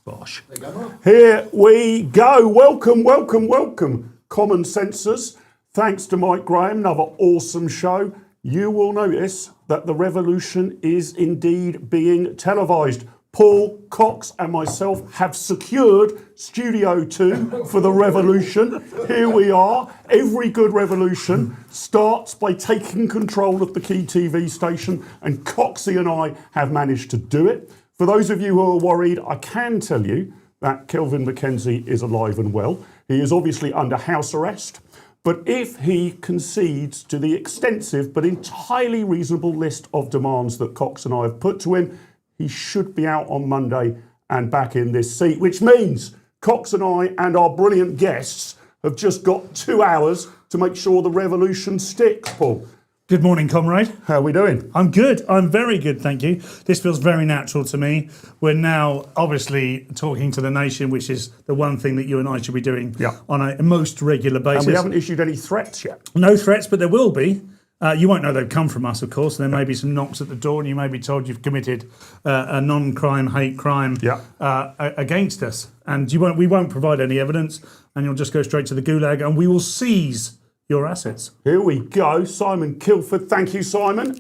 Bosh. Here we go. Welcome, welcome, welcome, common sensors. Thanks to Mike Graham, another awesome show. You will notice that the revolution is indeed being televised. Paul, Cox and myself have secured Studio 2 for the revolution. Here we are. Every good revolution starts by taking control of the key TV station, and Coxie and I have managed to do it. For those of you who are worried, I can tell you that Kelvin Mackenzie is alive and well. He is obviously under house arrest, but if he concedes to the extensive but entirely reasonable list of demands that Cox and I have put to him, he should be out on Monday and back in this seat, which means Cox and I and our brilliant guests have just got 2 hours to make sure the revolution sticks, Paul. Good morning, comrade. How are we doing? I'm good. I'm very good, thank you. This feels very natural to me. We're now obviously talking to the nation, which is the one thing that you and I should be doing on a most regular basis. And we haven't issued any threats yet. No threats, but there will be. You won't know they've come from us, of course. There may be some knocks at the door, and you may be told you've committed a non-crime, hate crime against us. And we won't provide any evidence, and you'll just go straight to the gulag, and we will seize your assets. Here we go. Simon Kilford. Thank you, Simon.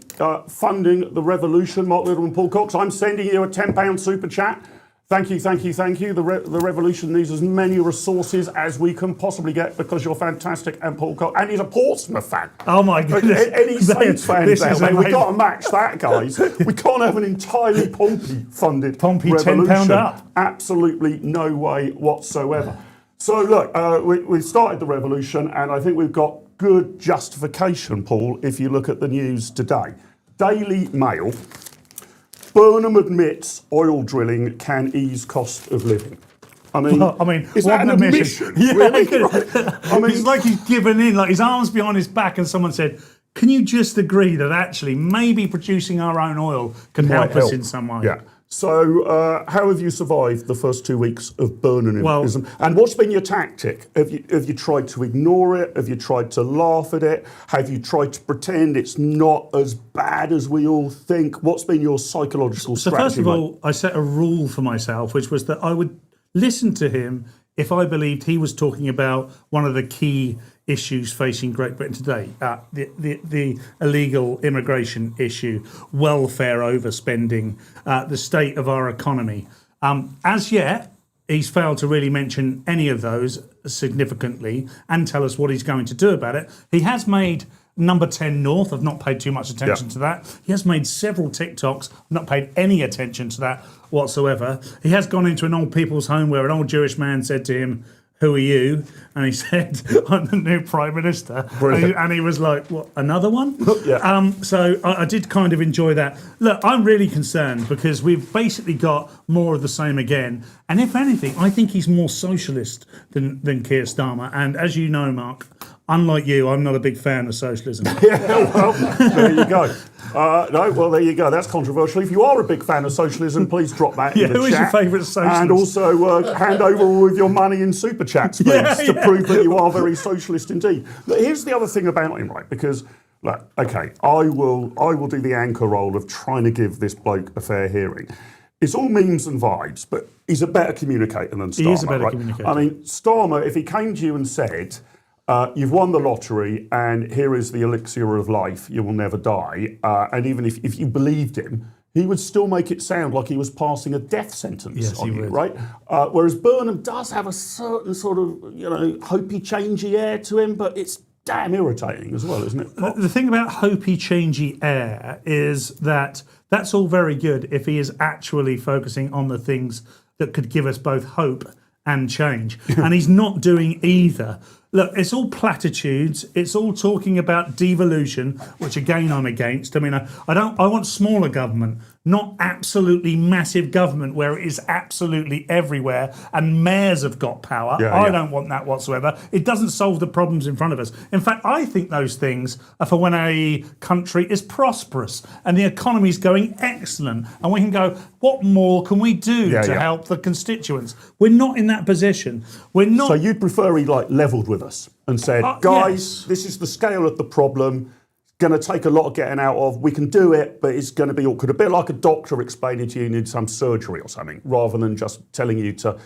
Funding the revolution. Mark Littlewood and Cox. I'm sending you a £10 super chat. Thank you, thank you, thank you. The revolution needs as many resources as we can possibly get because you're fantastic. And Paul Cox, and he's a Portsmouth fan. Oh my goodness! Any Saints fans out there? We've got to match that, guys. We can't have an entirely Pompey-funded revolution. £10 up. Absolutely no way whatsoever. So look, we've started the revolution, and I think we've got good justification, Paul, if you look at the news today. Daily Mail. Burnham admits oil drilling can ease cost of living. I mean, is that an admission? Yeah, really? Right. I mean, it's like he's given in, like his arms behind his back, and someone said, "Can you just agree that actually maybe producing our own oil can help us in some way?" Yeah. So, how have you survived the first 2 weeks of Burnhamism? Well, and what's been your tactic? Have you tried to ignore it? Have you tried to laugh at it? Have you tried to pretend it's not as bad as we all think? What's been your psychological strategy? So first of all, I set a rule for myself, which was that I would listen to him if I believed he was talking about one of the key issues facing Great Britain today, the illegal immigration issue, welfare overspending, the state of our economy. As yet, he's failed to really mention any of those significantly and tell us what he's going to do about it. He has made Number 10 North. I've not paid too much attention to that. He has made several TikToks. I've not paid any attention to that whatsoever. He has gone into an old people's home where an old Jewish man said to him, "Who are you?" And he said, "I'm the new Prime Minister." And he was like, "What, another one?" So I did kind of enjoy that. Look, I'm really concerned because we've basically got more of the same again. And if anything, I think he's more socialist than Keir Starmer. And as you know, Mark, unlike you, I'm not a big fan of socialism. Well, there you go. There you go. That's controversial. If you are a big fan of socialism, please drop that in the chat. Who is your favourite socialist? And also hand over all of your money in super chats, please, to prove that you are very socialist indeed. But here's the other thing about him, right? Because, look, okay, I will do the anchor role of trying to give this bloke a fair hearing. It's all memes and vibes, but he's a better communicator than Starmer. He is a better communicator. I mean, Starmer, if he came to you and said, you've won the lottery and here is the elixir of life, you will never die. And even if you believed him, he would still make it sound like he was passing a death sentence on you, right? Whereas Burnham does have a certain sort of, hopey, changey air to him, but it's damn irritating as well, isn't it? The thing about hopey, changey air is that that's all very good if he is actually focusing on the things that could give us both hope and change. And he's not doing either. Look, it's all platitudes. It's all talking about devolution, which again I'm against. I mean, I want smaller government, not absolutely massive government where it is absolutely everywhere and mayors have got power. I don't want that whatsoever. It doesn't solve the problems in front of us. In fact, I think those things are for when a country is prosperous and the economy is going excellent and we can go, what more can we do to help the constituents? We're not in that position. We're not. So you'd prefer he leveled with us and said, guys, this is the scale of the problem. It's going to take a lot of getting out of. We can do it, but it's going to be awkward. A bit like a doctor explaining to you need some surgery or something, rather than just telling you to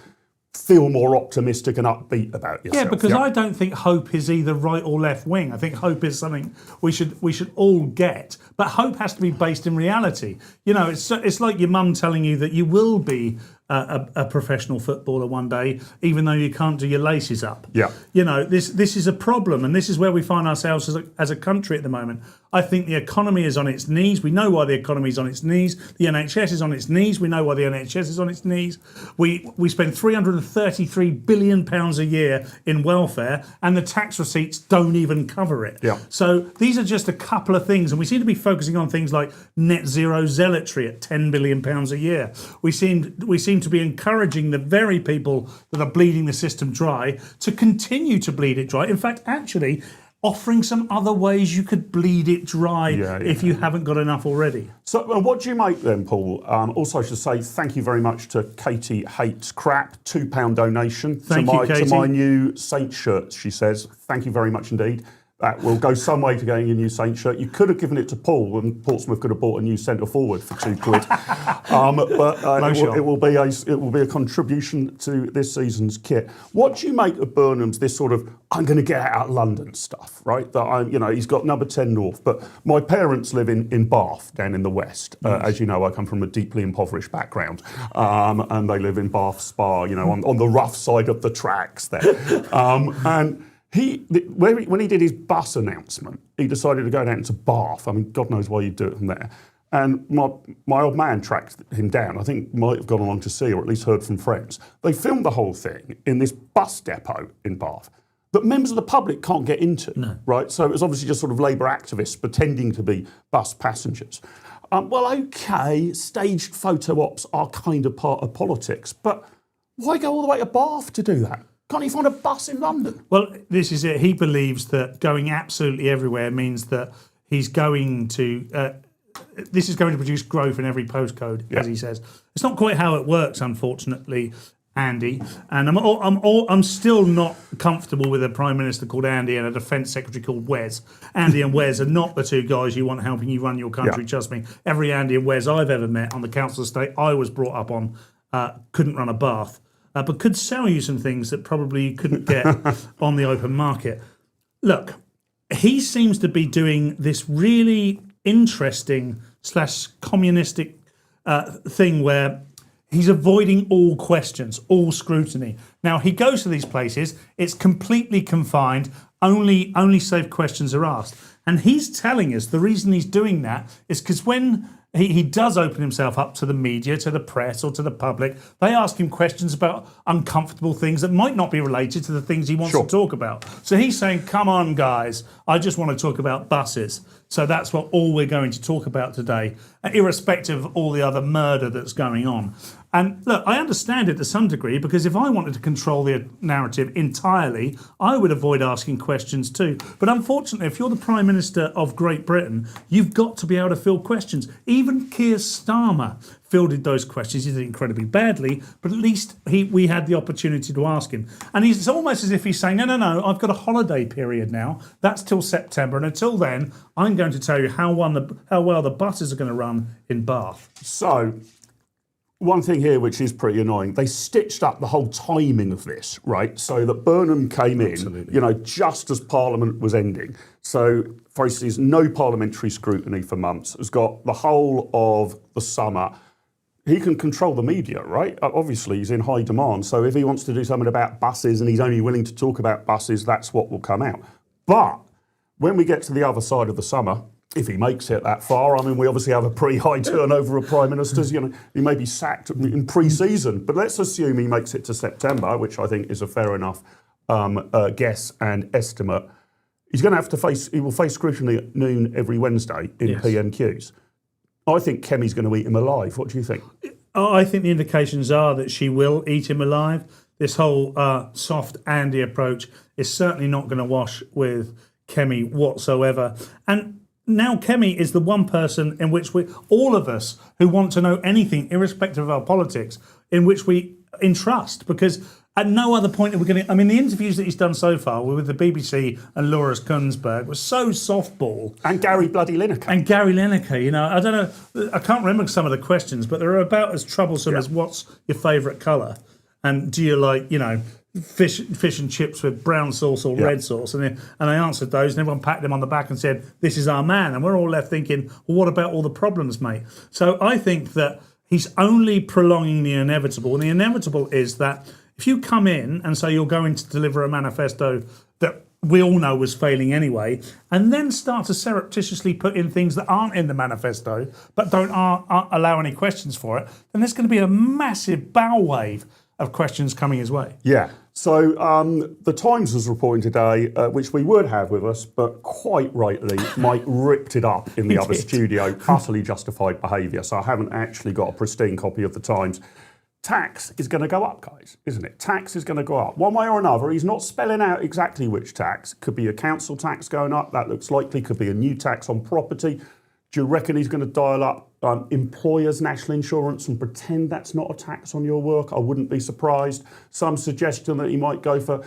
feel more optimistic and upbeat about yourself. Yeah, because I don't think hope is either right or left wing. I think hope is something we should all get. But hope has to be based in reality. It's like your mum telling you that you will be a professional footballer one day, even though you can't do your laces up. Yeah. This is a problem, and this is where we find ourselves as a country at the moment. I think the economy is on its knees. We know why the economy is on its knees. The NHS is on its knees. We know why the NHS is on its knees. We spend £333 billion a year in welfare, and the tax receipts don't even cover it. Yeah. So these are just a couple of things, and we seem to be focusing on things like net zero zealotry at £10 billion a year. We seem to be encouraging the very people that are bleeding the system dry to continue to bleed it dry. In fact, actually, offering some other ways you could bleed it dry Yeah, if you haven't got enough already. So what do you make then, Paul? Also, I should say thank you very much to Katie Hates Crap, £2 donation Thank you, to Katie. my new Saint shirt, she says. Thank you very much indeed. That will go some way to getting your new Saint shirt. You could have given it to Paul, and Portsmouth could have bought a new centre forward for £2. It will be a contribution to this season's kit. What do you make of Burnham's this sort of I'm going to get out of London stuff, right? That he's got number 10 North, but my parents live in Bath, down in the west. As you know, I come from a deeply impoverished background, and they live in Bath Spa, on the rough side of the tracks there, and. When he did his bus announcement, he decided to go down to Bath. I mean, God knows why you'd do it from there. And my old man tracked him down. I think might have gone along to see, or at least heard from friends. They filmed the whole thing in this bus depot in Bath that members of the public can't get into, right? So it was obviously just sort of Labour activists pretending to be bus passengers. Okay, staged photo ops are kind of part of politics, but why go all the way to Bath to do that? Can't you find a bus in London? Well, this is it. He believes that going absolutely everywhere means that he's going to. This is going to produce growth in every postcode, as he says. It's not quite how it works, unfortunately, Andy. And I'm still not comfortable with a Prime Minister called Andy and a Defence Secretary called Wes. Andy and Wes are not the two guys you want helping you run your country. Trust me. Every Andy and Wes I've ever met on the council estate I was brought up on couldn't run a bath. But could sell you some things that probably you couldn't get on the open market. Look, he seems to be doing this really interesting / communistic thing where he's avoiding all questions, all scrutiny. Now, he goes to these places, it's completely confined, only safe questions are asked. And he's telling us the reason he's doing that is because when he does open himself up to the media, to the press or to the public, they ask him questions about uncomfortable things that might not be related to the things he wants to talk about. So he's saying, come on, guys, I just want to talk about buses. So that's all we're going to talk about today, irrespective of all the other murder that's going on. And look, I understand it to some degree, because if I wanted to control the narrative entirely, I would avoid asking questions too. But unfortunately, if you're the Prime Minister of Great Britain, you've got to be able to field questions. Even Keir Starmer fielded those questions. He did incredibly badly, but at least we had the opportunity to ask him. And it's almost as if he's saying, no, I've got a holiday period now. That's till September. And until then, I'm going to tell you how well the buses are going to run in Bath. So, one thing here which is pretty annoying, they stitched up the whole timing of this, right? So that Burnham came in, just as Parliament was ending. So, for instance, no parliamentary scrutiny for months. Has got the whole of the summer. He can control the media, right? Obviously, he's in high demand. So if he wants to do something about buses and he's only willing to talk about buses, that's what will come out. But when we get to the other side of the summer, if he makes it that far, I mean, we obviously have a pretty high turnover of Prime Ministers. He may be sacked in pre-season, but let's assume he makes it to September, which I think is a fair enough guess and estimate. He will face scrutiny at noon every Wednesday in PMQs. I think Kemi's going to eat him alive. What do you think? I think the indications are that she will eat him alive. This whole soft Andy approach is certainly not going to wash with Kemi whatsoever. And now Kemi is the one person in which all of us who want to know anything, irrespective of our politics, in which we entrust, because at no other point are we going to. I mean, the interviews that he's done so far with the BBC and Laura Kunsberg were so softball. And Gary bloody Lineker. I don't know. I can't remember some of the questions, but they're about as troublesome as what's your favourite colour, and do you like, fish and chips with brown sauce or red sauce, and I answered those, and everyone patted him on the back and said, "This is our man," and we're all left thinking, well, what about all the problems, mate? So I think that he's only prolonging the inevitable, and the inevitable is that if you come in and say you're going to deliver a manifesto that we all know was failing anyway, and then start to surreptitiously put in things that aren't in the manifesto but don't allow any questions for it, then there's going to be a massive bow wave of questions coming his way. Yeah. So the Times was reporting today, which we would have with us, but quite rightly, Mike ripped it up in the other studio. Utterly justified behaviour. So I haven't actually got a pristine copy of the Times. tax is going to go up, guys, isn't it? Tax is going to go up. One way or another, he's not spelling out exactly which tax. Could be a council tax going up, that looks likely. Could be a new tax on property. Do you reckon he's going to dial up employers' national insurance and pretend that's not a tax on your work? I wouldn't be surprised. Some suggestion that he might go for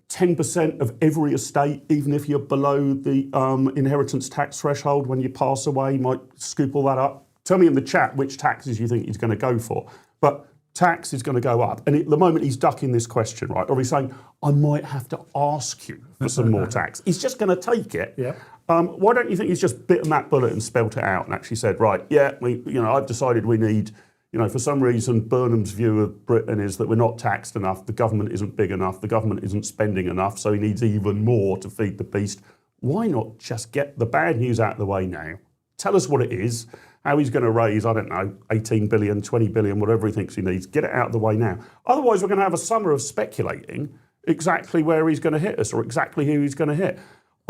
10% of every estate, even if you're below the inheritance tax threshold when you pass away, he might scoop all that up. Tell me in the chat which taxes you think he's going to go for. But tax is going to go up. And at the moment he's ducking this question, right? Or he's saying, I might have to ask you for some more tax. He's just going to take it. Yeah. Why don't you think he's just bitten that bullet and spelt it out and actually said, right, yeah, I've decided we need, for some reason, Burnham's view of Britain is that we're not taxed enough, the government isn't big enough, the government isn't spending enough, so he needs even more to feed the beast. Why not just get the bad news out of the way now? Tell us what it is, how he's going to raise, 18 billion, 20 billion, whatever he thinks he needs. Get it out of the way now. Otherwise, we're going to have a summer of speculating exactly where he's going to hit us or exactly who he's going to hit.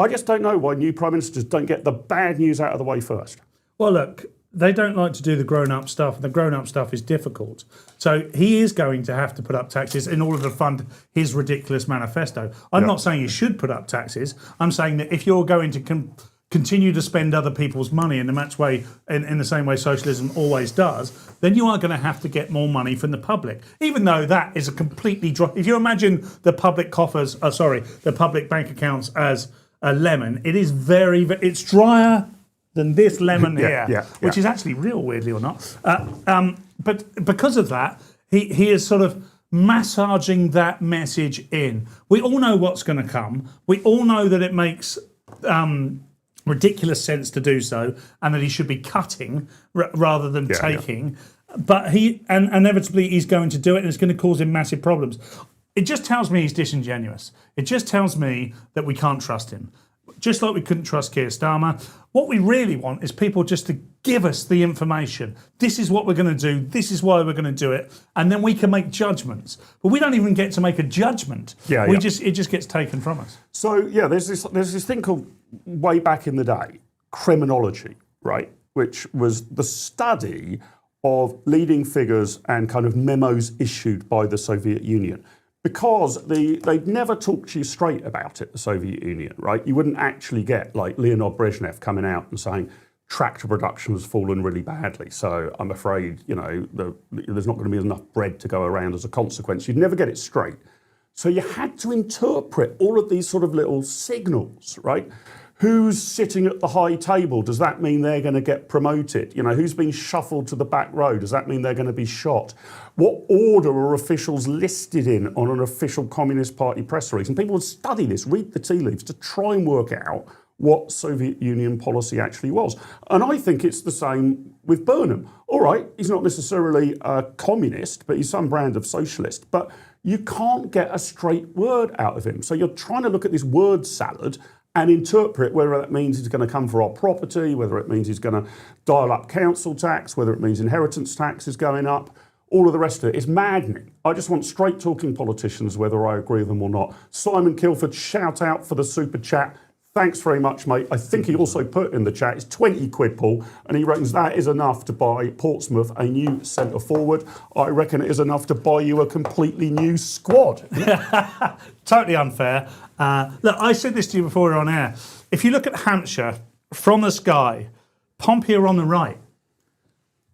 I just don't know why new prime ministers don't get the bad news out of the way first. Well, look, they don't like to do the grown-up stuff, and the grown-up stuff is difficult. So he is going to have to put up taxes in order to fund his ridiculous manifesto. I'm not saying he should put up taxes. I'm saying that if you're going to continue to spend other people's money in the same way socialism always does, then you are going to have to get more money from the public. Even though that is a completely dry. If you imagine the public coffers, the public bank accounts as a lemon, it is it's drier than this lemon here, which is actually real, weirdly or not. But because of that, he is sort of massaging that message in. We all know what's going to come. We all know that it makes ridiculous sense to do so, and that he should be cutting rather than taking. But inevitably he's going to do it, and it's going to cause him massive problems. It just tells me he's disingenuous. It just tells me that we can't trust him. Just like we couldn't trust Keir Starmer. What we really want is people just to give us the information. This is what we're going to do. This is why we're going to do it. And then we can make judgments. But we don't even get to make a judgment. It just gets taken from us. So, there's this thing called, way back in the day, criminology, right? Which was the study of leading figures and kind of memos issued by the Soviet Union. Because they'd never talk to you straight about it, the Soviet Union, right? You wouldn't actually get like Leonid Brezhnev coming out and saying tractor production has fallen really badly, so I'm afraid, there's not going to be enough bread to go around as a consequence. You'd never get it straight. So you had to interpret all of these sort of little signals, right? Who's sitting at the high table? Does that mean they're going to get promoted? Who's been shuffled to the back row? Does that mean they're going to be shot? What order are officials listed in on an official Communist Party press release? And people would study this, read the tea leaves to try and work out what Soviet Union policy actually was. And I think it's the same with Burnham. All right, he's not necessarily a communist, but he's some brand of socialist. But you can't get a straight word out of him. So you're trying to look at this word salad and interpret whether that means he's going to come for our property, whether it means he's going to dial up council tax, whether it means inheritance tax is going up, all of the rest of it. It's maddening. I just want straight talking politicians, whether I agree with them or not. Simon Kilford, shout out for the super chat. Thanks very much, mate. I think he also put in the chat, it's 20 quid, Paul, and he reckons that is enough to buy Portsmouth a new centre forward. I reckon it is enough to buy you a completely new squad. Totally unfair. Look, I said this to you before we were on air. If you look at Hampshire from the sky, Pompey are on the right.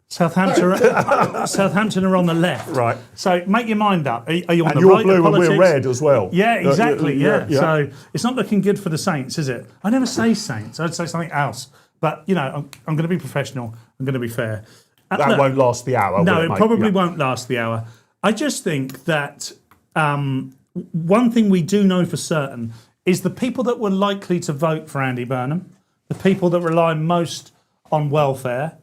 Southampton are on the left. Right. So make your mind up. Are you on and the you're right? blue and we're red as well. Yeah, exactly. Yeah. So it's not looking good for the Saints, is it? I never say Saints. I'd say something else. But, I'm going to be professional. I'm going to be fair. That won't last the hour. No, it probably won't last the hour. I just think that one thing we do know for certain is the people that were likely to vote for Andy Burnham, the people that rely most on welfare,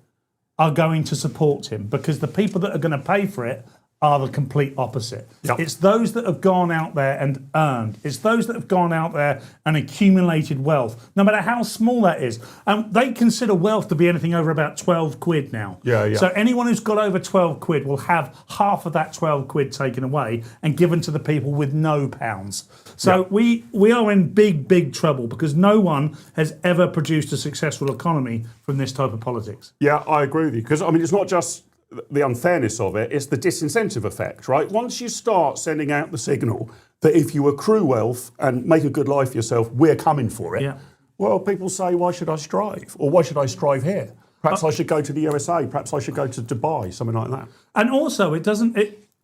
are going to support him, because the people that are going to pay for it are the complete opposite. Yep. It's those that have gone out there and earned. It's those that have gone out there and accumulated wealth, no matter how small that is. And they consider wealth to be anything over about 12 quid now. Yeah. So anyone who's got over 12 quid will have half of that 12 quid taken away and given to the people with no pounds. So we are in big, big trouble, because no one has ever produced a successful economy from this type of politics. Yeah, I agree with you, because it's not just the unfairness of it, it's the disincentive effect, right? Once you start sending out the signal that if you accrue wealth and make a good life for yourself, we're coming for it. Yeah. Well, people say, why should I strive? Or why should I strive here? Perhaps I should go to the USA. Perhaps I should go to Dubai, something like that. And also,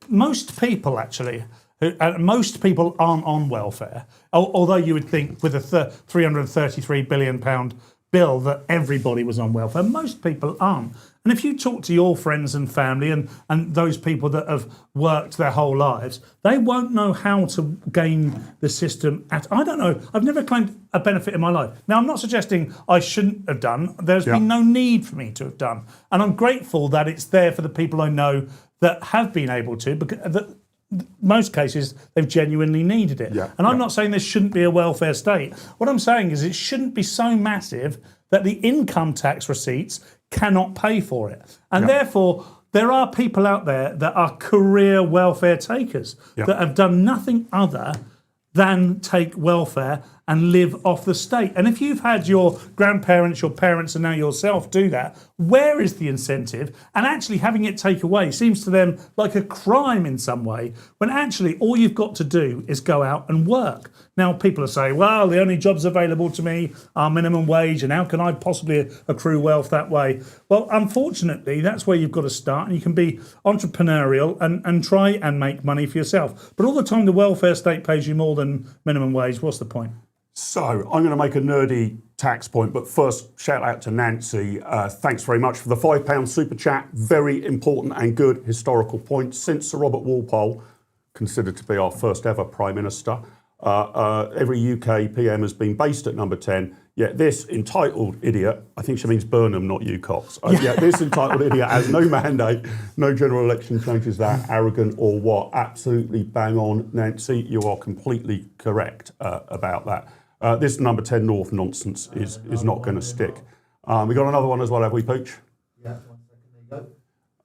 most people actually, most people aren't on welfare, although you would think with a £333 billion bill that everybody was on welfare. Most people aren't. And if you talk to your friends and family and those people that have worked their whole lives, they won't know how to game the system I don't know. I've never claimed a benefit in my life. Now, I'm not suggesting I shouldn't have done. There's been no need for me to have done. And I'm grateful that it's there for the people I know that have been able to, because most cases they've genuinely needed it. And I'm not saying there shouldn't be a welfare state. What I'm saying is it shouldn't be so massive that the income tax receipts cannot pay for it. And therefore, there are people out there that are career welfare takers that have done nothing other than take welfare and live off the state. And if you've had your grandparents, your parents, and now yourself do that, where is the incentive? And actually having it take away seems to them like a crime in some way, when actually all you've got to do is go out and work. Now, people are saying, well, the only jobs available to me are minimum wage, and how can I possibly accrue wealth that way? Well, unfortunately, that's where you've got to start, and you can be entrepreneurial and try and make money for yourself. But all the time the welfare state pays you more than minimum wage, what's the point? So I'm going to make a nerdy tax point, but first, shout out to Nancy. Thanks very much for the £5 super chat. Very important and good historical point. Since Sir Robert Walpole, considered to be our first ever Prime Minister, every UK PM has been based at number 10. Yet this entitled idiot, I think she means Burnham, not you, Cox. This entitled idiot has no mandate, no general election changes that, arrogant or what. Absolutely bang on, Nancy. You are completely correct about that. This number 10 North nonsense is not going to stick. We got another one as well, have we, Pooch? Yeah, 1 second, there you go.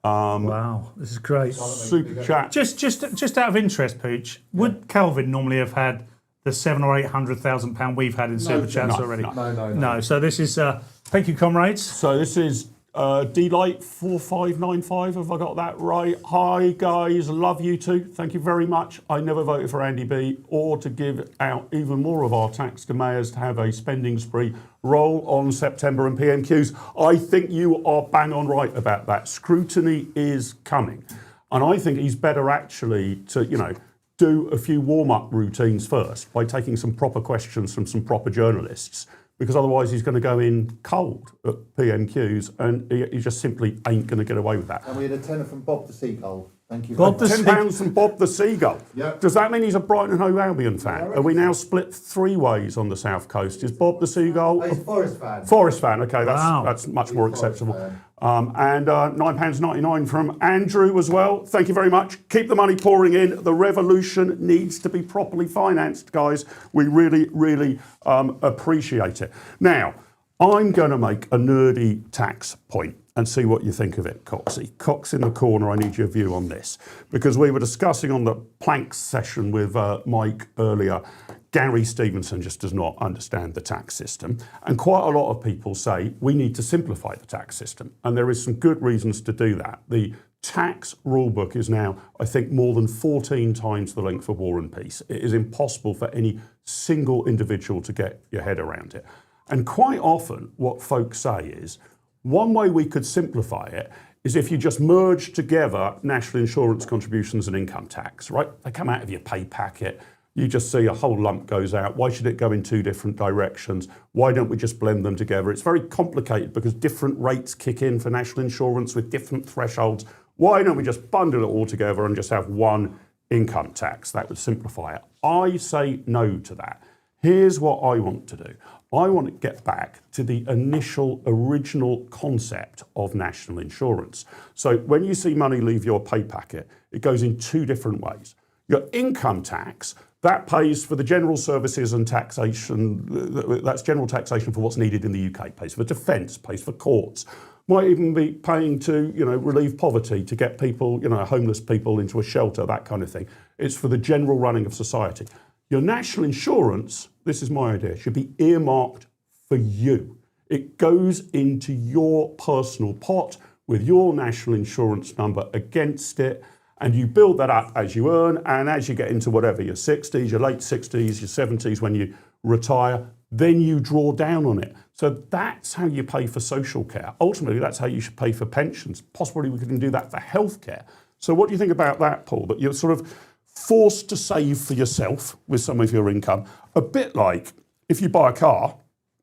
Wow, this is great. Super chat. Just out of interest, Pooch, would Kelvin normally have had the £700,000 or £800,000 we've had in super chats already? No. So this is thank you, comrades. So this is D-Light 4595. Have I got that right? Hi guys, love you too. Thank you very much. I never voted for Andy B or to give out even more of our tax to mayors to have a spending spree roll on September and PMQs. I think you are bang on right about that. Scrutiny is coming. And I think he's better actually to, do a few warm-up routines first by taking some proper questions from some proper journalists, because otherwise he's going to go in cold at PMQs and he just simply ain't going to get away with that. And we had a tenner from Bob the Seagull. Thank you. £10 from Bob the Seagull. Yep. Does that mean he's a Brighton and Hove Albion fan? Are we now split three ways on the South Coast? Is Bob the Seagull He's a Forest fan. Forest fan? Okay, Wow. that's much more acceptable. fan. And £9.99 from Andrew as well. Thank you very much. Keep the money pouring in. The revolution needs to be properly financed, guys. We really, really appreciate it. Now, I'm going to make a nerdy tax point and see what you think of it, Coxie. Cox in the corner, I need your view on this. Because we were discussing on the plank session with Mike earlier, Gary Stevenson just does not understand the tax system. And quite a lot of people say we need to simplify the tax system. And there is some good reasons to do that. The tax rulebook is now, I think, more than 14 times the length of War and Peace. It is impossible for any single individual to get your head around it. And quite often what folks say is, one way we could simplify it is if you just merge together national insurance contributions and income tax, right? They come out of your pay packet. You just see a whole lump goes out. Why should it go in two different directions? Why don't we just blend them together? It's very complicated because different rates kick in for national insurance with different thresholds. Why don't we just bundle it all together and just have one income tax? That would simplify it. I say no to that. Here's what I want to do. I want to get back to the initial, original concept of national insurance. So when you see money leave your pay packet, it goes in two different ways. Your income tax, that pays for the general services and taxation, that's general taxation for what's needed in the UK, pays for defence, pays for courts, might even be paying to, relieve poverty, to get people, homeless people into a shelter, that kind of thing. It's for the general running of society. Your national insurance, this is my idea, should be earmarked for you. It goes into your personal pot with your national insurance number against it, and you build that up as you earn, and as you get into whatever, your 60s, your late 60s, your 70s, when you retire, then you draw down on it. So that's how you pay for social care. Ultimately, that's how you should pay for pensions. Possibly we can do that for healthcare. So what do you think about that, Paul? That you're sort of forced to save for yourself with some of your income, a bit like if you buy a car,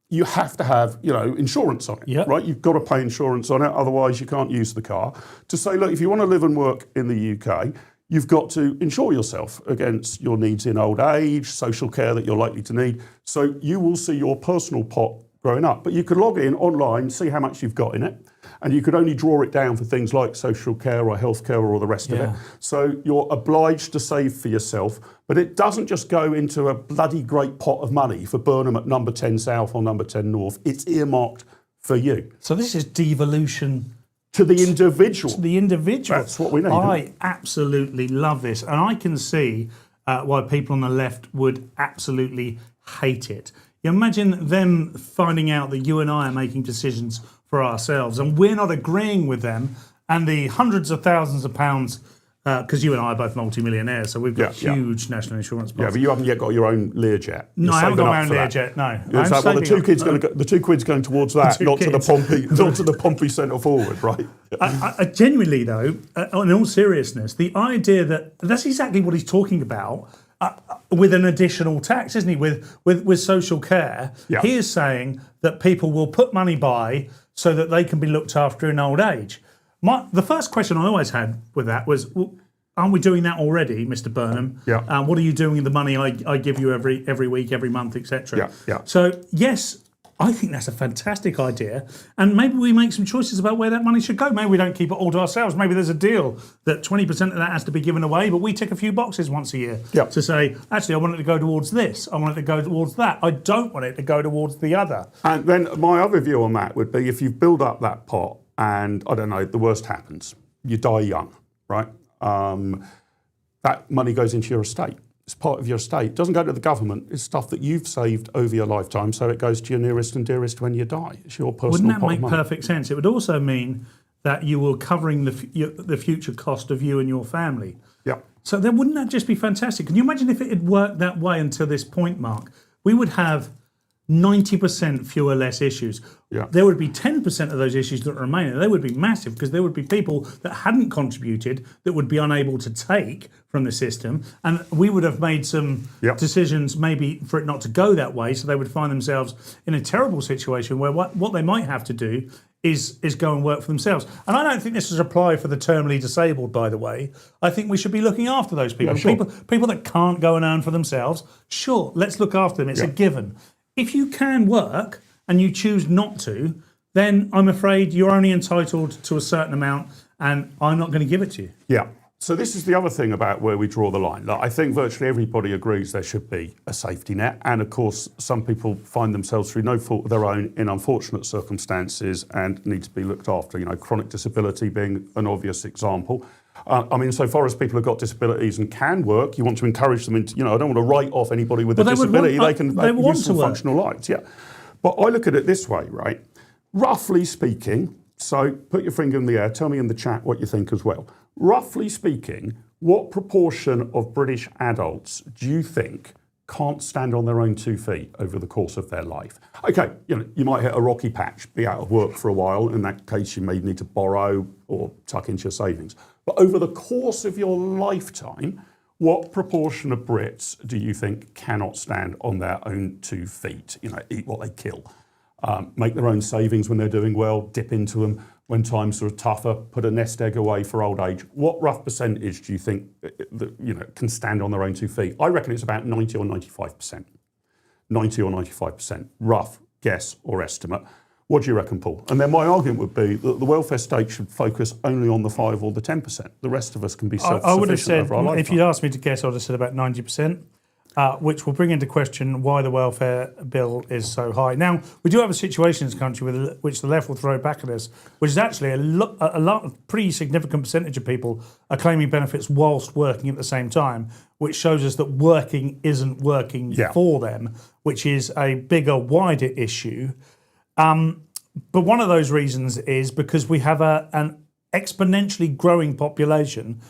you have to have, insurance on it, right? You've got to pay insurance on it, otherwise you can't use the car. To say, look, if you want to live and work in the UK, you've got to insure yourself against your needs in old age, social care that you're likely to need. So you will see your personal pot growing up. But you could log in online, see how much you've got in it, and you could only draw it down for things like social care or healthcare or all the rest of it. So you're obliged to save for yourself, but it doesn't just go into a bloody great pot of money for Burnham at number 10 South or number 10 North. It's earmarked for you. So this is devolution to the individual. To the individual. That's what we need. I absolutely love this. And I can see why people on the left would absolutely hate it. You imagine them finding out that you and I are making decisions for ourselves and we're not agreeing with them, and the hundreds of thousands of pounds, because you and I are both multimillionaires, so we've got huge national insurance policies. Yeah, but you haven't yet got your own Learjet. No, I haven't got my own Learjet. No, well, the two quid's going towards that, not to the Pompey Centre Forward, right? I genuinely, though, in all seriousness, the idea that's exactly what he's talking about. With an additional tax, isn't he? With social care, he is saying that people will put money by so that they can be looked after in old age. The first question I always had with that was, well, aren't we doing that already, Mr. Burnham? What are you doing with the money I give you every week, every month, etc.? So yes, I think that's a fantastic idea, and maybe we make some choices about where that money should go. Maybe we don't keep it all to ourselves. Maybe there's a deal that 20% of that has to be given away, but we tick a few boxes once a year to say, actually, I want it to go towards this. I want it to go towards that. I don't want it to go towards the other. And then my other view on that would be, if you build up that pot and, I don't know, the worst happens, you die young, right? That money goes into your estate. It's part of your estate. It doesn't go to the government. It's stuff that you've saved over your lifetime, so it goes to your nearest and dearest when you die. It's your personal pot of money. Wouldn't that make perfect sense? It would also mean that you were covering the future cost of you and your family. So then wouldn't that just be fantastic? Can you imagine if it had worked that way until this point, Mark? We would have 90% fewer less issues. There would be 10% of those issues that remain, and they would be massive, because there would be people that hadn't contributed that would be unable to take from the system, and we would have made some decisions maybe for it not to go that way, so they would find themselves in a terrible situation where what they might have to do is go and work for themselves. And I don't think this would apply for the terminally disabled, by the way. I think we should be looking after those people. People that can't go and earn for themselves, sure, let's look after them. It's a given. If you can work and you choose not to, then I'm afraid you're only entitled to a certain amount, and I'm not going to give it to you. So this is the other thing about where we draw the line. Like, I think virtually everybody agrees there should be a safety net. And of course, some people find themselves through no fault of their own in unfortunate circumstances and need to be looked after, chronic disability being an obvious example. So far as people have got disabilities and can work, you want to encourage them into, I don't want to write off anybody with a disability. They can have useful functional lives. But I look at it this way, right? Roughly speaking, so put your finger in the air, tell me in the chat what you think as well. Roughly speaking, what proportion of British adults do you think can't stand on their own 2 feet over the course of their life? Okay, you might hit a rocky patch, be out of work for a while. In that case, you may need to borrow or tuck into your savings. But over the course of your lifetime, what proportion of Brits do you think cannot stand on their own 2 feet? Eat what they kill. Make their own savings when they're doing well, dip into them when times are tougher, put a nest egg away for old age. What rough percentage do you think can stand on their own 2 feet? I reckon it's about 90 or 95%. 90 or 95%, rough guess or estimate. What do you reckon, Paul? And then my argument would be that the welfare state should focus only on the 5 or the 10%. The rest of us can be self-sufficient. I would have said, over our lifetime. if you'd asked me to guess, I would have said about 90%. Which will bring into question why the welfare bill is so high. Now, we do have a situation in this country which the left will throw back at us, which is actually a pretty significant percentage of people are claiming benefits whilst working at the same time, which shows us that working isn't working for them, which is a bigger, wider issue. But one of those reasons is because we have an exponentially growing population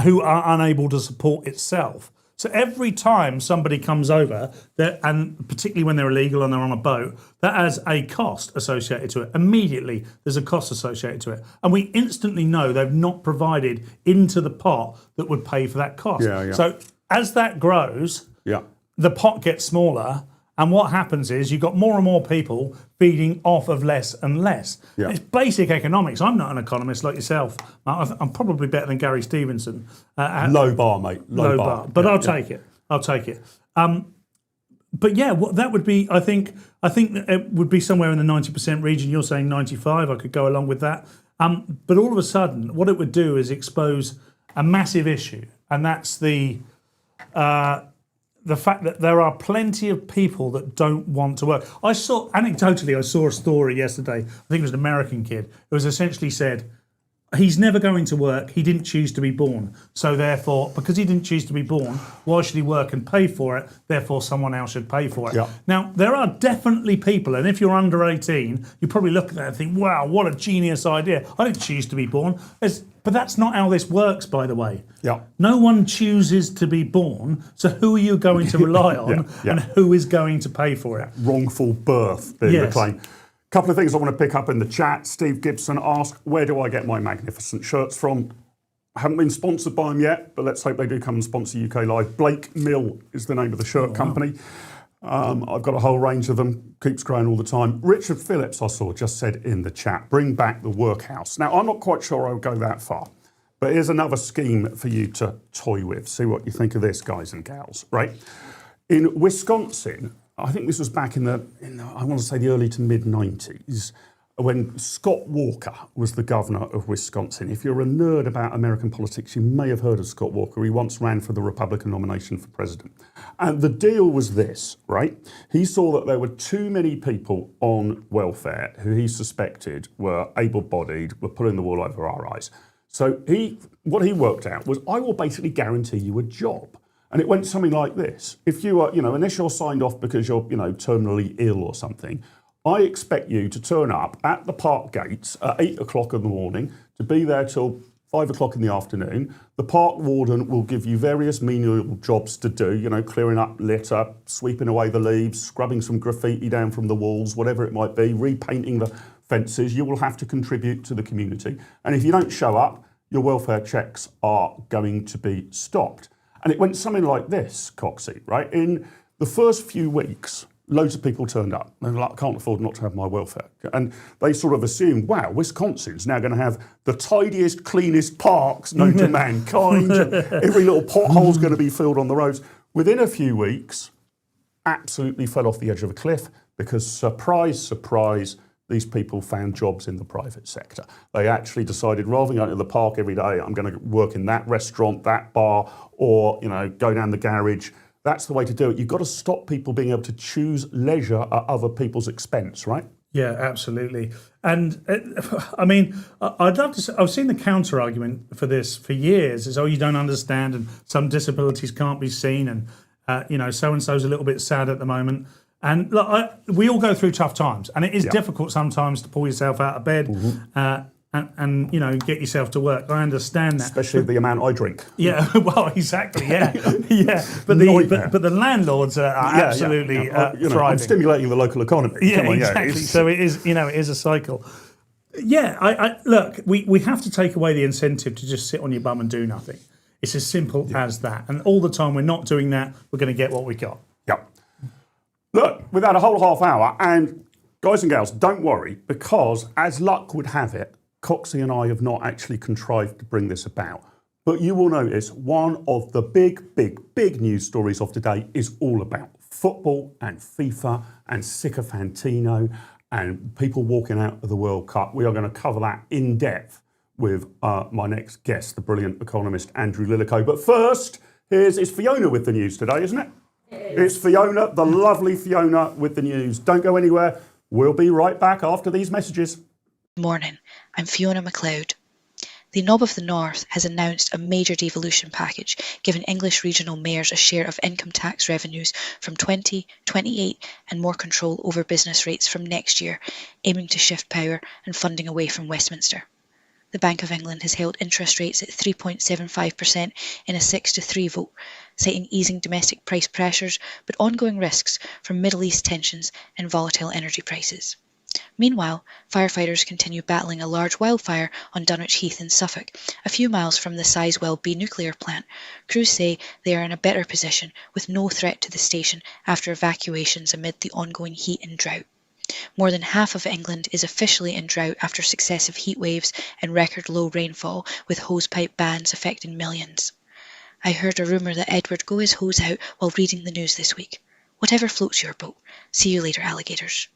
who are unable to support itself. So every time somebody comes over, and particularly when they're illegal and they're on a boat, that has a cost associated to it. Immediately, there's a cost associated to it. And we instantly know they've not provided into the pot that would pay for that cost. Yeah. So as that grows, the pot gets smaller. And what happens is you've got more and more people feeding off of less and less. Yeah. It's basic economics. I'm not an economist like yourself. I'm probably better than Gary Stevenson. Low bar, mate. Low bar. But I'll take it. I'll take it. But yeah, what that would be, I think it would be somewhere in the 90% region. You're saying 95. I could go along with that. But all of a sudden, what it would do is expose a massive issue, and that's the fact that there are plenty of people that don't want to work. I saw a story yesterday. I think it was an American kid. It was essentially said, he's never going to work. He didn't choose to be born. So therefore, because he didn't choose to be born, why should he work and pay for it? Therefore, someone else should pay for it. Yeah. Now, there are definitely people, and if you're under 18, you probably look at that and think, wow, what a genius idea. I didn't choose to be born. But that's not how this works, by the way. Yeah. No one chooses to be born, so who are you going to rely on and who is going to pay for it? Wrongful birth being the claim. Couple of things I want to pick up in the chat. Steve Gibson asked, where do I get my magnificent shirts from? I haven't been sponsored by them yet, but let's hope they do come and sponsor UK Live. Blake Mill is the name of the shirt company. I've got a whole range of them, keeps growing all the time. Richard Phillips, I saw, just said in the chat, bring back the workhouse. Now, I'm not quite sure I'll go that far, but here's another scheme for you to toy with. See what you think of this, guys and gals, right? In Wisconsin, I think this was back in the I want to say the early to mid 90s, when Scott Walker was the governor of Wisconsin. If you're a nerd about American politics, you may have heard of Scott Walker. He once ran for the Republican nomination for president. And the deal was this, right? He saw that there were too many people on welfare who he suspected were able-bodied, were pulling the wool over our eyes. So what he worked out was, I will basically guarantee you a job. And it went something like this. If you are, unless you're signed off because you're, terminally ill or something, I expect you to turn up at the park gates at 8 o'clock in the morning, to be there till 5 o'clock in the afternoon. The park warden will give you various menial jobs to do, clearing up litter, sweeping away the leaves, scrubbing some graffiti down from the walls, whatever it might be, repainting the fences. You will have to contribute to the community. And if you don't show up, your welfare checks are going to be stopped. And it went something like this, Coxie, right? In the first few weeks, loads of people turned up. They were like, I can't afford not to have my welfare. And they sort of assumed, wow, Wisconsin's now going to have the tidiest, cleanest parks known to mankind. Every little pothole's going to be filled on the roads. Within a few weeks, absolutely fell off the edge of a cliff because, surprise, surprise, these people found jobs in the private sector. They actually decided, rather than going to the park every day, I'm going to work in that restaurant, that bar, or go down the garage. That's the way to do it. You've got to stop people being able to choose leisure at other people's expense, right? Yeah, absolutely. And I'd love to say, I've seen the counter argument for this for years, is, you don't understand, and some disabilities can't be seen, and so-and-so's a little bit sad at the moment. And look, we all go through tough times, and it is difficult sometimes to pull yourself out of bed and get yourself to work. I understand that, especially the amount I drink. Yeah, well, exactly. Yeah, yeah. But the landlords are absolutely thriving. I'm stimulating the local economy. Yeah, exactly. So it is a cycle. Yeah, look, we have to take away the incentive to just sit on your bum and do nothing. It's as simple as that. And all the time we're not doing that, we're going to get what we got. Yep. Look, we've had a whole half hour, and guys and gals, don't worry, because as luck would have it, Coxie and I have not actually contrived to bring this about. But you will notice one of the big news stories of today is all about football and FIFA and Sycophantino and people walking out of the World Cup. We are going to cover that in depth with my next guest, the brilliant economist Andrew Lillico. But first, it's Fiona with the news today, isn't it? It's Fiona, the lovely Fiona with the news. Don't go anywhere. We'll be right back after these messages. Good morning. I'm Fiona McLeod. The Knob of the North has announced a major devolution package, giving English regional mayors a share of income tax revenues from 2028 and more control over business rates from next year, aiming to shift power and funding away from Westminster. The Bank of England has held interest rates at 3.75% in a 6-3 vote, citing easing domestic price pressures but ongoing risks from Middle East tensions and volatile energy prices. Meanwhile, firefighters continue battling a large wildfire on Dunwich Heath in Suffolk, a few miles from the Sizewell B nuclear plant. Crews say they are in a better position, with no threat to the station after evacuations amid the ongoing heat and drought. More than half of England is officially in drought after successive heat waves and record low rainfall, with hosepipe bans affecting millions. I heard a rumour that Edward go his hose out while reading the news this week. Whatever floats your boat. See you later, alligators.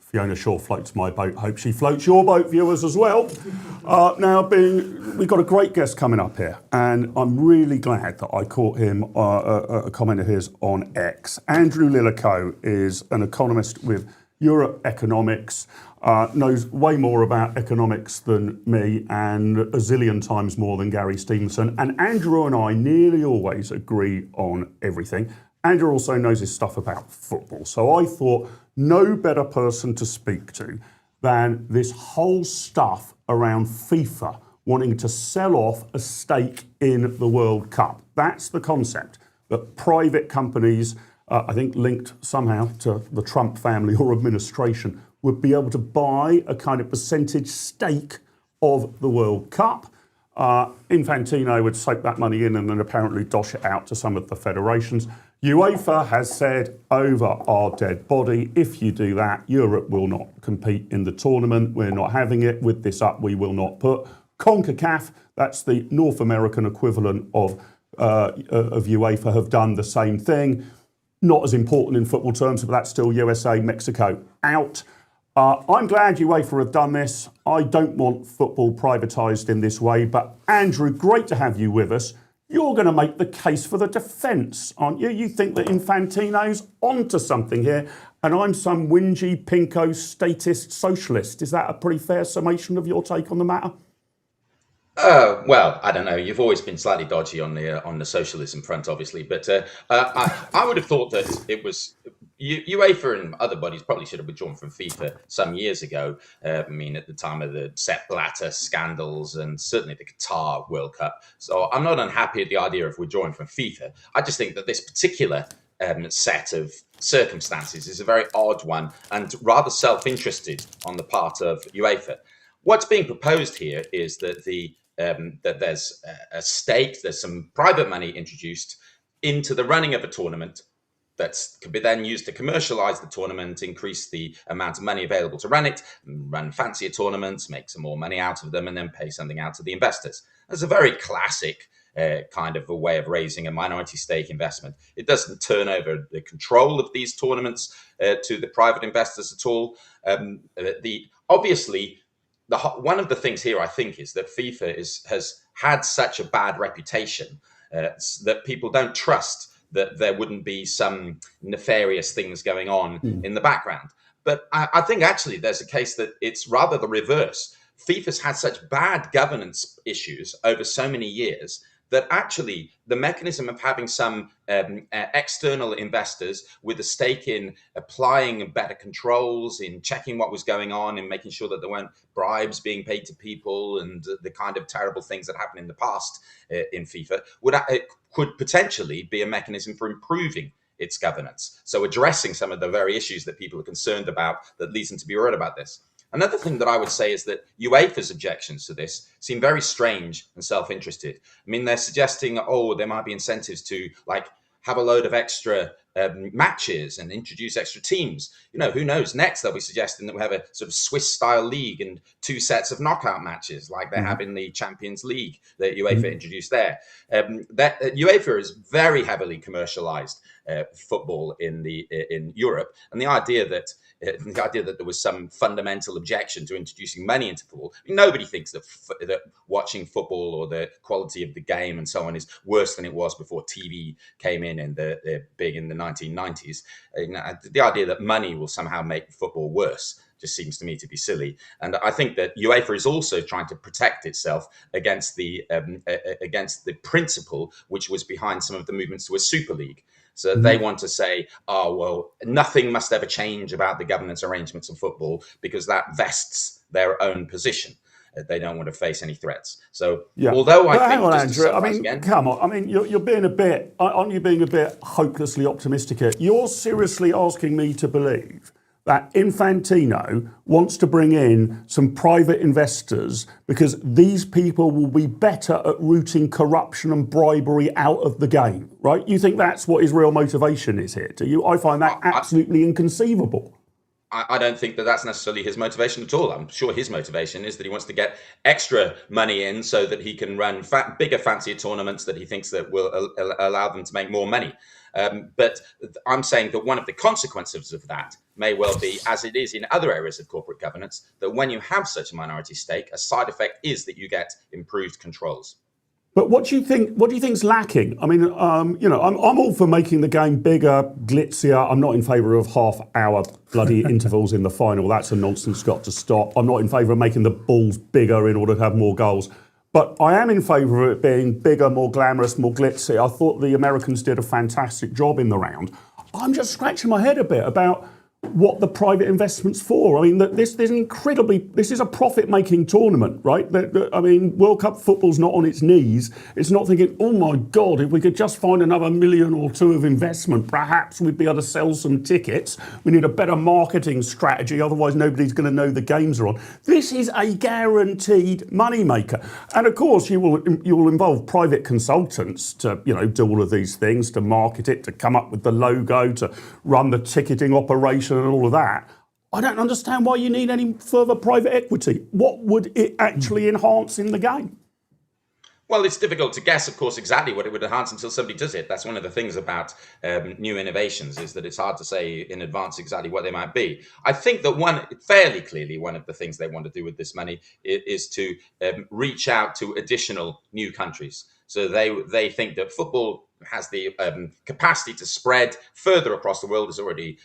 Fiona Shaw floats my boat. Hope she floats your boat, viewers, as well. We've got a great guest coming up here, and I'm really glad that I caught him, a comment of his on X. Andrew Lillico is an economist with Europe Economics, knows way more about economics than me and a zillion times more than Gary Stevenson. And Andrew and I nearly always agree on everything. Andrew also knows his stuff about football. So I thought no better person to speak to than this whole stuff around FIFA wanting to sell off a stake in the World Cup. That's the concept, that private companies, I think linked somehow to the Trump family or administration, would be able to buy a kind of percentage stake of the World Cup. Infantino would soak that money in and then apparently dosh it out to some of the federations. UEFA has said over our dead body, if you do that, Europe will not compete in the tournament. We're not having it. With this up, we will not put. CONCACAF, that's the North American equivalent of UEFA, have done the same thing. Not as important in football terms, but that's still USA, Mexico out. I'm glad UEFA have done this. I don't want football privatised in this way, but Andrew, great to have you with us. You're going to make the case for the defence, aren't you? You think that Infantino's onto something here, and I'm some whingy, pinko, statist socialist. Is that a pretty fair summation of your take on the matter? Well, I don't know. You've always been slightly dodgy on the socialism front, obviously, but I would have thought that it was UEFA and other bodies probably should have withdrawn from FIFA some years ago. I mean, at the time of the Sepp Blatter scandals and certainly the Qatar World Cup. So I'm not unhappy at the idea of withdrawing from FIFA. I just think that this particular set of circumstances is a very odd one and rather self-interested on the part of UEFA. What's being proposed here is that that there's a stake, there's some private money introduced into the running of a tournament that could be then used to commercialize the tournament, increase the amount of money available to run it, run fancier tournaments, make some more money out of them, and then pay something out to the investors. That's a very classic kind of a way of raising a minority stake investment. It doesn't turn over the control of these tournaments to the private investors at all. Obviously, one of the things here, I think, is that FIFA has had such a bad reputation that people don't trust that there wouldn't be some nefarious things going on in the background. But I think actually there's a case that it's rather the reverse. FIFA's had such bad governance issues over so many years that actually the mechanism of having some external investors with a stake in applying better controls, in checking what was going on, in making sure that there weren't bribes being paid to people and the kind of terrible things that happened in the past in FIFA, could potentially be a mechanism for improving its governance. So addressing some of the very issues that people are concerned about that leads them to be worried about this. Another thing that I would say is that UEFA's objections to this seem very strange and self-interested. I mean, they're suggesting, there might be incentives to have a load of extra matches and introduce extra teams. Who knows? Next, they'll be suggesting that we have a sort of Swiss-style league and 2 sets of knockout matches like they have in the Champions League that UEFA introduced there. UEFA is very heavily commercialized football in Europe, and the idea that there was some fundamental objection to introducing money into football. Nobody thinks that watching football or the quality of the game and so on is worse than it was before TV came in the big in the 1990s. The idea that money will somehow make football worse just seems to me to be silly. And I think that UEFA is also trying to protect itself against the principle which was behind some of the movements to a Super League. So they want to say, oh, well, nothing must ever change about the governance arrangements of football because that vests their own position. They don't want to face any threats. So, although I think, hang on, just Andrew. to summarize again, come on. I mean, you're being a bit. Aren't you being a bit hopelessly optimistic here? You're seriously asking me to believe that Infantino wants to bring in some private investors because these people will be better at rooting corruption and bribery out of the game, right? You think that's what his real motivation is here, do you? I find that absolutely inconceivable. I don't think that that's necessarily his motivation at all. I'm sure his motivation is that he wants to get extra money in so that he can run bigger, fancier tournaments that he thinks that will allow them to make more money. But I'm saying that one of the consequences of that may well be, as it is in other areas of corporate governance, that when you have such a minority stake, a side effect is that you get improved controls. But what do you think? What do you think's lacking? I mean, I'm all for making the game bigger, glitzier. I'm not in favour of half-hour bloody intervals in the final. That's a nonsense. Got to stop. I'm not in favour of making the balls bigger in order to have more goals. But I am in favour of it being bigger, more glamorous, more glitzy. I thought the Americans did a fantastic job in the round. I'm just scratching my head a bit about what the private investment's for. I mean, this is a profit-making tournament, right? I mean, World Cup football's not on its knees. It's not thinking, oh my God, if we could just find another million or two of investment, perhaps we'd be able to sell some tickets. We need a better marketing strategy, otherwise nobody's going to know the games are on. This is a guaranteed moneymaker. And of course, you will involve private consultants to, do all of these things, to market it, to come up with the logo, to run the ticketing operation and all of that. I don't understand why you need any further private equity. What would it actually enhance in the game? Well, it's difficult to guess, of course, exactly what it would enhance until somebody does it. That's one of the things about new innovations, is that it's hard to say in advance exactly what they might be. I think that fairly clearly, one of the things they want to do with this money is to reach out to additional new countries. So they think that football has the capacity to spread further across the world. It's already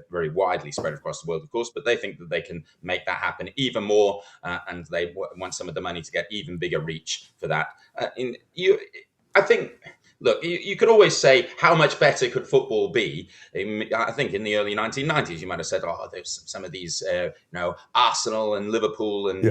very widely spread across the world, of course, but they think that they can make that happen even more, and they want some of the money to get even bigger reach for that. I think, look, you could always say, how much better could football be? I think in the early 1990s, you might have said, there's some of these, Arsenal and Liverpool and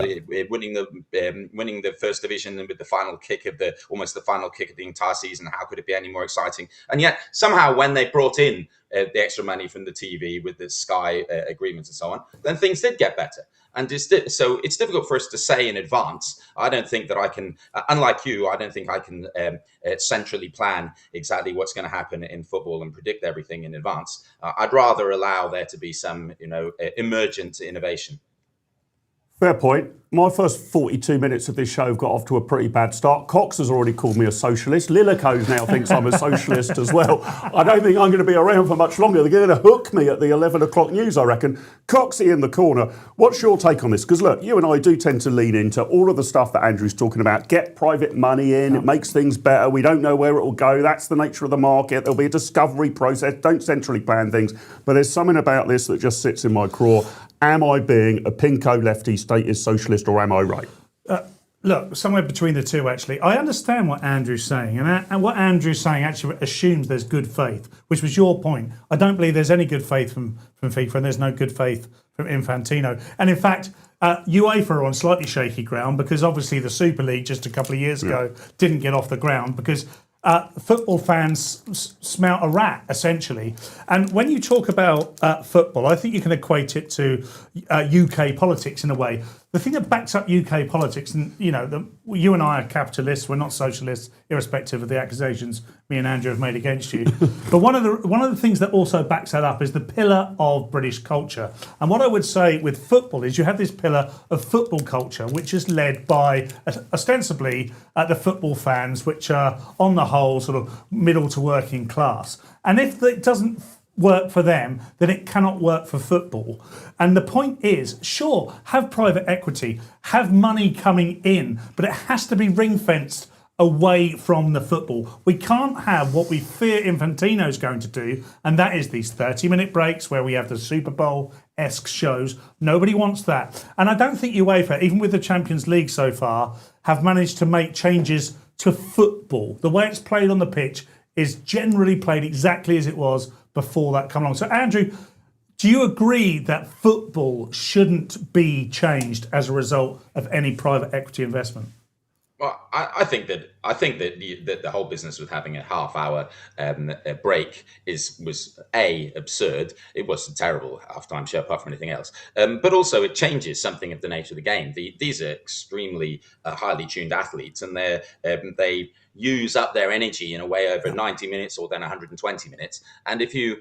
winning the first division and with the final kick of the entire season. How could it be any more exciting? And yet somehow when they brought in the extra money from the TV with the Sky agreements and so on, then things did get better. And so it's difficult for us to say in advance. I don't think that I can, unlike you, I don't think I can centrally plan exactly what's going to happen in football and predict everything in advance. I'd rather allow there to be some, emergent innovation. Fair point. My first 42 minutes of this show have got off to a pretty bad start. Cox has already called me a socialist. Lillico's now thinks I'm a socialist as well. I don't think I'm going to be around for much longer. They're going to hook me at the 11 o'clock news, I reckon. Coxie in the corner. What's your take on this? Because look, you and I do tend to lean into all of the stuff that Andrew's talking about. Get private money in. It makes things better. We don't know where it will go. That's the nature of the market. There'll be a discovery process. Don't centrally plan things. But there's something about this that just sits in my craw. Am I being a pinko lefty statist socialist, or am I right? Look, somewhere between the two, actually. I understand what Andrew's saying, and what Andrew's saying actually assumes there's good faith, which was your point. I don't believe there's any good faith from FIFA, and there's no good faith from Infantino. And in fact, UEFA are on slightly shaky ground because obviously the Super League just a couple of years ago didn't get off the ground because football fans smelt a rat, essentially. And when you talk about football, I think you can equate it to UK politics in a way. The thing that backs up UK politics, and you and I are capitalists, we're not socialists, irrespective of the accusations me and Andrew have made against you. But one of the things that also backs that up is the pillar of British culture. And what I would say with football is you have this pillar of football culture, which is led by ostensibly the football fans, which are on the whole sort of middle to working class. And if it doesn't work for them, then it cannot work for football. And the point is, sure, have private equity, have money coming in, but it has to be ring-fenced away from the football. We can't have what we fear Infantino's going to do, and that is these 30-minute breaks where we have the Super Bowl esque shows. Nobody wants that. And I don't think UEFA, even with the Champions League so far, have managed to make changes to football. The way it's played on the pitch is generally played exactly as it was before that come along. So, Andrew, do you agree that football shouldn't be changed as a result of any private equity investment? Well, I think that the whole business with having a half-hour break was absurd. It was a terrible half-time show, apart from anything else. But also, it changes something of the nature of the game. These are extremely highly tuned athletes, and they use up their energy in a way over 90 minutes or then 120 minutes. And if you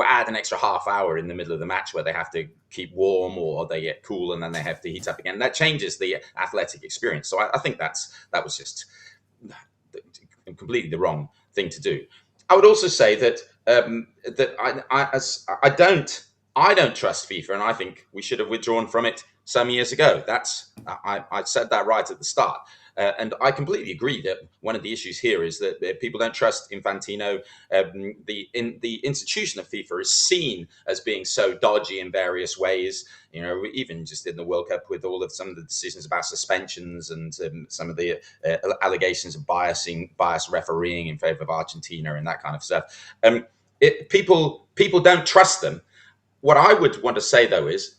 add an extra half hour in the middle of the match where they have to keep warm or they get cool and then they have to heat up again, that changes the athletic experience. So I think that was just completely the wrong thing to do. I would also say that I don't trust FIFA, and I think we should have withdrawn from it some years ago. I said that right at the start. And I completely agree that one of the issues here is that people don't trust Infantino. The institution of FIFA is seen as being so dodgy in various ways. You know, even just in the World Cup with some of the decisions about suspensions and some of the allegations of biased refereeing in favor of Argentina and that kind of stuff. People don't trust them. What I would want to say though is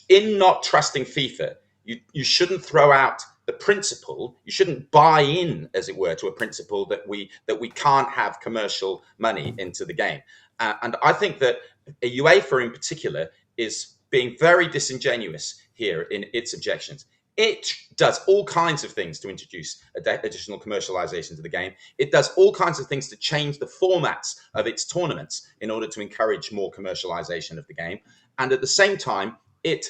in not trusting FIFA, you shouldn't throw out the principle. You shouldn't buy in, as it were, to a principle that we can't have commercial money into the game. And I think that UEFA in particular is being very disingenuous here in its objections. It does all kinds of things to introduce additional commercialization to the game. It does all kinds of things to change the formats of its tournaments in order to encourage more commercialization of the game. And at the same time, it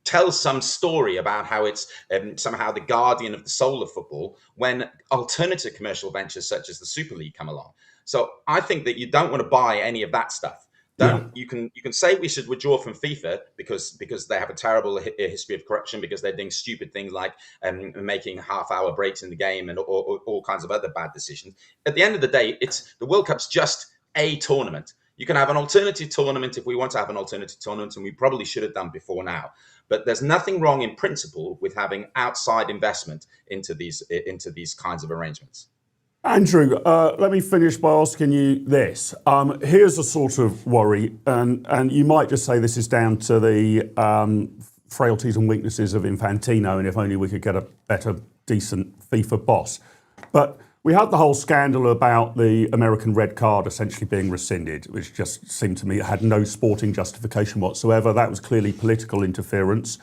tells some story about how it's somehow the guardian of the soul of football when alternative commercial ventures such as the Super League come along. So I think that you don't want to buy any of that stuff. You can say we should withdraw from FIFA because they have a terrible history of corruption, because they're doing stupid things like making half-hour breaks in the game and all kinds of other bad decisions. At the end of the day, the World Cup's just a tournament. You can have an alternative tournament if we want to have an alternative tournament, and we probably should have done before now. But there's nothing wrong in principle with having outside investment into these kinds of arrangements. Andrew, let me finish by asking you this. Here's a sort of worry, and you might just say this is down to the frailties and weaknesses of Infantino, and if only we could get a better, decent FIFA boss. But we had the whole scandal about the American red card essentially being rescinded, which just seemed to me it had no sporting justification whatsoever. That was clearly political interference.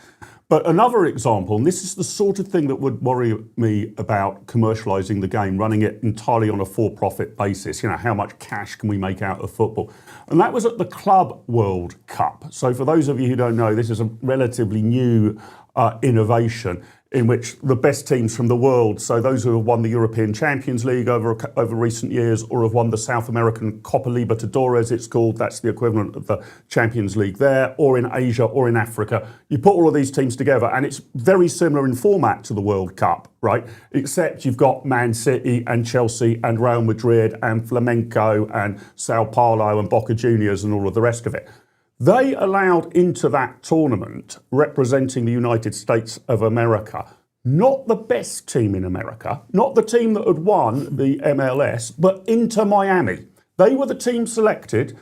But another example, and this is the sort of thing that would worry me about commercialising the game, running it entirely on a for-profit basis. You know, how much cash can we make out of football? And that was at the Club World Cup. So for those of you who don't know, this is a relatively new innovation in which the best teams from the world, so those who have won the European Champions League over recent years or have won the South American Copa Libertadores, it's called, that's the equivalent of the Champions League there, or in Asia or in Africa. You put all of these teams together and it's very similar in format to the World Cup, right? Except you've got Man City and Chelsea and Real Madrid and Flamenco and Sao Paulo and Boca Juniors and all of the rest of it. They allowed into that tournament, representing the United States of America, not the best team in America, not the team that had won the MLS, but Inter Miami. They were the team selected.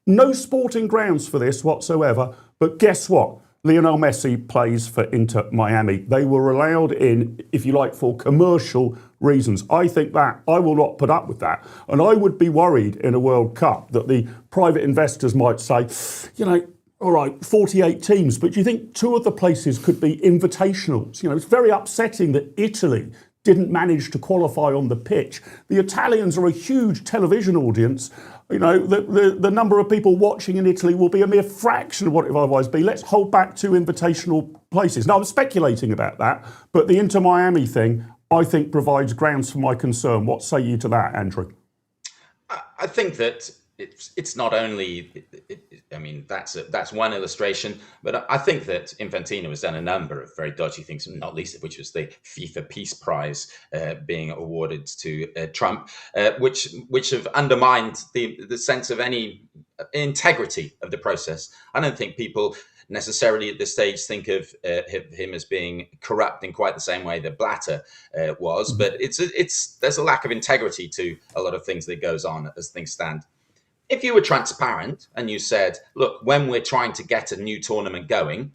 No sporting grounds for this whatsoever. But guess what? Lionel Messi plays for Inter Miami. They were allowed in, if you like, for commercial reasons. I think that I will not put up with that. And I would be worried in a World Cup that the private investors might say, you know, all right, 48 teams, but do you think two of the places could be invitationals? You know, it's very upsetting that Italy didn't manage to qualify on the pitch. The Italians are a huge television audience. You know, the number of people watching in Italy will be a mere fraction of what it would otherwise be. Let's hold back two invitational places. Now, I'm speculating about that, but the Inter Miami thing, I think, provides grounds for my concern. What say you to that, Andrew? I think that it's not only. I mean, that's one illustration, but I think that Infantino has done a number of very dodgy things, not least of which was the FIFA Peace Prize being awarded to Trump, which have undermined the sense of any integrity of the process. I don't think people necessarily at this stage think of him as being corrupt in quite the same way that Blatter was, but there's a lack of integrity to a lot of things that goes on as things stand. If you were transparent and you said, look, when we're trying to get a new tournament going,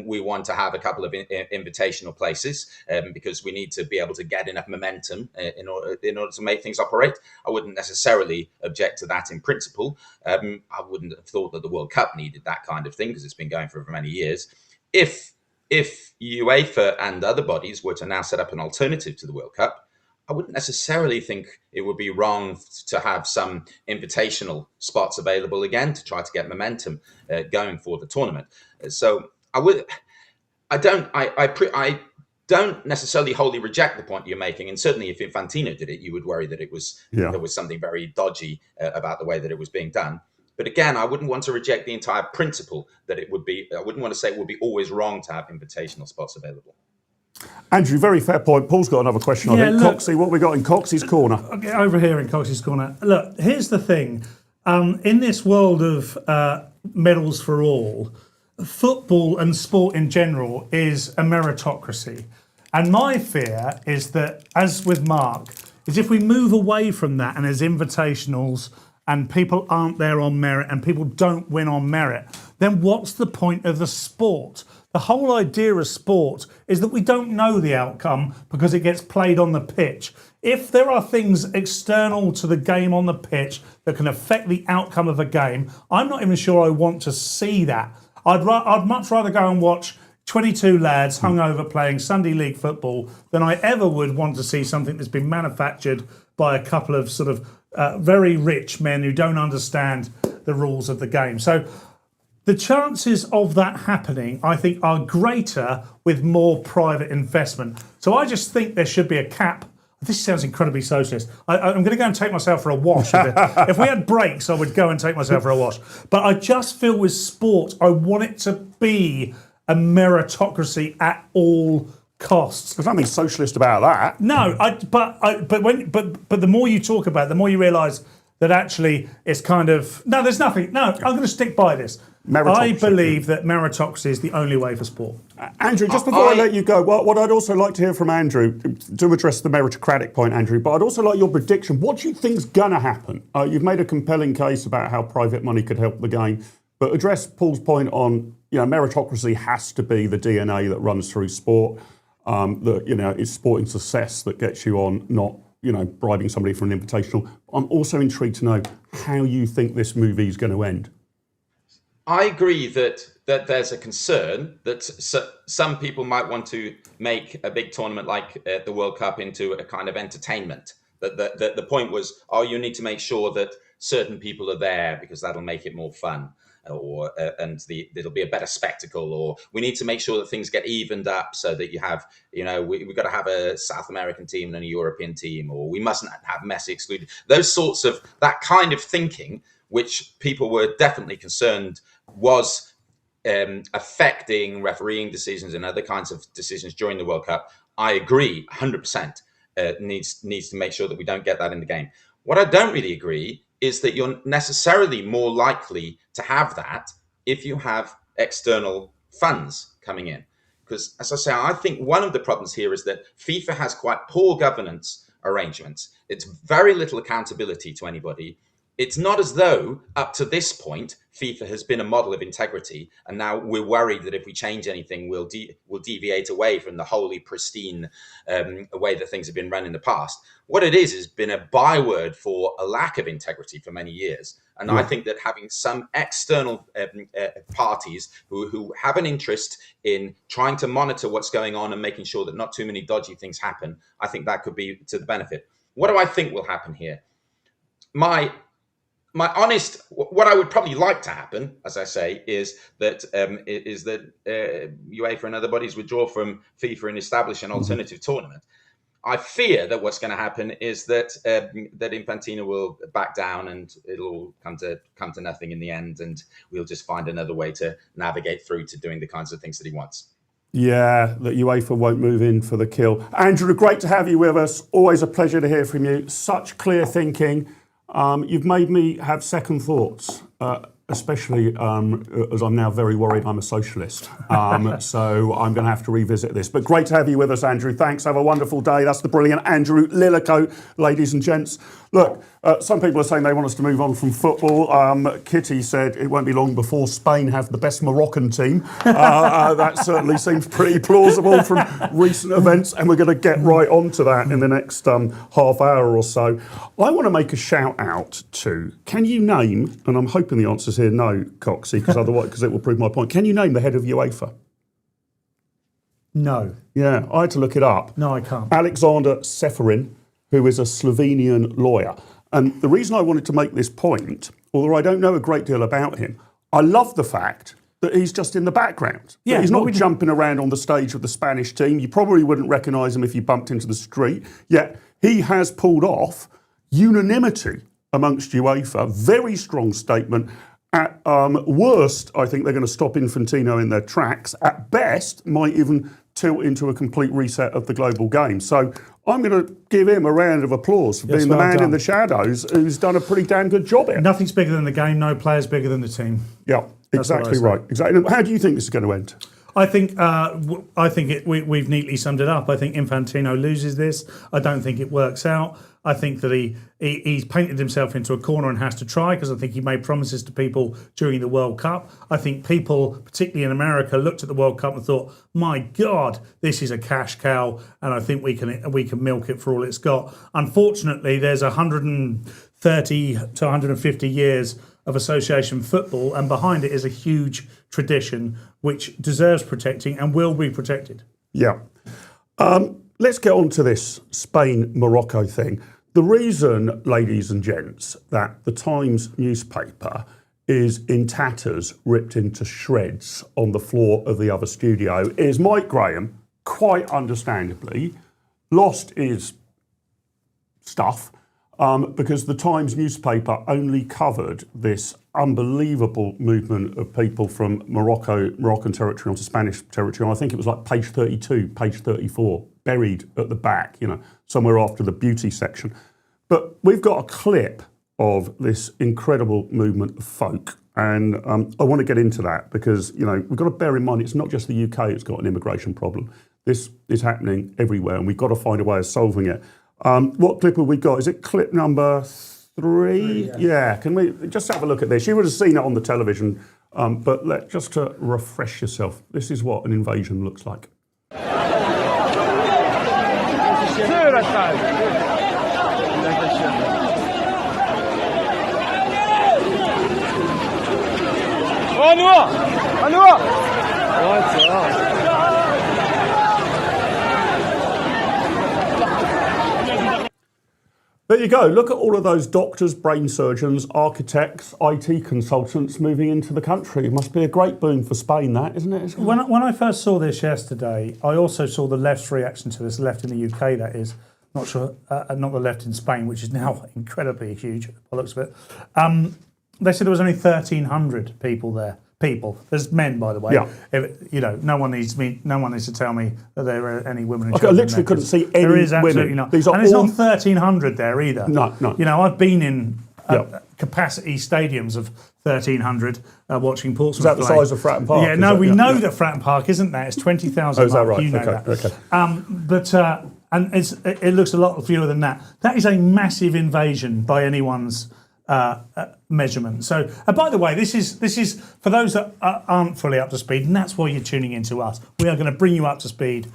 we want to have a couple of invitational places because we need to be able to get enough momentum in order to make things operate. I wouldn't necessarily object to that in principle. I wouldn't have thought that the World Cup needed that kind of thing because it's been going for many years. If UEFA and other bodies were to now set up an alternative to the World Cup, I wouldn't necessarily think it would be wrong to have some invitational spots available again to try to get momentum going for the tournament. So I don't necessarily wholly reject the point you're making, and certainly if Infantino did it, you would worry that there was something very dodgy about the way that it was being done. But again, I wouldn't want to reject the entire principle that it would be. I wouldn't want to say it would be always wrong to have invitational spots available. Andrew, very fair point. Paul's got another question. I think. Coxie, what we got in Coxie's corner? Okay, over here in Cox's corner. Look, here's the thing. In this world of medals for all, football and sport in general is a meritocracy. And my fear is that, as with Mark, is if we move away from that and there's invitationals and people aren't there on merit and people don't win on merit, then what's the point of the sport? The whole idea of sport is that we don't know the outcome because it gets played on the pitch. If there are things external to the game on the pitch that can affect the outcome of a game, I'm not even sure I want to see that. I'd much rather go and watch 22 lads hungover playing Sunday League football than I ever would want to see something that's been manufactured by a couple of sort of very rich men who don't understand the rules of the game. So the chances of that happening, I think, are greater with more private investment. So I just think there should be a cap. This sounds incredibly socialist. I'm going to go and take myself for a wash. If we had breaks, I would go and take myself for a wash. But I just feel with sport, I want it to be a meritocracy at all costs. There's nothing socialist about that. No, but the more you talk about it, the more you realise that actually it's kind of no. There's nothing. No, I'm going to stick by this. I believe that meritocracy is the only way for sport. Andrew, just before I let you go, what I'd also like to hear from Andrew, do address the meritocratic point, Andrew, but I'd also like your prediction. What do you think's going to happen? You've made a compelling case about how private money could help the game, but address Paul's point on, meritocracy has to be the DNA that runs through sport. That, it's sporting success that gets you on, not, bribing somebody for an invitational. I'm also intrigued to know how you think this movie is going to end. I agree that there's a concern that some people might want to make a big tournament like the World Cup into a kind of entertainment. That the point was, you need to make sure that certain people are there because that'll make it more fun, or it'll be a better spectacle, or we need to make sure that things get evened up so that you have, we've got to have a South American team and a European team, or we mustn't have Messi excluded. Those sorts of that kind of thinking, which people were definitely concerned was affecting refereeing decisions and other kinds of decisions during the World Cup. I agree 100%. Needs to make sure that we don't get that in the game. What I don't really agree is that you're necessarily more likely to have that if you have external funds coming in. Because, as I say, I think one of the problems here is that FIFA has quite poor governance arrangements. It's very little accountability to anybody. It's not as though, up to this point, FIFA has been a model of integrity, and now we're worried that if we change anything, we'll deviate away from the wholly pristine way that things have been run in the past. What it is has been a byword for a lack of integrity for many years. And I think that having some external parties who have an interest in trying to monitor what's going on and making sure that not too many dodgy things happen, I think that could be to the benefit. What do I think will happen here? What I would probably like to happen, as I say, is that UEFA and other bodies withdraw from FIFA and establish an alternative tournament. I fear that what's going to happen is that that Infantino will back down, and it'll all come to nothing in the end, and we'll just find another way to navigate through to doing the kinds of things that he wants. Yeah, that UEFA won't move in for the kill. Andrew, great to have you with us. Always a pleasure to hear from you. Such clear thinking. You've made me have second thoughts, especially as I'm now very worried I'm a socialist. So I'm going to have to revisit this. But great to have you with us, Andrew. Thanks. Have a wonderful day. That's the brilliant Andrew Lillicoat, ladies and gents. Look, some people are saying they want us to move on from football. Kitty said it won't be long before Spain have the best Moroccan team. That certainly seems pretty plausible from recent events, and we're going to get right onto that in the next half hour or so. I want to make a shout out to, can you name, and I'm hoping the answer's here no, Coxie, because it will prove my point. Can you name the head of UEFA? No. Yeah, I had to look it up. No, I can't. Alexander Seferin, who is a Slovenian lawyer. And the reason I wanted to make this point, although I don't know a great deal about him, I love the fact that he's just in the background. Yeah, he's not jumping around on the stage of the Spanish team. You probably wouldn't recognise him if you bumped into the street. Yet he has pulled off unanimity amongst UEFA. Very strong statement. At worst, I think they're going to stop Infantino in their tracks. At best, might even tilt into a complete reset of the global game. So I'm going to give him a round of applause for being the man in the shadows who's done a pretty damn good job here. Nothing's bigger than the game, no player's bigger than the team. Yeah, exactly right. Exactly. How do you think this is going to end? I think we've neatly summed it up. I think Infantino loses this. I don't think it works out. I think that he's painted himself into a corner and has to try, because I think he made promises to people during the World Cup. I think people, particularly in America, looked at the World Cup and thought, "My God, this is a cash cow," and I think we can milk it for all it's got. Unfortunately, there's 130 to 150 years of association football, and behind it is a huge tradition which deserves protecting and will be protected. Yeah. Let's get on to this Spain-Morocco thing. The reason, ladies and gents, that the Times newspaper is in tatters, ripped into shreds on the floor of the other studio, is Mike Graham, quite understandably, lost his stuff because the Times newspaper only covered this unbelievable movement of people from Moroccan territory onto Spanish territory. And I think it was like page 32, page 34, buried at the back, somewhere after the beauty section. But we've got a clip of this incredible movement of folk. And I want to get into that because, we've got to bear in mind, it's not just the UK that's got an immigration problem. This is happening everywhere, and we've got to find a way of solving it. What clip have we got? Is it clip number 3? Yeah, can we just have a look at this? You would have seen it on the television, but just to refresh yourself, this is what an invasion looks like. There you go. Look at all of those doctors, brain surgeons, architects, IT consultants moving into the country. It must be a great boon for Spain, that, isn't it? When I first saw this yesterday, I also saw the left's reaction to this, left in the UK, that is. Not sure, not the left in Spain, which is now incredibly huge, by the looks of it. They said there was only 1,300 people there. There's men, by the way. Yeah. No one needs to tell me that there are any women. I literally couldn't see any There is absolutely women. not. These are and it's not 1,300 there either. No. I've been in capacity stadiums of 1,300 watching Portsmouth. Is that the size of Fratton Park? Yeah, we know that Fratton Park isn't that. It's 20,000. Oh, is that right? You know Okay. that. And it looks a lot fewer than that. That is a massive invasion by anyone's measurement. So, by the way, this is for those that aren't fully up to speed, and that's why you're tuning into us. We are going to bring you up to speed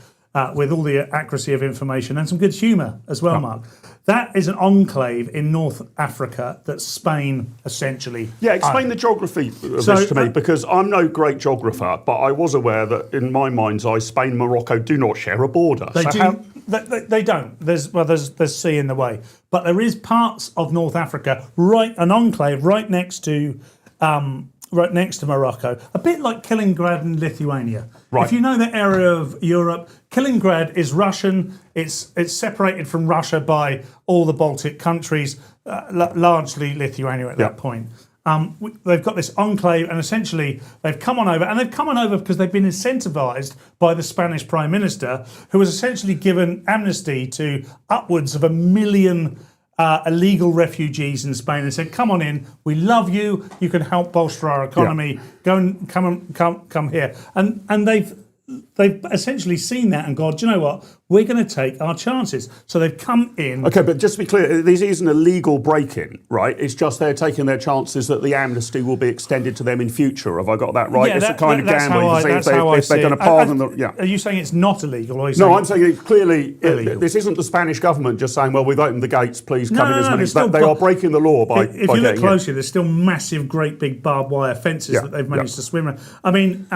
with all the accuracy of information and some good humour as well, Mark. That is an enclave in North Africa that Spain essentially. Yeah, explain the geography of this to me, because I'm no great geographer, but I was aware that in my mind's eye, Spain and Morocco do not share a border. They don't. There's sea in the way, but there is parts of North Africa, an enclave right next to right next to Morocco, a bit like Kaliningrad in Lithuania. Right. If you know that area of Europe, Kaliningrad is Russian. It's separated from Russia by all the Baltic countries, largely Lithuania at that point. They've got this enclave, and essentially they've come on over, and they've come on over because they've been incentivised by the Spanish Prime Minister, who has essentially given amnesty to upwards of 1 million illegal refugees in Spain, and said, "Come on in, we love you. You can help bolster our economy. Go and come here." And they've essentially seen that and gone, "Do you know what? We're going to take our chances." So they've come in. Okay, but just to be clear, this isn't a legal break-in, right? It's just they're taking their chances that the amnesty will be extended to them in future. Have I got that right? Yeah, it's a kind of that's gambling how I- to see that's if, how I if they're see going it. to pardon them. Yeah. Are you saying it's not illegal? Or are you No, saying I'm saying it's clearly illegal? this isn't the Spanish government just saying, "Well, we've opened the gates, please come in as many." there's still They are breaking the law by If you by look getting in. closely, there's still massive, great big barbed wire fences Yeah, that they've managed to swim around. I mean,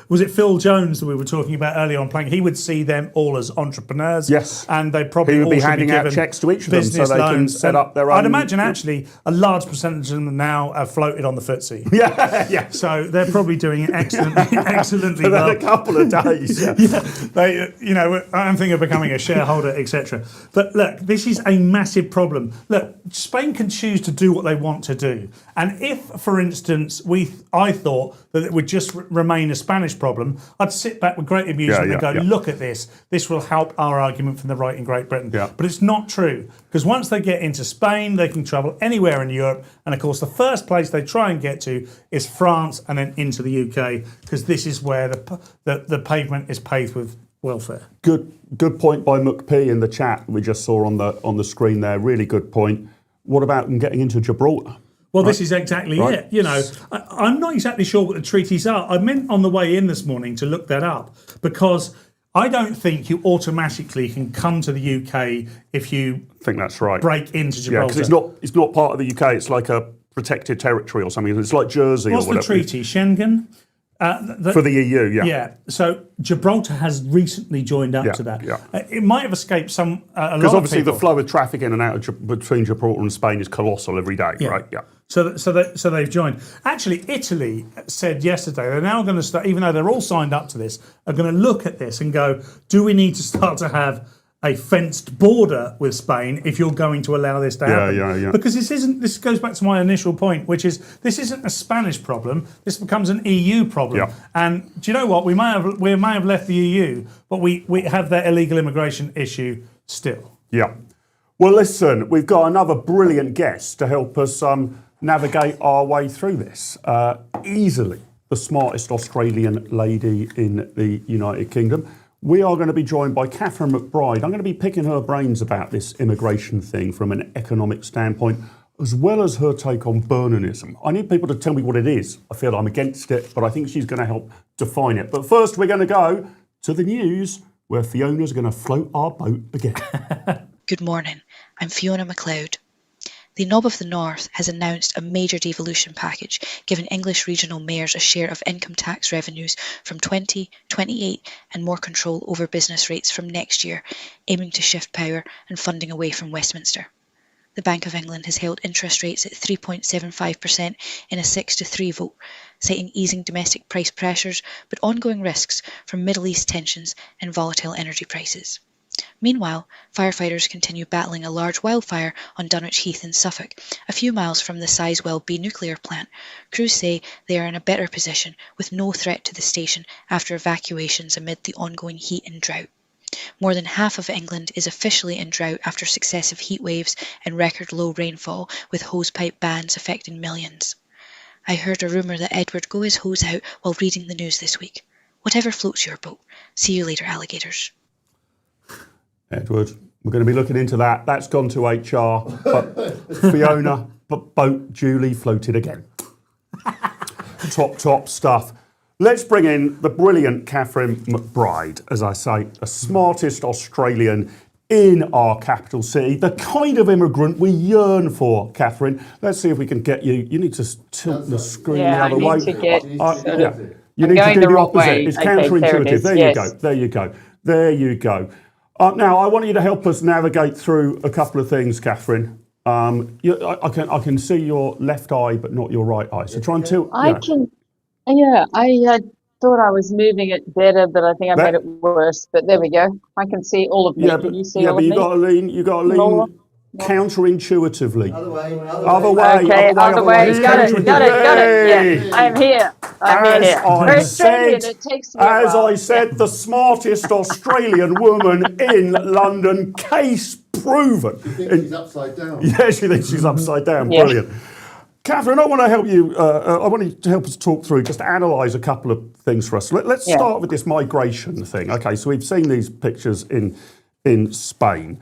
was it Phil Jones that we were talking about earlier on playing? He would see them all as entrepreneurs. Yes. And they probably He would be all should handing out given checks to each of them so business they can loans. set And up their I'd own- imagine actually a large percentage of them now have floated on the footsie. Yeah. So they're probably doing it excellently For well. a couple of days. Yeah. They, I'm thinking of becoming a shareholder, etc. But look, this is a massive problem. Look, Spain can choose to do what they want to do, and if, for instance, I thought that it would just remain a Spanish problem, I'd sit back with great amusement and go, "Look at this. This will help our argument from the right in Great Britain." Yeah. But it's not true, because once they get into Spain, they can travel anywhere in Europe, and of course, the first place they try and get to is France, and then into the UK, because this is where the pavement is paved with welfare. Good point by McP in the chat we just saw on the screen there. Really good point. What about them getting into Gibraltar? Well, this is exactly Right. it. I'm not exactly sure what the treaties are. I meant on the way in this morning to look that up, because I don't think you automatically can come to the UK if you I think that's right. break into Yeah, Gibraltar. because it's not part of the UK. It's like a protected territory or something. It's like Jersey What's or whatever. the treaty? Schengen? For the EU, yeah. Yeah, so Gibraltar has recently joined up to that. yeah. It might have escaped a lot Because of obviously people. the flow of traffic in and out of between Gibraltar and Spain is colossal every day, right? Yeah. So they've joined. Actually, Italy said yesterday they're now going to start, even though they're all signed up to this, are going to look at this and go, "Do we need to start to have a fenced border with Spain if you're going to allow this to happen?" Yeah. Because this goes back to my initial point, which is this isn't a Spanish problem. This becomes an EU problem. Yeah. And do you know what? We may have left the EU, but we have that illegal immigration issue still. Yeah. Well, listen, we've got another brilliant guest to help us navigate our way through this. Easily the smartest Australian lady in the United Kingdom. We are going to be joined by Catherine McBride. I'm going to be picking her brains about this immigration thing from an economic standpoint, as well as her take on Burnhanism. I need people to tell me what it is. I feel I'm against it, but I think she's going to help define it. But first, we're going to go to the news, where Fiona's going to float our boat again. Good morning, I'm Fiona MacLeod. The Knob of the North has announced a major devolution package, giving English regional mayors a share of income tax revenues from 2028 and more control over business rates from next year, aiming to shift power and funding away from Westminster. The Bank of England has held interest rates at 3.75% in a 6-3 vote, citing easing domestic price pressures but ongoing risks from Middle East tensions and volatile energy prices. Meanwhile, firefighters continue battling a large wildfire on Dunwich Heath in Suffolk, a few miles from the Sizewell B nuclear plant. Crews say they are in a better position, with no threat to the station after evacuations amid the ongoing heat and drought. More than half of England is officially in drought after successive heat waves and record low rainfall, with hosepipe bans affecting millions. I heard a rumour that Ed would go his hose out while reading the news this week. Whatever floats your boat. See you later, alligators. Edward, we're going to be looking into that. That's gone to HR, but Fiona, boat duly floated again. Top stuff. Let's bring in the brilliant Catherine McBride, as I say, the smartest Australian in our capital city, the kind of immigrant we yearn for, Catherine. Let's see if we can get you. You need to tilt the screen the other way. To get You need to do the opposite. way. It's Okay, counterintuitive. there it is. There you go. Now, I want you to help us navigate through a couple of things, Catherine. I can see your left eye, but not your right eye. So try and tilt. I can, I thought I was moving it better, but I think I made it worse. But there we go. I can see all of me. Can you see all but of you me? got to lean. You got to More? lean counterintuitively. Other way. Other way. Okay, other way. It's Got it. counterintuitive. Yeah, I'm here. As here. I Very Australian. said, It takes me a while. I said, the smartest Australian woman in London, case proven. I think she's upside down. Yeah, she thinks she's upside down. Yeah. Brilliant. Catherine, I want to help you. I want you to help us talk through, just analyse a couple of things for us. Let's start with this migration thing. Okay, so we've seen these pictures in Spain.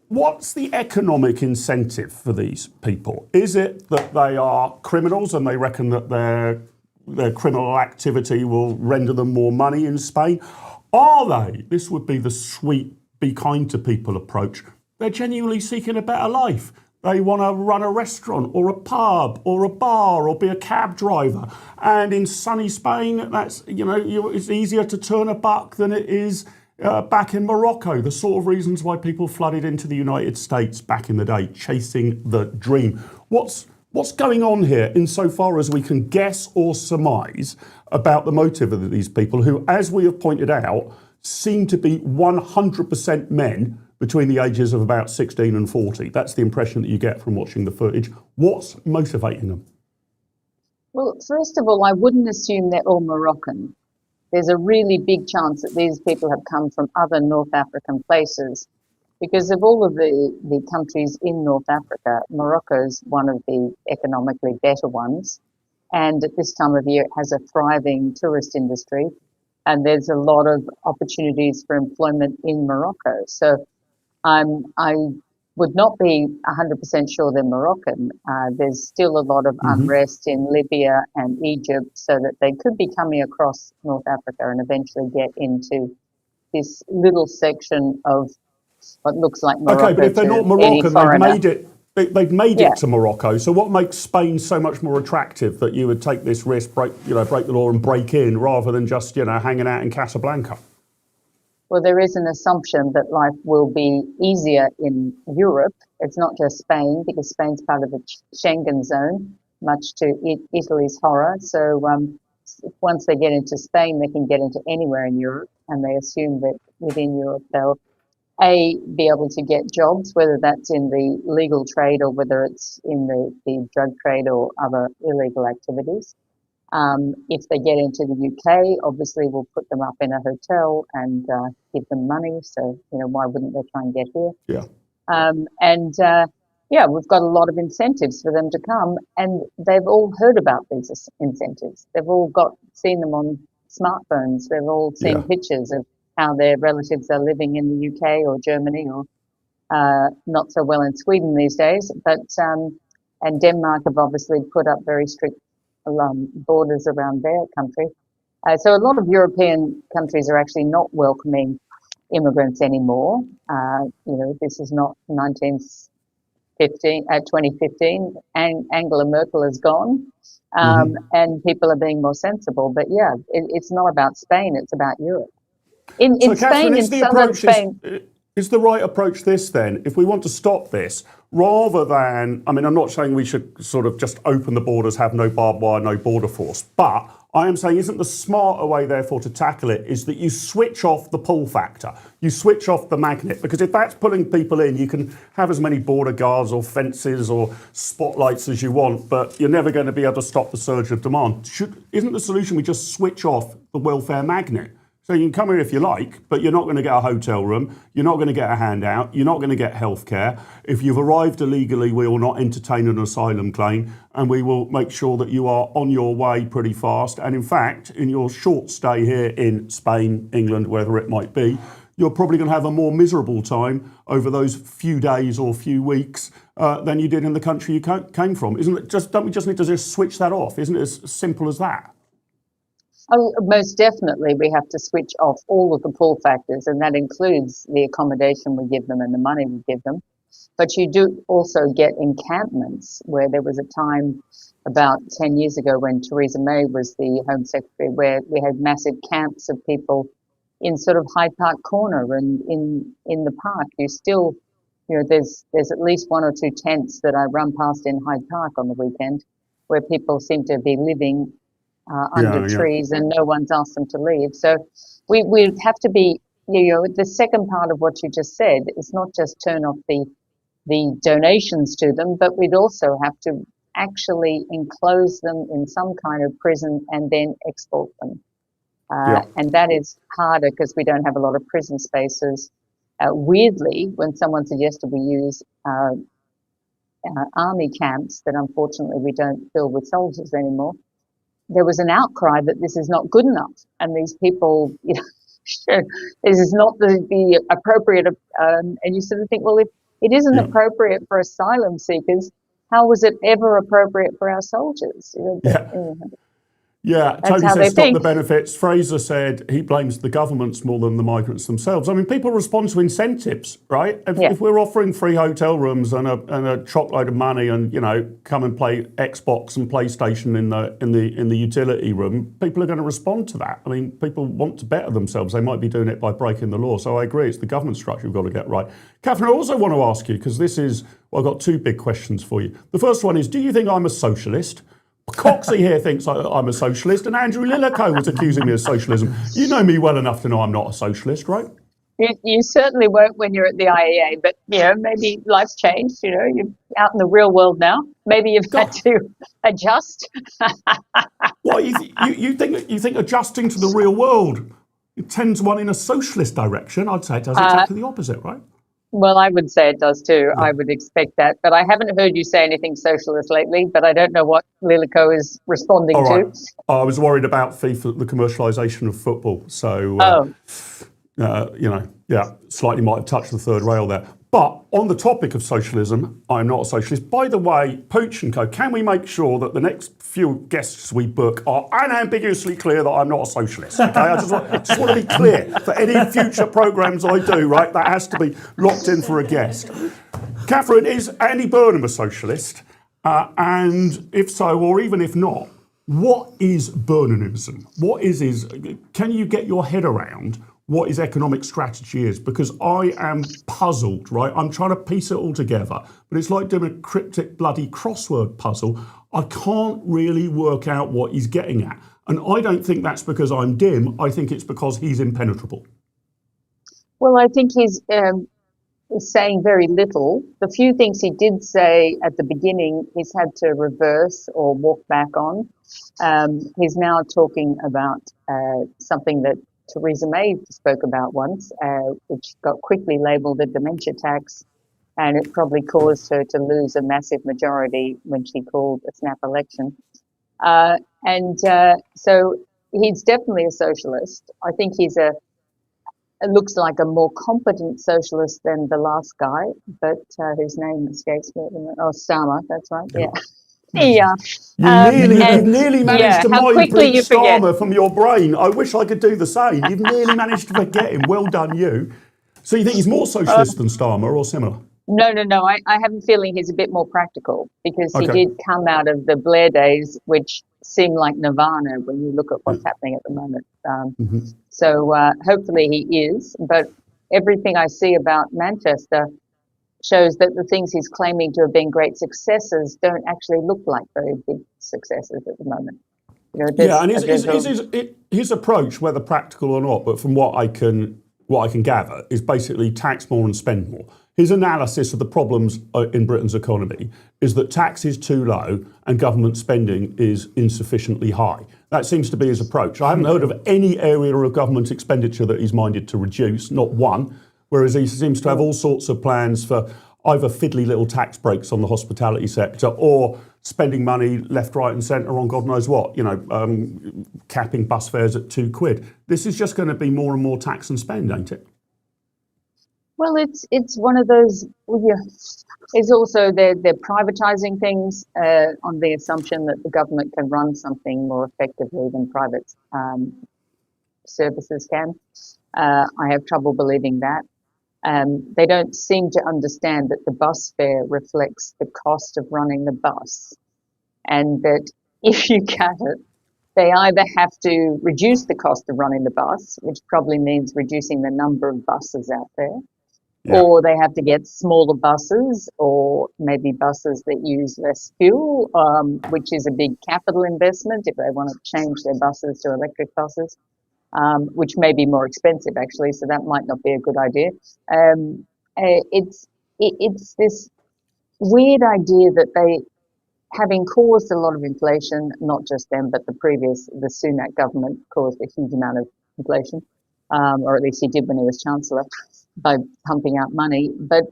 What's the economic incentive for these people? Is it that they are criminals and they reckon that their criminal activity will render them more money in Spain? Are they, this would be the sweet, be kind to people approach, they're genuinely seeking a better life. They want to run a restaurant or a pub or a bar or be a cab driver. And in sunny Spain, that's, it's easier to turn a buck than it is back in Morocco. The sort of reasons why people flooded into the United States back in the day, chasing the dream. What's going on here insofar as we can guess or surmise about the motive of these people who, as we have pointed out, seem to be 100% men between the ages of about 16 and 40. That's the impression that you get from watching the footage. What's motivating them? Well, first of all, I wouldn't assume they're all Moroccan. There's a really big chance that these people have come from other North African places. Because of all of the countries in North Africa, Morocco is one of the economically better ones. And at this time of year, it has a thriving tourist industry. And there's a lot of opportunities for employment in Morocco. So I would not be 100% sure they're Moroccan. There's still a lot of unrest in Libya and Egypt, so that they could be coming across North Africa and eventually get into this little section of what looks like Morocco. Okay, but if they're not Moroccan, they've made it to Morocco. So what makes Spain so much more attractive that you would take this risk, break the law and break in, rather than just hanging out in Casablanca? Well, there is an assumption that life will be easier in Europe. It's not just Spain, because Spain's part of the Schengen zone, much to Italy's horror. So once they get into Spain, they can get into anywhere in Europe, and they assume that within Europe they'll be able to get jobs, whether that's in the legal trade or whether it's in the drug trade or other illegal activities. If they get into the UK, obviously we'll put them up in a hotel and give them money. So, why wouldn't they try and get here? Yeah. We've got a lot of incentives for them to come, and they've all heard about these incentives. They've all seen them on smartphones. They've all seen pictures of how their relatives are living in the UK or Germany, or not so well in Sweden these days. But and Denmark have obviously put up very strict borders around their country. So a lot of European countries are actually not welcoming immigrants anymore. This is not 2015. Angela Merkel is gone, and people are being more sensible. But it's not about Spain; it's about Europe. In Catherine, Spain, in southern Spain. Is the right approach this then, if we want to stop this, rather than, I'm not saying we should sort of just open the borders, have no barbed wire, no border force, but I am saying isn't the smarter way therefore to tackle it is that you switch off the pull factor, you switch off the magnet, because if that's pulling people in, you can have as many border guards or fences or spotlights as you want, but you're never going to be able to stop the surge of demand. Isn't the solution we just switch off the welfare magnet? So you can come here if you like, but you're not going to get a hotel room, you're not going to get a handout, you're not going to get healthcare. If you've arrived illegally, we will not entertain an asylum claim, and we will make sure that you are on your way pretty fast. And in fact, in your short stay here in Spain, England, wherever it might be, you're probably going to have a more miserable time over those few days or few weeks than you did in the country you came from. Don't we just need to just switch that off? Isn't it as simple as that? Oh, most definitely, we have to switch off all of the pull factors, and that includes the accommodation we give them and the money we give them. But you do also get encampments, where there was a time about 10 years ago when Theresa May was the Home Secretary, where we had massive camps of people in sort of Hyde Park Corner and in the park. You still there's at least one or two tents that I run past in Hyde Park on the weekend where people seem to be living under trees and no one's asked them to leave. So we have to be, the second part of what you just said is not just turn off the donations to them, but we'd also have to actually enclose them in some kind of prison and then export them. And that is harder because we don't have a lot of prison spaces. Weirdly, when someone suggested we use army camps that unfortunately we don't fill with soldiers anymore, there was an outcry that this is not good enough. And these people, this is not the appropriate, and you sort of think, well, if it isn't appropriate for asylum seekers, how was it ever appropriate for our soldiers? Tony says stop the benefits. Fraser said he blames the governments more than the migrants themselves. I mean, people respond to incentives, right? If we're offering free hotel rooms and a chockload of money and come and play Xbox and PlayStation in the utility room, people are going to respond to that. I mean, people want to better themselves. They might be doing it by breaking the law. So I agree, it's the government structure we've got to get right. Catherine, I also want to ask you, because I've got two big questions for you. The first one is, do you think I'm a socialist? Coxie here thinks I'm a socialist, and Andrew Lillico was accusing me of socialism. You know me well enough to know I'm not a socialist, right? You certainly won't when you're at the IEA, but maybe life's changed. You're out in the real world now. Maybe you've had to adjust. Well, you think adjusting to the real world tends one in a socialist direction? I'd say it does exactly the opposite, right? Well, I would say it does too. I would expect that. But I haven't heard you say anything socialist lately, but I don't know what Lillico is responding to. I was worried about FIFA, the commercialisation of football. So, slightly might have touched the third rail there. But on the topic of socialism, I'm not a socialist. By the way, Pooch and Co, can we make sure that the next few guests we book are unambiguously clear that I'm not a socialist? Okay, I just want to be clear for any future programmes I do, right? That has to be locked in for a guest. Catherine, is Andy Burnham a socialist? And if so, or even if not, what is Burnhamism? What is his? Can you get your head around what his economic strategy is? Because I am puzzled, right? I'm trying to piece it all together, but it's like doing a cryptic bloody crossword puzzle. I can't really work out what he's getting at. And I don't think that's because I'm dim. I think it's because he's impenetrable. Well, I think he's saying very little. The few things he did say at the beginning, he's had to reverse or walk back on. He's now talking about something that Theresa May spoke about once, which got quickly labelled a dementia tax, and it probably caused her to lose a massive majority when she called a snap election. So he's definitely a socialist. I think he's it looks like a more competent socialist than the last guy, but whose name escapes me. Oh, Starmer, that's right, yeah. You've nearly managed to mind Pete Starmer from your brain. I wish I could do the same. You've nearly managed to forget him. Well done, you. So you think he's more socialist than Starmer or similar? No. I have a feeling he's a bit more practical because he did come out of the Blair days, which seem like nirvana when you look at what's happening at the moment. So hopefully he is. But everything I see about Manchester shows that the things he's claiming to have been great successes don't actually look like very big successes at the moment. And his approach, whether practical or not, but from what I can gather, is basically tax more and spend more. His analysis of the problems in Britain's economy is that tax is too low and government spending is insufficiently high. That seems to be his approach. I haven't heard of any area of government expenditure that he's minded to reduce, not one. Whereas he seems to have all sorts of plans for either fiddly little tax breaks on the hospitality sector or spending money left, right and centre on God knows what, capping bus fares at £2. This is just going to be more and more tax and spend, ain't it? Well, it's one of those, it's also they're privatising things on the assumption that the government can run something more effectively than private services can. I have trouble believing that. They don't seem to understand that the bus fare reflects the cost of running the bus, and that if you cut it, they either have to reduce the cost of running the bus, which probably means reducing the number of buses out there, or they have to get smaller buses, or maybe buses that use less fuel, which is a big capital investment if they want to change their buses to electric buses, which may be more expensive actually, so that might not be a good idea. It's this weird idea that they, having caused a lot of inflation, not just them, but the Sunak government caused a huge amount of inflation, or at least he did when he was Chancellor, by pumping out money. But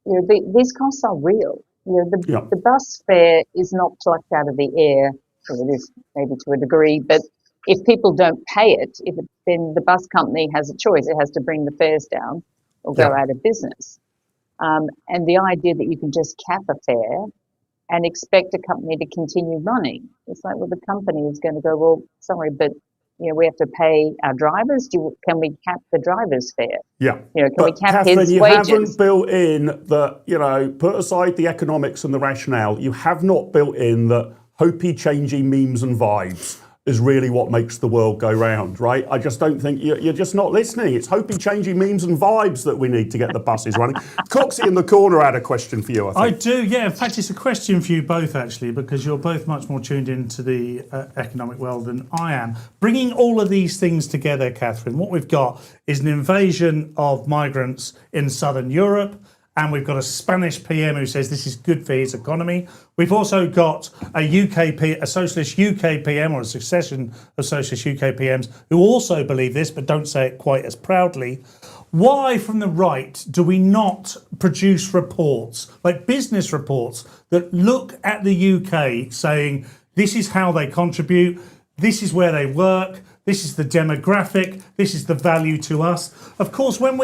these costs are real. The bus fare is not plucked out of the air, or it is maybe to a degree, but if people don't pay it, then the bus company has a choice. It has to bring the fares down or go out of business. And the idea that you can just cap a fare and expect a company to continue running, it's like, well, the company is going to go, well, sorry, but we have to pay our drivers. Can we cap the drivers' fare? Yeah. Can we cap Catherine, his you wages? haven't built in that, put aside the economics and the rationale, you have not built in that hopey, changey memes and vibes is really what makes the world go round, right? I just don't think you're just not listening. It's hopey, changey memes and vibes that we need to get the buses running. Coxie in the corner had a question for you, I think. I do, yeah. In fact, it's a question for you both, actually, because you're both much more tuned into the economic world than I am. Bringing all of these things together, Catherine, what we've got is an invasion of migrants in southern Europe, and we've got a Spanish PM who says this is good for his economy. We've also got a socialist UK PM, or a succession of socialist UK PMs, who also believe this but don't say it quite as proudly. Why, from the right, do we not produce reports, like business reports, that look at the UK saying this is how they contribute, this is where they work, this is the demographic, this is the value to us? Of course, when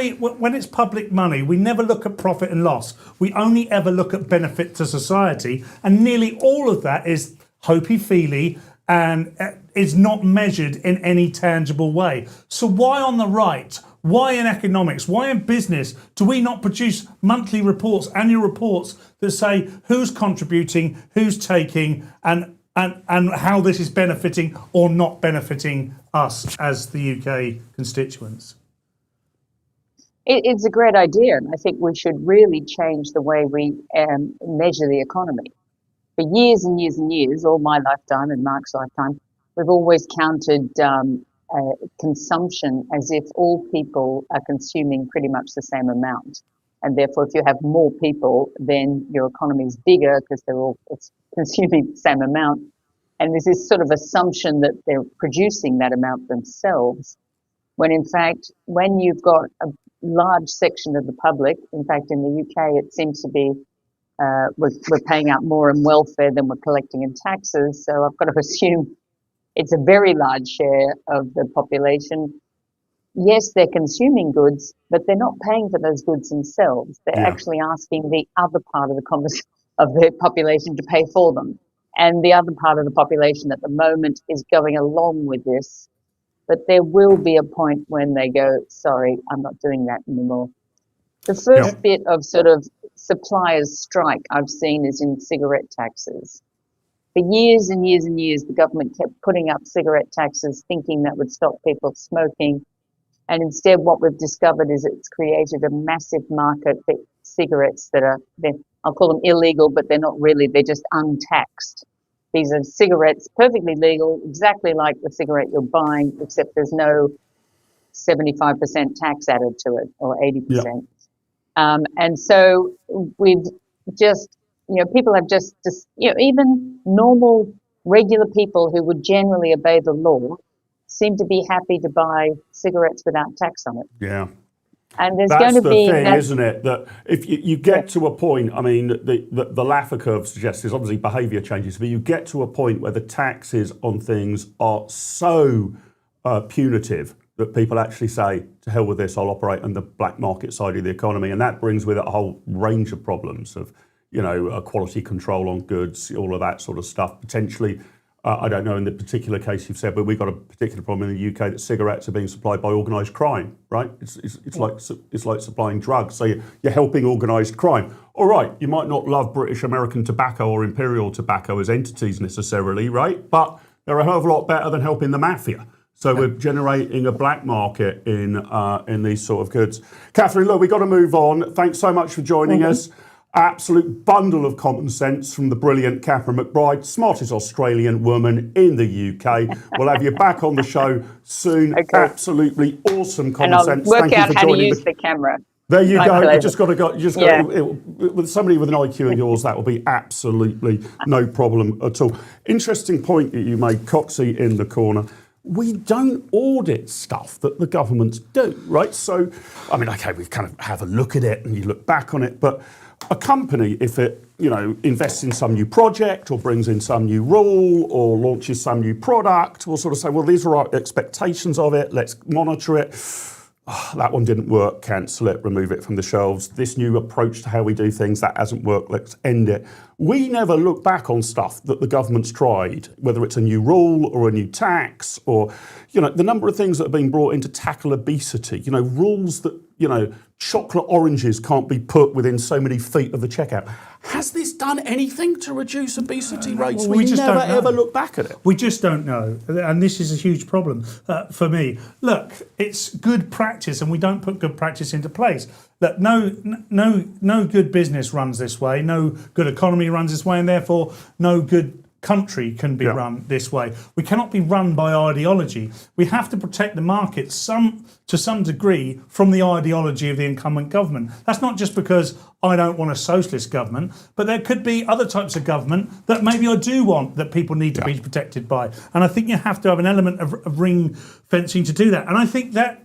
it's public money, we never look at profit and loss. We only ever look at benefit to society, and nearly all of that is hopey-feely and is not measured in any tangible way. So why on the right, why in economics, why in business do we not produce monthly reports, annual reports that say who's contributing, who's taking, and how this is benefiting or not benefiting us as the UK constituents? It's a great idea, and I think we should really change the way we measure the economy. For years and years and years, all my lifetime and Mark's lifetime, we've always counted consumption as if all people are consuming pretty much the same amount. And therefore, if you have more people, then your economy is bigger because they're all consuming the same amount. And there's this sort of assumption that they're producing that amount themselves, when in fact, when you've got a large section of the public, in fact, in the UK, it seems to be we're paying out more in welfare than we're collecting in taxes. So I've got to assume it's a very large share of the population. Yes, they're consuming goods, but they're not paying for those goods themselves. They're actually asking the other part of the population to pay for them. And the other part of the population at the moment is going along with this. But there will be a point when they go, sorry, I'm not doing that anymore. The first bit of sort of suppliers' strike I've seen is in cigarette taxes. For years and years and years, the government kept putting up cigarette taxes thinking that would stop people smoking. And instead, what we've discovered is it's created a massive market for cigarettes that are, I'll call them illegal, but they're not really, they're just untaxed. These are cigarettes, perfectly legal, exactly like the cigarette you're buying, except there's no 75% tax added to it, or 80%. And so we've just, people have just, even normal, regular people who would generally obey the law seem to be happy to buy cigarettes without tax on it. Yeah. And there's That's going to the be thing, isn't it? That if you get to a point, I mean, the Laffer curve suggests there's obviously behaviour changes, but you get to a point where the taxes on things are so punitive that people actually say, to hell with this, I'll operate on the black market side of the economy. And that brings with it a whole range of problems of, quality control on goods, all of that sort of stuff. Potentially, I don't know in the particular case you've said, but we've got a particular problem in the UK that cigarettes are being supplied by organised crime, right? It's like supplying drugs. So you're helping organised crime. All right, you might not love British American Tobacco or Imperial Tobacco as entities necessarily, right? But they're a hell of a lot better than helping the mafia. So we're generating a black market in these sort of goods. Catherine, look, we've got to move on. Thanks so much for joining us. Absolute bundle of common sense from the brilliant Catherine McBride, smartest Australian woman in the UK. We'll have you back on the show soon. Okay. Absolutely awesome common And I'll sense. work Thank you out for how to joining use the camera. There you My go. pleasure. You just got to go. You just Yeah. got with somebody with an IQ of yours, that will be absolutely no problem at all. Interesting point that you made, Coxie in the corner. We don't audit stuff that the governments do, right? So, I mean, okay, we kind of have a look at it and you look back on it, but a company, if it, invests in some new project or brings in some new rule or launches some new product, will sort of say, well, these are our expectations of it. Let's monitor it. Oh, that one didn't work, cancel it, remove it from the shelves. This new approach to how we do things, that hasn't worked, let's end it. We never look back on stuff that the government's tried, whether it's a new rule or a new tax or, the number of things that are being brought in to tackle obesity, rules that, chocolate oranges can't be put within so many feet of the checkout. Has this done anything to reduce obesity rates? Well, we just never, don't know. ever look back at it. We just don't know, and this is a huge problem for me. Look, it's good practice, and we don't put good practice into place. Look, no good business runs this way. No good economy runs this way, and therefore no good country can be run this way. We cannot be run by ideology. We have to protect the market to some degree from the ideology of the incumbent government. That's not just because I don't want a socialist government, but there could be other types of government that maybe I do want that people need to be protected by. And I think you have to have an element of ring fencing to do that. And I think that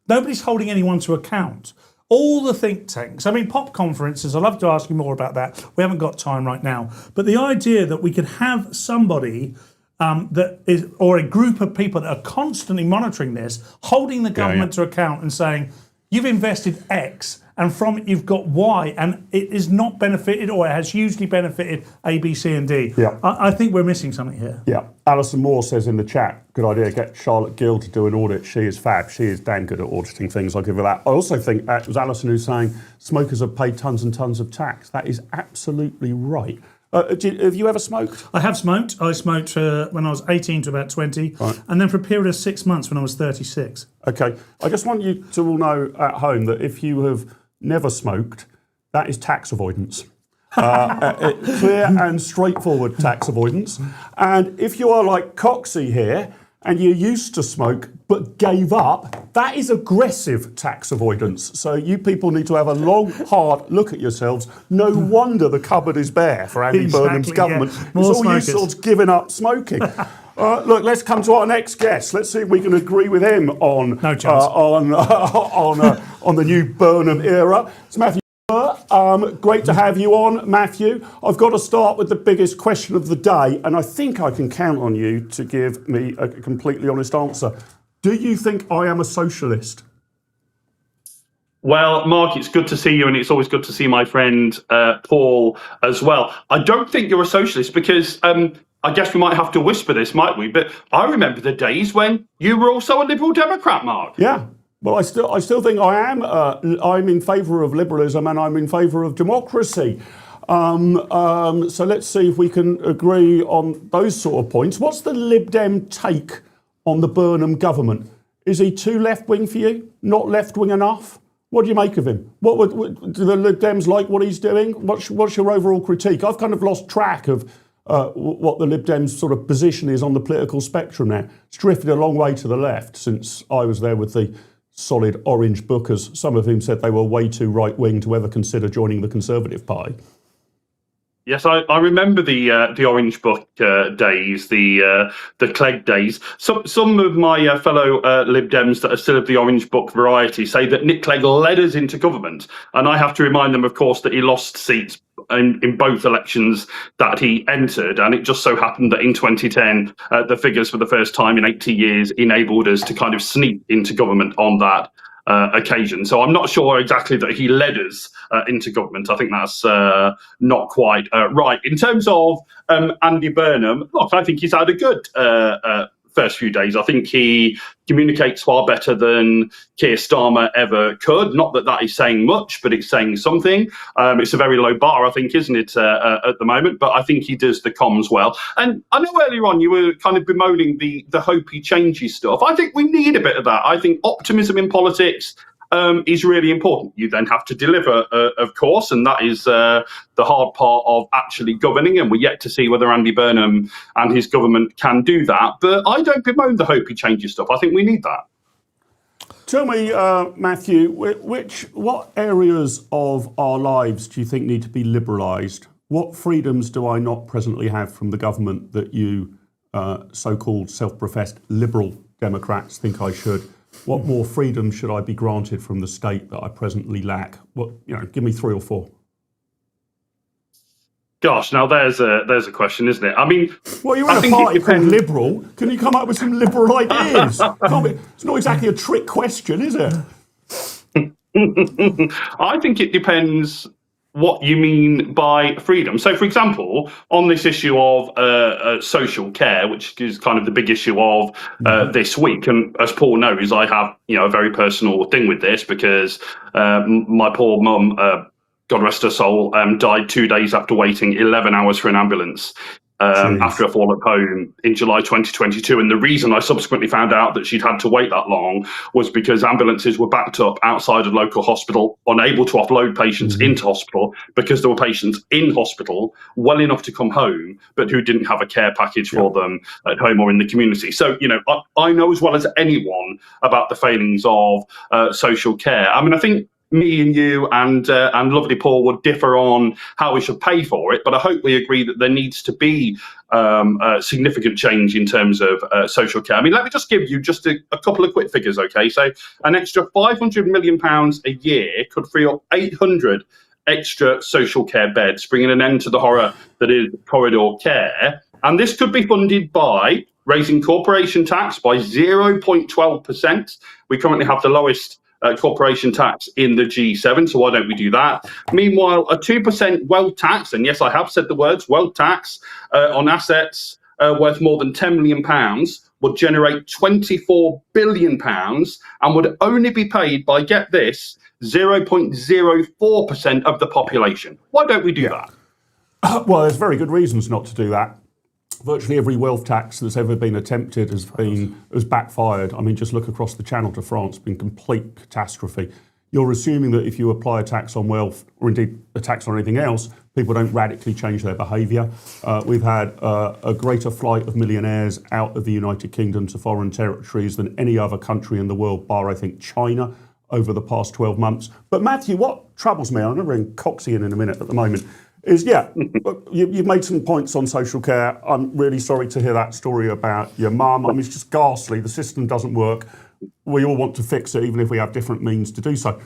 nobody's holding anyone to account. All the think tanks, pop conferences, I'd love to ask you more about that. We haven't got time right now. But the idea that we could have somebody that is, or a group of people that are constantly monitoring this, holding the government to account and saying, you've invested X and from it you've got Y and it is not benefited or it has hugely benefited A, B, C and D. Yeah. I think we're missing something here. Yeah. Alison Moore says in the chat, good idea, get Charlotte Gill to do an audit. She is fab. She is damn good at auditing things. I'll give her that. I also think it was Alison who's saying smokers have paid tons and tons of tax. That is absolutely right. Have you ever smoked? I have smoked. I smoked when I was 18 to about 20, and then for a period of 6 months when I was 36. Okay. I just want you to all know at home that if you have never smoked, that is tax avoidance. Clear and straightforward tax avoidance. And if you are like Coxie here and you used to smoke but gave up, that is aggressive tax avoidance. So you people need to have a long, hard look at yourselves. No wonder the cupboard is bare for Andy Burnham's government. Yeah. It's More all smokers. you sorts giving up smoking. Look, let's come to our next guest. Let's see if we can agree with him on No chance. On the new Burnham era. It's Matthew. Great to have you on, Matthew. I've got to start with the biggest question of the day, and I think I can count on you to give me a completely honest answer. Do you think I am a socialist? Well, Mark, it's good to see you, and it's always good to see my friend Paul as well. I don't think you're a socialist because I guess we might have to whisper this, might we? But I remember the days when you were also a Liberal Democrat, Mark. Yeah. Well, I still think I am. I'm in favour of liberalism and I'm in favour of democracy. So let's see if we can agree on those sort of points. What's the Lib Dem take on the Burnham government? Is he too left-wing for you? Not left-wing enough? What do you make of him? Do the Lib Dems like what he's doing? What's your overall critique? I've kind of lost track of what the Lib Dems sort of position is on the political spectrum now. It's drifted a long way to the left since I was there with the solid orange bookers, some of whom said they were way too right-wing to ever consider joining the Conservative Party. Yes, I remember the Orange Book days, the Clegg days. Some of my fellow Lib Dems that are still of the Orange Book variety say that Nick Clegg led us into government, and I have to remind them, of course, that he lost seats in both elections that he entered, and it just so happened that in 2010, the figures for the first time in 80 years enabled us to kind of sneak into government on that occasion. So I'm not sure exactly that he led us into government. I think that's not quite right. In terms of Andy Burnham, look, I think he's had a good first few days. I think he communicates far better than Keir Starmer ever could. Not that that is saying much, but it's saying something. It's a very low bar, I think, isn't it, at the moment? But I think he does the comms well. And I know earlier on you were kind of bemoaning the hope he changes stuff. I think we need a bit of that. I think optimism in politics is really important. You then have to deliver, of course, and that is the hard part of actually governing, and we're yet to see whether Andy Burnham and his government can do that. But I don't bemoan the hope he changes stuff. I think we need that. Tell me, Matthew, what areas of our lives do you think need to be liberalised? What freedoms do I not presently have from the government that you so-called self-professed liberal Democrats think I should? What more freedom should I be granted from the state that I presently lack? Give me 3 or 4. Gosh, now there's a question, isn't it? I mean, well, you're in a party called Liberal. Can you come up with some liberal ideas? It's not exactly a trick question, is it? I think it depends what you mean by freedom. So, for example, on this issue of social care, which is kind of the big issue of this week, and as Paul knows, I have a very personal thing with this because my poor mum, God rest her soul, died 2 days after waiting 11 hours for an ambulance. After a fall at home in July 2022. And the reason I subsequently found out that she'd had to wait that long was because ambulances were backed up outside a local hospital, unable to offload patients into hospital because there were patients in hospital well enough to come home, but who didn't have a care package for them at home or in the community. So, I know as well as anyone about the failings of social care. I mean, I think me and you and lovely Paul would differ on how we should pay for it, but I hope we agree that there needs to be a significant change in terms of social care. I mean, let me just give you just a couple of quick figures, okay? So an extra £500 million a year could free up 800 extra social care beds, bringing an end to the horror that is corridor care. And this could be funded by raising corporation tax by 0.12%. We currently have the lowest corporation tax in the G7, so why don't we do that? Meanwhile, a 2% wealth tax, and yes, I have said the words wealth tax, on assets worth more than £10 million would generate £24 billion and would only be paid by, get this, 0.04% of the population. Why don't we do that? Well, there's very good reasons not to do that. Virtually every wealth tax that's ever been attempted has backfired. I mean, just look across the Channel to France, been complete catastrophe. You're assuming that if you apply a tax on wealth, or indeed a tax on anything else, people don't radically change their behaviour. We've had a greater flight of millionaires out of the United Kingdom to foreign territories than any other country in the world, bar, I think, China, over the past 12 months. But Matthew, what troubles me, I'm going to bring Coxie in a minute at the moment, is, you've made some points on social care. I'm really sorry to hear that story about your mum. I mean, it's just ghastly. The system doesn't work. We all want to fix it, even if we have different means to do so.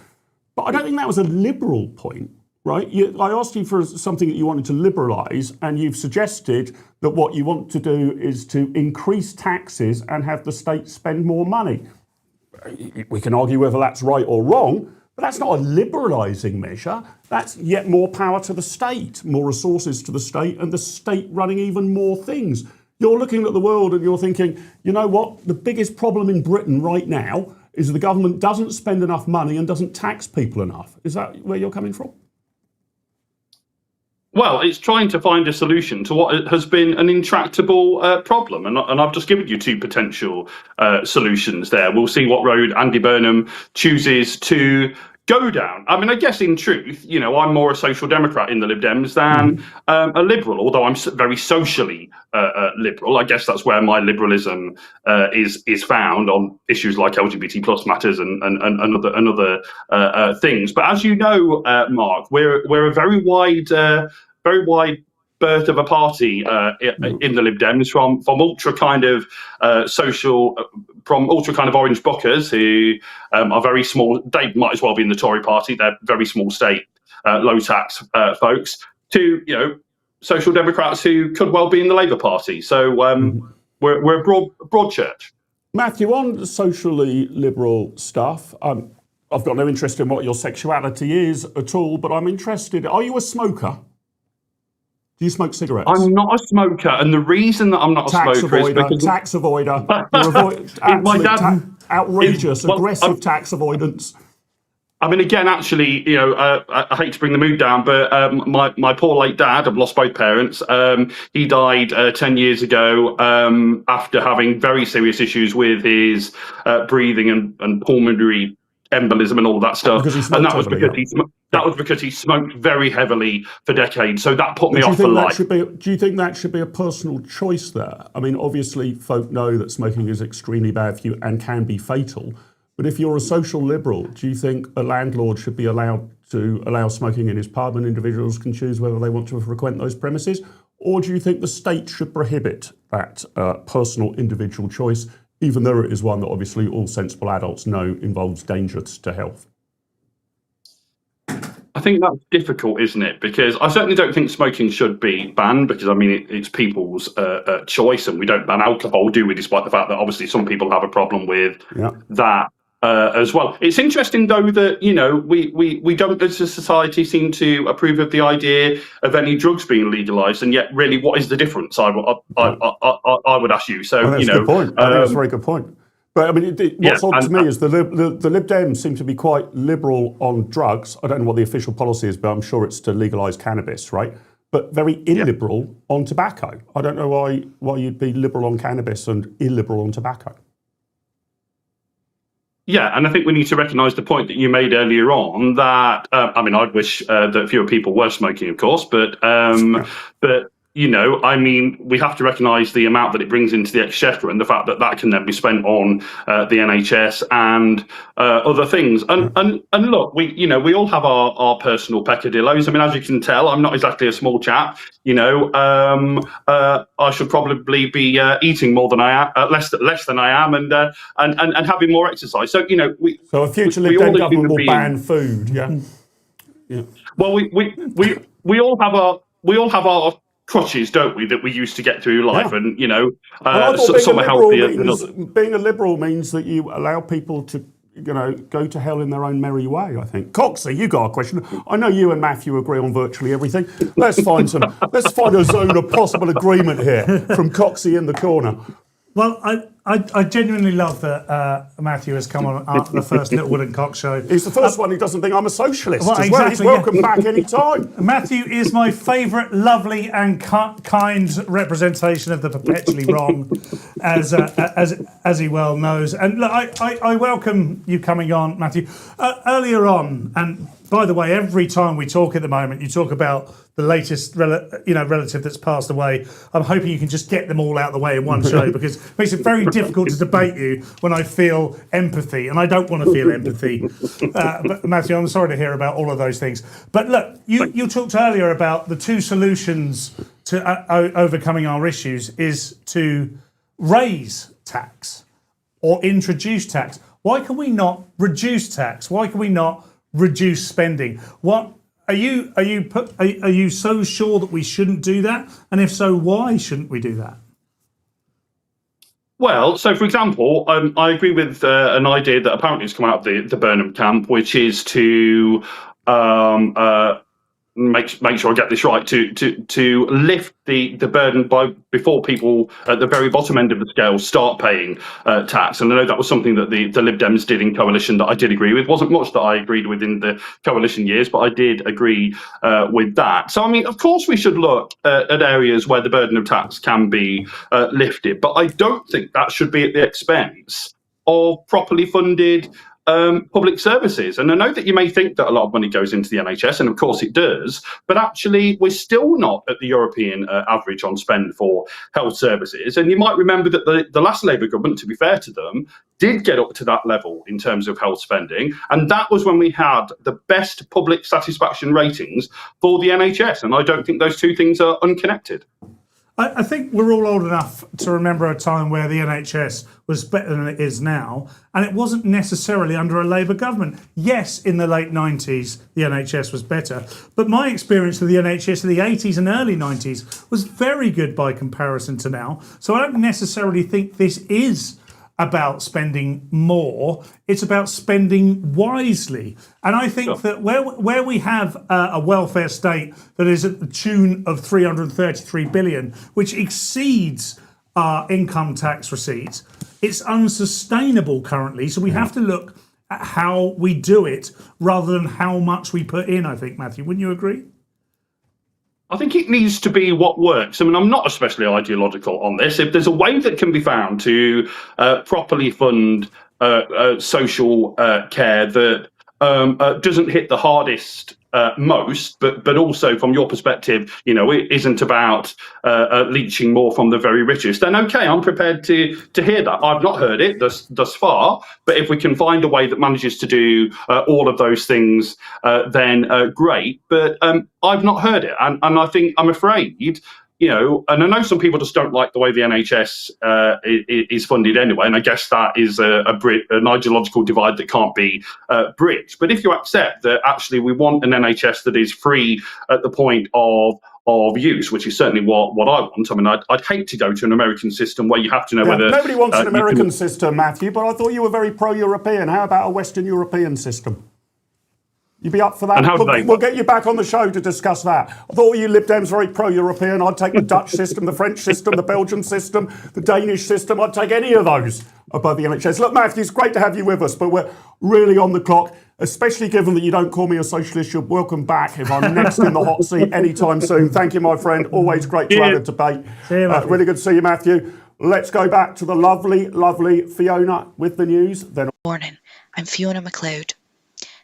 But I don't think that was a liberal point, right? I asked you for something that you wanted to liberalise, and you've suggested that what you want to do is to increase taxes and have the state spend more money. We can argue whether that's right or wrong, but that's not a liberalising measure. That's yet more power to the state, more resources to the state, and the state running even more things. You're looking at the world and you're thinking, you know what? The biggest problem in Britain right now is the government doesn't spend enough money and doesn't tax people enough. Is that where you're coming from? Well, it's trying to find a solution to what has been an intractable problem. And I've just given you 2 potential solutions there. We'll see what road Andy Burnham chooses to go down. I mean, I guess in truth, I'm more a social democrat in the Lib Dems than a liberal, although I'm very socially liberal. I guess that's where my liberalism is found on issues like LGBT plus matters and other things. But as you know, Mark, we're a very wide berth of a party in the Lib Dems from ultra kind of social, from ultra kind of orange bookers who are very small. They might as well be in the Tory party. They're very small state, low tax folks, to social democrats who could well be in the Labour Party. So we're a broad church. Matthew, on socially liberal stuff, I've got no interest in what your sexuality is at all, but I'm interested. Are you a smoker? Do you smoke cigarettes? I'm not a smoker, and the reason that I'm not a smoker is because tax avoider. My dad, outrageous, aggressive tax avoidance. I mean, again, actually, I hate to bring the mood down, but my poor late dad, I've lost both parents. He died 10 years ago after having very serious issues with his breathing and pulmonary embolism and all of that stuff. And that was because he smoked very heavily for decades. So that put me off for life. Do you think that should be a personal choice there? I mean, obviously, folk know that smoking is extremely bad for you and can be fatal. But if you're a social liberal, do you think a landlord should be allowed to allow smoking in his pub and individuals can choose whether they want to frequent those premises? Or do you think the state should prohibit that personal individual choice, even though it is one that obviously all sensible adults know involves dangers to health? I think that's difficult, isn't it? Because I certainly don't think smoking should be banned, because I mean it's people's choice, and we don't ban alcohol, do we? Despite the fact that obviously some people have a problem with that as well. It's interesting though that we don't as a society seem to approve of the idea of any drugs being legalised, and yet really what is the difference? I would ask you. So that's a good point. I think that's a very good point. But I mean, what's odd to me is the Lib Dems seem to be quite liberal on drugs. I don't know what the official policy is, but I'm sure it's to legalise cannabis, right? But very illiberal on tobacco. I don't know why you'd be liberal on cannabis and illiberal on tobacco. Yeah, and I think we need to recognise the point that you made earlier on that, I mean, I'd wish that fewer people were smoking, of course, but I mean, we have to recognise the amount that it brings into the exchequer and the fact that that can then be spent on the NHS and other things. And look, we all have our personal peccadillos. I mean, as you can tell, I'm not exactly a small chap. I should probably be eating more than I am, less than I am, and having more exercise. So so a future Lib Dem government will ban food. Yeah. Well, we all have our crutches, don't we, that we used to get through life, and some are healthier than others. Being a liberal means that you allow people to go to hell in their own merry way, I think. Coxie, you got a question. I know you and Matthew agree on virtually everything. Let's find a zone of possible agreement here from Coxie in the corner. Well, I genuinely love that Matthew has come on the first Littlewood and Cox show. He's the first one who doesn't think I'm a socialist well, as exactly, well. He's welcome back any time. Matthew is my favourite, lovely and kind representation of the perpetually wrong, as he well knows. And look, I welcome you coming on, Matthew. Earlier on, and by the way, every time we talk at the moment, you talk about the latest relative that's passed away. I'm hoping you can just get them all out of the way in one show, because it makes it very difficult to debate you when I feel empathy, and I don't want to feel empathy. But Matthew, I'm sorry to hear about all of those things. But look, you talked earlier about the two solutions to overcoming our issues is to raise tax or introduce tax. Why can we not reduce tax? Why can we not reduce spending? What are you so sure that we shouldn't do that? And if so, why shouldn't we do that? Well, so for example, I agree with an idea that apparently has come out of the Burnham camp, which is to make sure I get this right, to lift the burden before people at the very bottom end of the scale start paying tax. And I know that was something that the Lib Dems did in coalition that I did agree with. Wasn't much that I agreed with in the coalition years, but I did agree with that. So I mean, of course we should look at areas where the burden of tax can be lifted, but I don't think that should be at the expense of properly funded public services. And I know that you may think that a lot of money goes into the NHS, and of course it does, but actually we're still not at the European average on spend for health services. And you might remember that the last Labour government, to be fair to them, did get up to that level in terms of health spending, and that was when we had the best public satisfaction ratings for the NHS. And I don't think those two things are unconnected. I think we're all old enough to remember a time where the NHS was better than it is now, and it wasn't necessarily under a Labour government. Yes, in the late 90s, the NHS was better, but my experience of the NHS in the 80s and early 90s was very good by comparison to now. So I don't necessarily think this is about spending more. It's about spending wisely. And I think that where we have a welfare state that is at the tune of 333 billion, which exceeds our income tax receipts, it's unsustainable currently. So we have to look at how we do it rather than how much we put in, I think, Matthew. Wouldn't you agree? I think it needs to be what works. I mean, I'm not especially ideological on this. If there's a way that can be found to properly fund social care that doesn't hit the hardest most, but also from your perspective, it isn't about leeching more from the very richest, then okay, I'm prepared to hear that. I've not heard it thus far, but if we can find a way that manages to do all of those things, then great. But I've not heard it, and I think I'm afraid. And I know some people just don't like the way the NHS is funded anyway, and I guess that is an ideological divide that can't be bridged. But if you accept that actually we want an NHS that is free at the point of use, which is certainly what I want. I mean, I'd hate to go to an American system where you have to know whether... Nobody wants an American system, Matthew, but I thought you were very pro-European. How about a Western European system? You'd be up for that? And how do they We'll get you back on the show to discuss that. I thought you Lib Dems very pro-European. I'd take the Dutch system, the French system, the Belgian system, the Danish system. I'd take any of those above the NHS. Look, Matthew, it's great to have you with us, but we're really on the clock, especially given that you don't call me a socialist. You're welcome back if I'm next in the hot seat anytime soon. Thank you, my friend. Always great to have a debate. Really good to see you, Matthew. Let's go back to the lovely, lovely Fiona with the news. Morning, I'm Fiona MacLeod.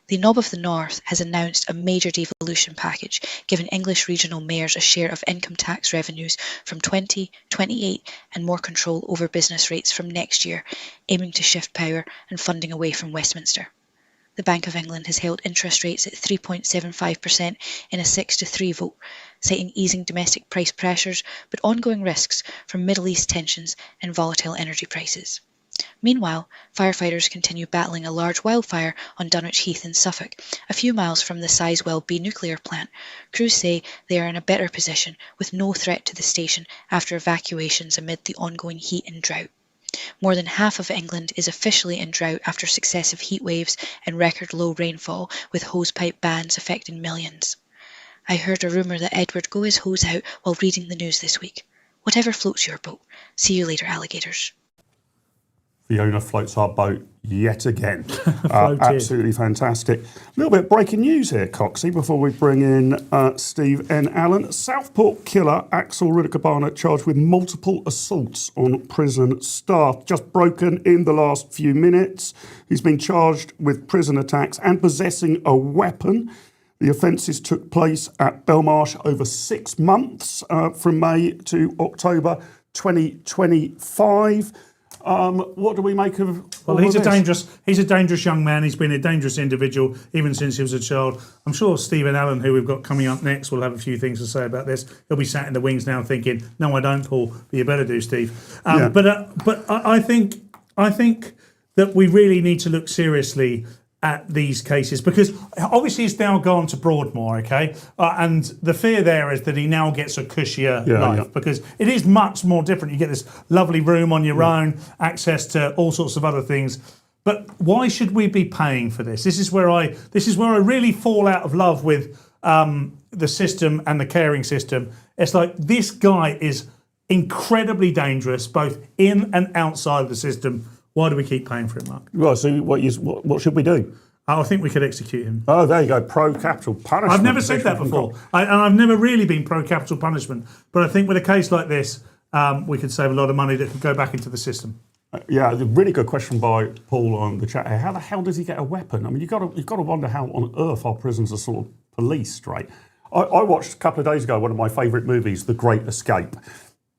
The Knob of the North has announced a major devolution package, giving English regional mayors a share of income tax revenues from 2028 and more control over business rates from next year, aiming to shift power and funding away from Westminster. The Bank of England has held interest rates at 3.75% in a 6-3 vote, citing easing domestic price pressures but ongoing risks from Middle East tensions and volatile energy prices. Meanwhile, firefighters continue battling a large wildfire on Dunwich Heath in Suffolk, a few miles from the Sizewell B nuclear plant. Crews say they are in a better position, with no threat to the station after evacuations amid the ongoing heat and drought. More than half of England is officially in drought after successive heat waves and record low rainfall, with hosepipe bans affecting millions. I heard a rumour that Ed would go his hose out while reading the news this week. Whatever floats your boat. See you later, alligators. Fiona floats our boat yet again. Absolutely fantastic. A little bit of breaking news here, Coxie, before we bring in Steve N. Allen. Southport killer Axel Rudikabana charged with multiple assaults on prison staff. Just broken in the last few minutes. He's been charged with prison attacks and possessing a weapon. The offences took place at Belmarsh over 6 months, from May to October 2025. What do we make of? Well, he's a dangerous young man. He's been a dangerous individual even since he was a child. I'm sure Stephen Allen, who we've got coming up next, will have a few things to say about this. He'll be sat in the wings now thinking, "No, I don't, Paul. But you better do, Steve." But I think that we really need to look seriously at these cases, because obviously he's now gone to Broadmoor, okay? And the fear there is that he now gets a cushier life, because it is much more different. You get this lovely room on your own, access to all sorts of other things. But why should we be paying for this? This is where I really fall out of love with the system and the caring system. It's like, this guy is incredibly dangerous, both in and outside of the system. Why do we keep paying for it, Mark? Well, so what should we do? I think we could execute him. Oh, there you go. Pro-capital punishment. I've never said that before. And I've never really been pro-capital punishment. But I think with a case like this, we could save a lot of money that could go back into the system. Yeah, a really good question by Paul on the chat here. How the hell does he get a weapon? I mean, you've got to wonder how on earth our prisons are sort of policed, right? I watched a couple of days ago one of my favourite movies, The Great Escape,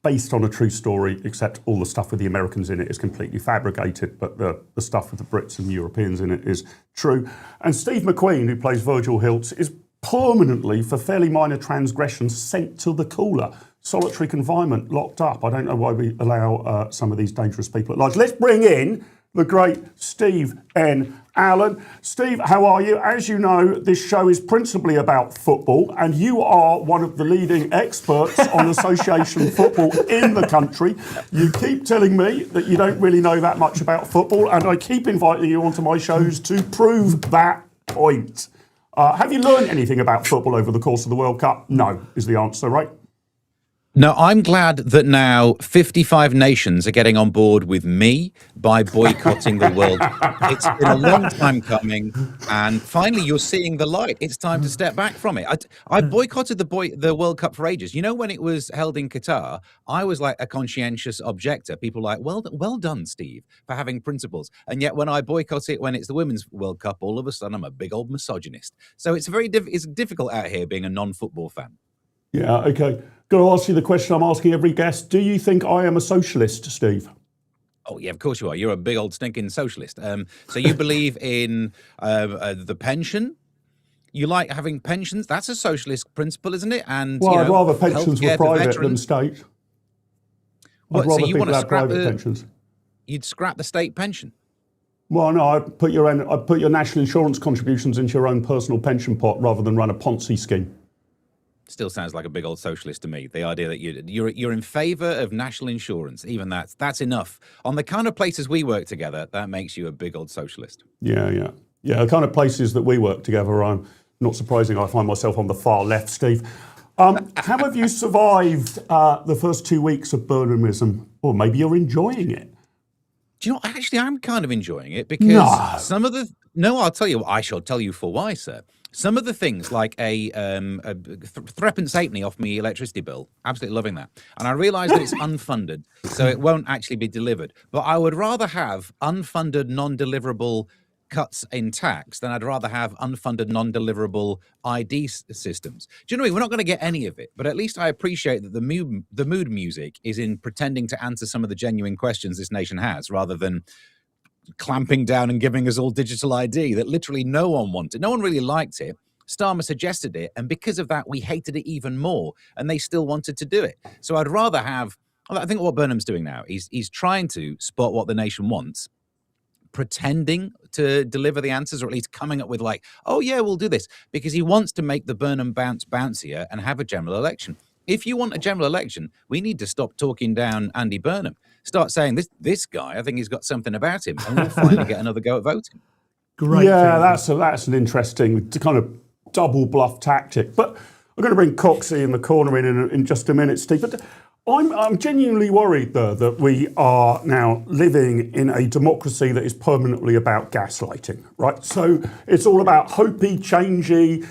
based on a true story, except all the stuff with the Americans in it is completely fabricated, but the stuff with the Brits and Europeans in it is true. And Steve McQueen, who plays Virgil Hilts, is permanently, for fairly minor transgressions, sent to the cooler. Solitary confinement, locked up. I don't know why we allow some of these dangerous people at large. Let's bring in the great Steve N. Alan. Steve, how are you? As you know, this show is principally about football, and you are one of the leading experts on association football in the country. You keep telling me that you don't really know that much about football, and I keep inviting you onto my shows to prove that point. Have you learned anything about football over the course of the World Cup? No, is the answer, right? No, I'm glad that now 55 nations are getting on board with me by boycotting the World Cup. It's been a long time coming, and finally you're seeing the light. It's time to step back from it. I boycotted the World Cup for ages. You know, when it was held in Qatar, I was like a conscientious objector. People were like, well done, Steve, for having principles. And yet when I boycott it when it's the Women's World Cup, all of a sudden I'm a big old misogynist. So it's it's difficult out here being a non-football fan. Yeah, okay. Got to ask you the question I'm asking every guest. Do you think I am a socialist, Steve? Oh, yeah, of course you are. You're a big old stinking socialist. So you believe in the pension? You like having pensions? That's a socialist principle, isn't it? And well, I'd rather pensions were private than state. I'd rather people have private pensions. You'd scrap the state pension? Well, no, I'd put your national insurance contributions into your own personal pension pot rather than run a Ponzi scheme. Still sounds like a big old socialist to me. The idea that you're in favour of national insurance, even that's enough. On the kind of places we work together, that makes you a big old socialist. Yeah. The kind of places that we work together, I'm not surprising I find myself on the far left, Steve. How have you survived the first 2 weeks of Burnhamism? Or maybe you're enjoying it. Do you know, actually, I'm kind of enjoying it because some of the... No, I'll tell you. I shall tell you for why, sir. Some of the things like a threepence halfpenny off me electricity bill, absolutely loving that. And I realise that it's unfunded, so it won't actually be delivered. But I would rather have unfunded, non-deliverable cuts in tax than I'd rather have unfunded, non-deliverable ID systems. Do you know what I mean? We're not going to get any of it, but at least I appreciate that the mood music is in pretending to answer some of the genuine questions this nation has, rather than clamping down and giving us all digital ID that literally no one wanted. No one really liked it. Starmer suggested it, and because of that, we hated it even more, and they still wanted to do it. So I'd rather have... I think what Burnham's doing now, he's trying to spot what the nation wants, pretending to deliver the answers, or at least coming up with like, oh yeah, we'll do this, because he wants to make the Burnham bounce bouncier and have a general election. If you want a general election, we need to stop talking down Andy Burnham. Start saying, this guy, I think he's got something about him, and we'll finally get another go at voting. Great. Yeah, that's an interesting kind of double bluff tactic. But I'm going to bring Coxie in the corner in just a minute, Steve. But I'm genuinely worried, though, that we are now living in a democracy that is permanently about gaslighting, right? So it's all about hopey, changey,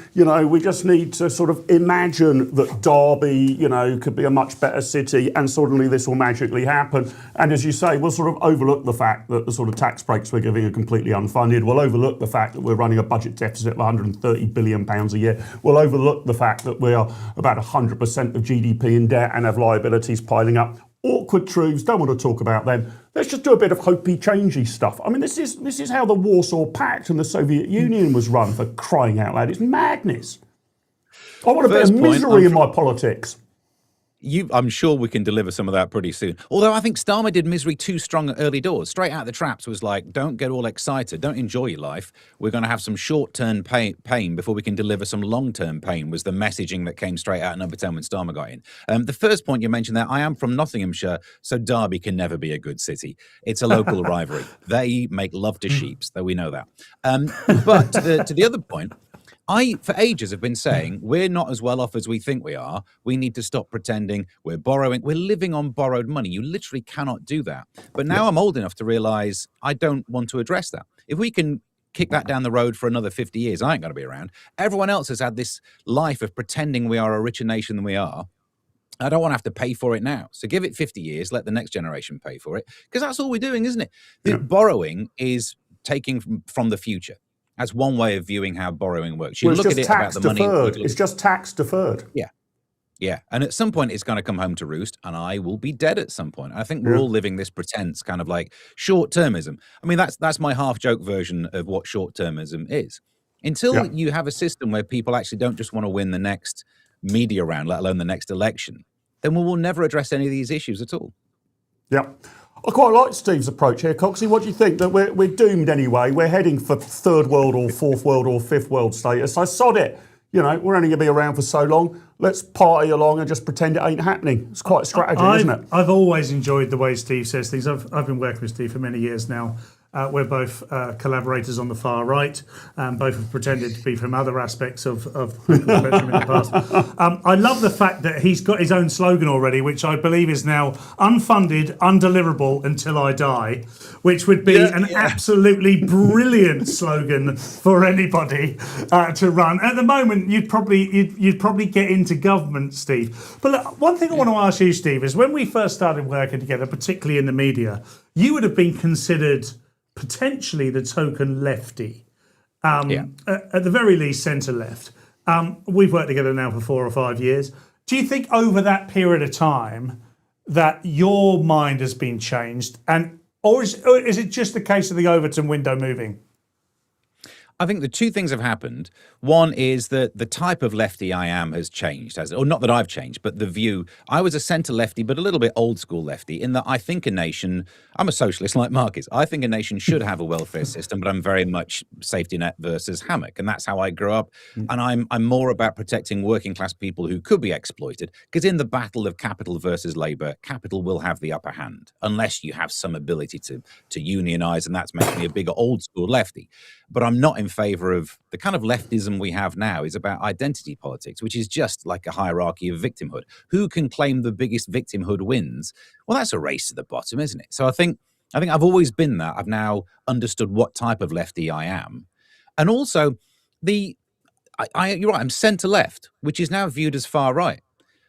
we just need to sort of imagine that Derby, could be a much better city, and suddenly this will magically happen. And as you say, we'll sort of overlook the fact that the sort of tax breaks we're giving are completely unfunded. We'll overlook the fact that we're running a budget deficit of £130 billion a year. We'll overlook the fact that we are about 100% of GDP in debt and have liabilities piling up. Awkward truths, don't want to talk about them. Let's just do a bit of hopey, changey stuff. I mean, this is how the Warsaw Pact and the Soviet Union was run, for crying out loud. It's madness. I want a bit of misery in my politics. I'm sure we can deliver some of that pretty soon. Although I think Starmer did misery too strong at early doors. Straight out the traps was like, don't get all excited. Don't enjoy your life. We're going to have some short-term pain before we can deliver some long-term pain, was the messaging that came straight out at number 10 when Starmer got in. The first point you mentioned there, I am from Nottinghamshire, so Derby can never be a good city. It's a local rivalry. They make love to sheeps, though we know that. But to the other point, I, for ages, have been saying we're not as well off as we think we are. We need to stop pretending we're borrowing. We're living on borrowed money. You literally cannot do that. But now I'm old enough to realise I don't want to address that. If we can kick that down the road for another 50 years, I ain't going to be around. Everyone else has had this life of pretending we are a richer nation than we are. I don't want to have to pay for it now. So give it 50 years, let the next generation pay for it, because that's all we're doing, isn't it? The borrowing is taking from the future. That's one way of viewing how borrowing works. You look at it about the money. It's just tax deferred. Yeah. And at some point, it's going to come home to roost, and I will be dead at some point. I think we're all living this pretense, kind of like short-termism. I mean, that's my half-joke version of what short-termism is. Until you have a system where people actually don't just want to win the next media round, let alone the next election, then we will never address any of these issues at all. Yeah. I quite like Steve's approach here, Coxie. What do you think? That we're doomed anyway? We're heading for third world or fourth world or fifth world status. I sod it. You know, we're only going to be around for so long. Let's party along and just pretend it ain't happening. It's quite a strategy, isn't it? I've always enjoyed the way Steve says things. I've been working with Steve for many years now. We're both collaborators on the far right. Both have pretended to be from other aspects of the spectrum in the past. I love the fact that he's got his own slogan already, which I believe is now unfunded, undeliverable until I die, which would be an absolutely brilliant slogan for anybody to run. At the moment, you'd probably get into government, Steve. But look, one thing I want to ask you, Steve, is when we first started working together, particularly in the media, you would have been considered potentially the token lefty, at the very least centre left. We've worked together now for 4 or 5 years. Do you think over that period of time that your mind has been changed, or is it just the case of the Overton window moving? I think the two things have happened. One is that the type of lefty I am has changed, or not that I've changed, but the view. I was a centre lefty, but a little bit old school lefty in that I think a nation, I'm a socialist like Mark is, I think a nation should have a welfare system, but I'm very much safety net versus hammock. And that's how I grew up. And I'm more about protecting working class people who could be exploited, because in the battle of capital versus labour, capital will have the upper hand, unless you have some ability to unionise, and that's making me a bigger old school lefty. But I'm not in favour of the kind of leftism we have now is about identity politics, which is just like a hierarchy of victimhood. Who can claim the biggest victimhood wins? Well, that's a race to the bottom, isn't it? So I think I've always been that. I've now understood what type of lefty I am. And also, you're right, I'm centre left, which is now viewed as far right.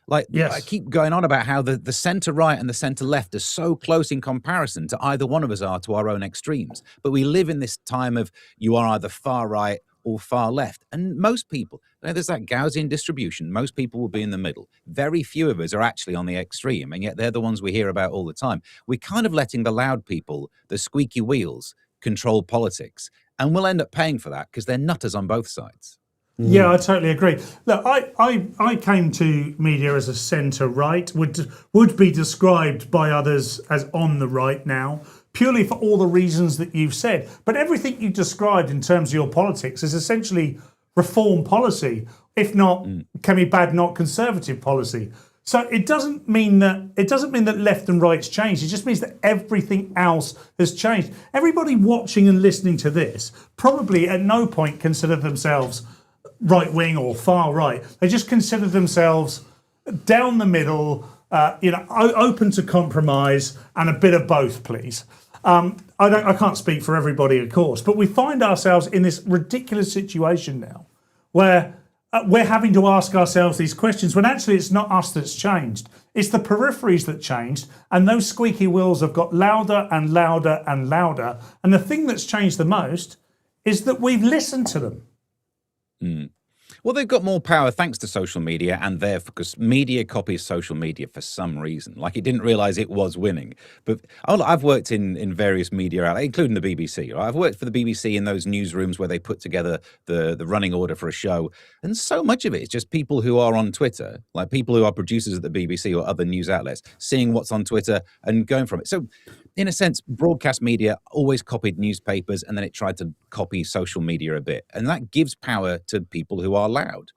Like, yes. I keep going on about how the centre right and the centre left are so close in comparison to either one of us are to our own extremes. But we live in this time of you are either far right or far left. And most people, there's that Gaussian distribution. Most people will be in the middle. Very few of us are actually on the extreme, and yet they're the ones we hear about all the time. We're kind of letting the loud people, the squeaky wheels, control politics. And we'll end up paying for that because they're nutters on both sides. Yeah, I totally agree. Look, I came to media as a centre right, would be described by others as on the right now, purely for all the reasons that you've said. But everything you described in terms of your politics is essentially reform policy, if not can be bad, not conservative policy. So it doesn't mean that left and right's changed. It just means that everything else has changed. Everybody watching and listening to this probably at no point consider themselves right wing or far right. They just consider themselves down the middle, open to compromise and a bit of both, please. I can't speak for everybody, of course, but we find ourselves in this ridiculous situation now where we're having to ask ourselves these questions when actually it's not us that's changed. It's the peripheries that changed, and those squeaky wheels have got louder and louder and louder. And the thing that's changed the most is that we've listened to them. Well, they've got more power thanks to social media, and therefore, because media copies social media for some reason. Like it didn't realise it was winning. But I've worked in various media outlets, including the BBC. Right? I've worked for the BBC in those newsrooms where they put together the running order for a show. And so much of it is just people who are on Twitter, like people who are producers at the BBC or other news outlets, seeing what's on Twitter and going from it. So in a sense, broadcast media always copied newspapers, and then it tried to copy social media a bit. And that gives power to people who are loud.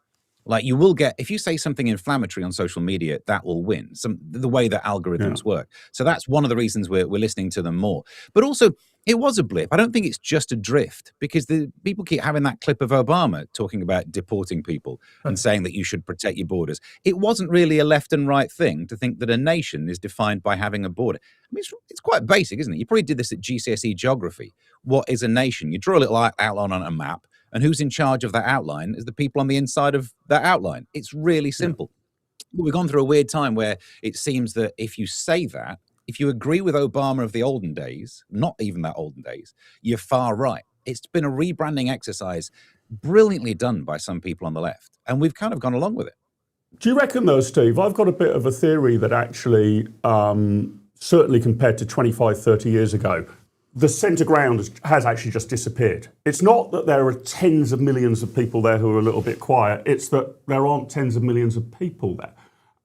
Like you will get, if you say something inflammatory on social media, that will win. The way that algorithms work. So that's one of the reasons we're listening to them more. But also, it was a blip. I don't think it's just a drift, because the people keep having that clip of Obama talking about deporting people and saying that you should protect your borders. It wasn't really a left and right thing to think that a nation is defined by having a border. I mean, it's quite basic, isn't it? You probably did this at GCSE geography. What is a nation? You draw a little outline on a map, and who's in charge of that outline is the people on the inside of that outline. It's really simple. But we've gone through a weird time where it seems that if you say that, if you agree with Obama of the olden days, not even that olden days, you're far right. It's been a rebranding exercise brilliantly done by some people on the left, and we've kind of gone along with it. Do you reckon though, Steve, I've got a bit of a theory that actually, certainly compared to 25, 30 years ago, the centre ground has actually just disappeared. It's not that there are tens of millions of people there who are a little bit quiet, it's that there aren't tens of millions of people there.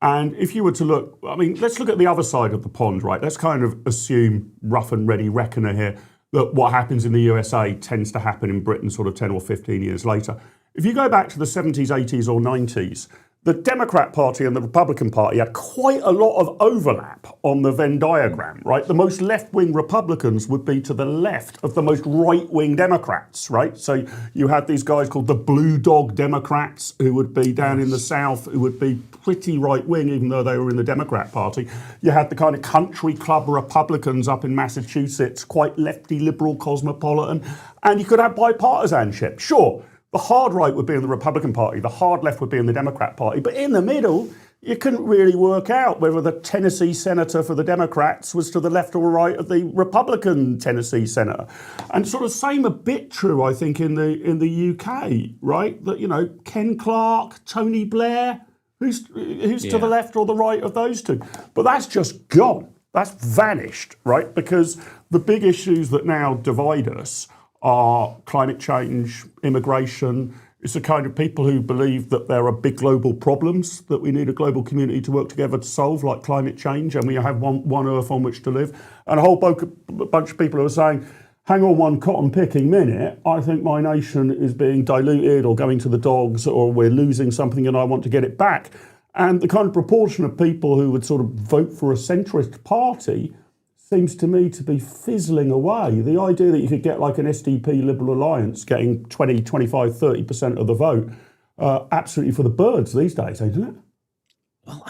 And if you were to look, I mean, let's look at the other side of the pond, right? Let's kind of assume rough and ready reckoner here that what happens in the USA tends to happen in Britain sort of 10 or 15 years later. If you go back to the 70s, 80s or 90s, the Democrat Party and the Republican Party had quite a lot of overlap on the Venn diagram, right? The most left-wing Republicans would be to the left of the most right-wing Democrats, right? So you had these guys called the Blue Dog Democrats who would be down in the South, who would be pretty right-wing, even though they were in the Democrat Party. You had the kind of country club Republicans up in Massachusetts, quite lefty, liberal, cosmopolitan, and you could have bipartisanship. Sure, the hard right would be in the Republican Party, the hard left would be in the Democrat Party, but in the middle, you couldn't really work out whether the Tennessee senator for the Democrats was to the left or right of the Republican Tennessee senator. And sort of same a bit true, I think, in the UK, right? That, you know, Ken Clarke, Tony Blair, who's to the left or the right of those two. But that's just gone. That's vanished, right? Because the big issues that now divide us are climate change, immigration. It's the kind of people who believe that there are big global problems that we need a global community to work together to solve, like climate change, and we have one Earth on which to live. And a whole bunch of people who are saying, hang on one cotton picking minute, I think my nation is being diluted or going to the dogs or we're losing something and I want to get it back. And the kind of proportion of people who would sort of vote for a centrist party seems to me to be fizzling away. The idea that you could get like an SDP Liberal Alliance getting 20, 25, 30% of the vote, absolutely for the birds these days, isn't it? Well,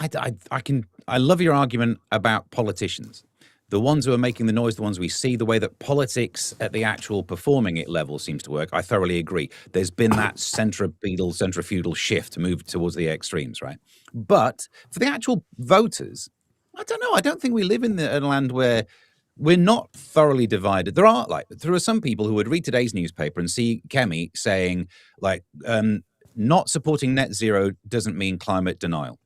I love your argument about politicians. The ones who are making the noise, the ones we see, the way that politics at the actual performing it level seems to work, I thoroughly agree. There's been that centrifugal shift moved towards the extremes, right? But for the actual voters, I don't know. I don't think we live in a land where we're not thoroughly divided. There are some people who would read today's newspaper and see Kemi saying, like, not supporting net zero doesn't mean climate denial.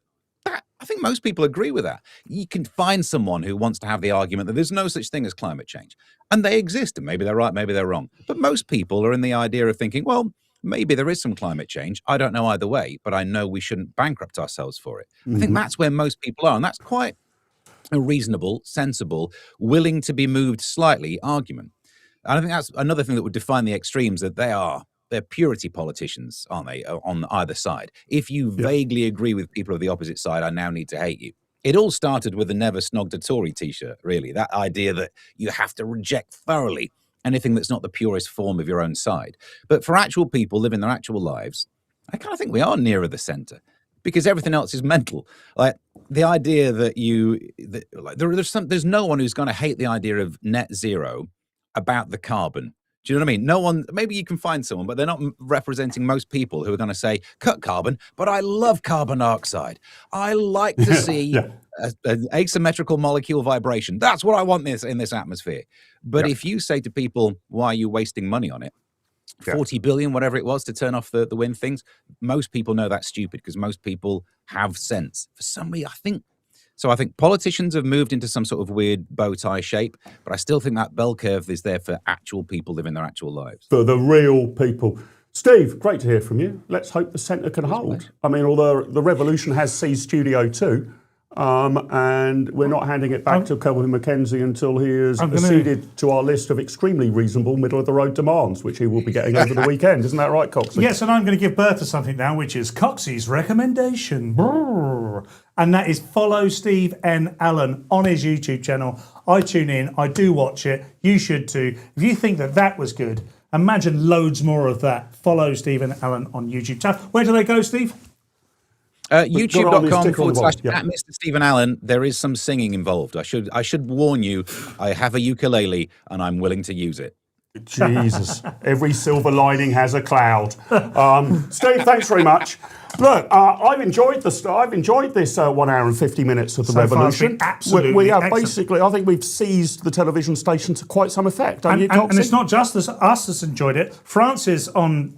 I think most people agree with that. You can find someone who wants to have the argument that there's no such thing as climate change. And they exist, and maybe they're right, maybe they're wrong. But most people are in the idea of thinking, well, maybe there is some climate change. I don't know either way, but I know we shouldn't bankrupt ourselves for it. I think that's where most people are, and that's quite a reasonable, sensible, willing to be moved slightly argument. And I think that's another thing that would define the extremes, that they're purity politicians, aren't they, on either side. If you vaguely agree with people of the opposite side, I now need to hate you. It all started with the Never Snogged a Tory t-shirt, really. That idea that you have to reject thoroughly anything that's not the purest form of your own side. But for actual people living their actual lives, I kind of think we are nearer the centre, because everything else is mental. Like the idea that there's no one who's going to hate the idea of net zero about the carbon. Do you know what I mean? No one, maybe you can find someone, but they're not representing most people who are going to say, cut carbon, but I love carbon dioxide. I like to see an asymmetrical molecule vibration. That's what I want in this atmosphere. But if you say to people, why are you wasting money on it? 40 billion, whatever it was, to turn off the wind things. Most people know that's stupid because most people have sense. For some reason, I think politicians have moved into some sort of weird bow tie shape, but I still think that bell curve is there for actual people living their actual lives. For the real people. Steve, great to hear from you. Let's hope the centre can hold. I mean, although the revolution has seized Studio 2, and we're not handing it back to Kelvin Mackenzie until he is acceded to our list of extremely reasonable middle-of-the-road demands, which he will be getting over the weekend. Isn't that right, Coxie? Yes, and I'm going to give birth to something now, which is Coxie's recommendation. Brrr. And that is follow Steve N. Allen on his YouTube channel. I tune in, I do watch it. You should too. If you think that was good, imagine loads more of that. Follow Stephen Allen on YouTube. Where do they go, Steve? YouTube.com/@Mr. Stephen Allen. There is some singing involved. I should warn you, I have a ukulele and I'm willing to use it. Jesus, every silver lining has a cloud. Steve, thanks very much. Look, I've enjoyed this 1 hour and 50 minutes of the revolution. Absolutely, we have basically, I think we've seized the television station to quite some effect. And it's not just us that's enjoyed it. Francis on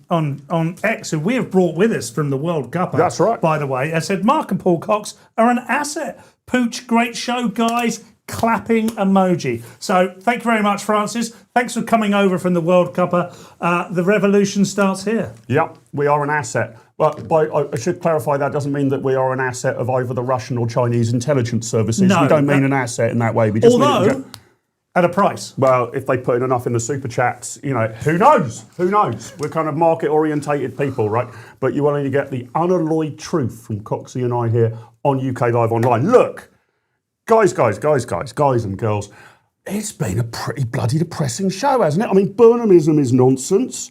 X, who we have brought with us from the World Cup. That's right. By the way, has said Mark and Paul Cox are an asset. Pooch, great show, guys. Clapping emoji. So thank you very much, Francis. Thanks for coming over from the World Cup. The revolution starts here. Yep, we are an asset. But I should clarify that doesn't mean that we are an asset of either the Russian or Chinese intelligence services. No, we don't mean an asset in that way. We just mean although, at a price. well, if they put in enough in the super chats, who knows? Who knows? We're kind of market orientated people, right? But you will only get the unalloyed truth from Coxie and I here on UK Live Online. Look, guys and girls, it's been a pretty bloody depressing show, hasn't it? I mean, Burnhamism is nonsense.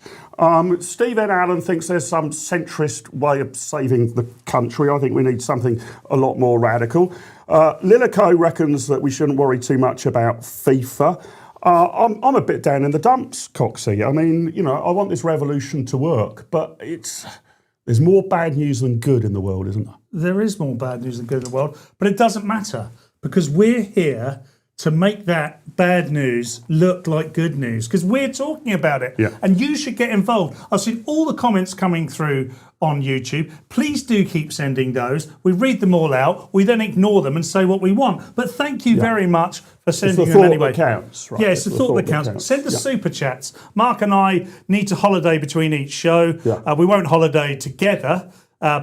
Stephen Allen thinks there's some centrist way of saving the country. I think we need something a lot more radical. Lilico reckons that we shouldn't worry too much about FIFA. I'm a bit down in the dumps, Coxie. I mean, I want this revolution to work, but there's more bad news than good in the world, isn't there? There is more bad news than good in the world, but it doesn't matter because we're here to make that bad news look like good news because we're talking about it. Yeah. And you should get involved. I've seen all the comments coming through on YouTube. Please do keep sending those. We read them all out. We then ignore them and say what we want. But thank you very much for sending them anyway. It's the thought that counts, right? Yeah, it's the thought that counts. Send us super chats. Mark and I need to holiday between each show. Yeah. We won't holiday together.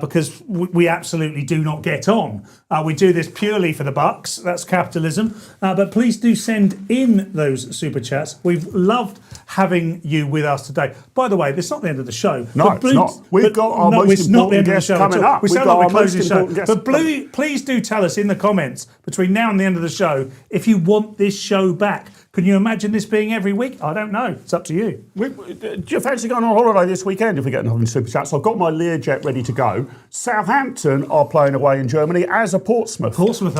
Because we absolutely do not get on. We do this purely for the bucks. That's capitalism. But please do send in those super chats. We've loved having you with us today. By the way, this is not the end of the show. No, it's not. We've got our most important guest coming up. We sound like we're closing the show. But please do tell us in the comments between now and the end of the show if you want this show back. Can you imagine this being every week? I don't know. It's up to you. Do you fancy going on holiday this weekend if we get enough in super chats? I've got my Learjet ready to go. Southampton are playing away in Germany, as are Portsmouth. Portsmouth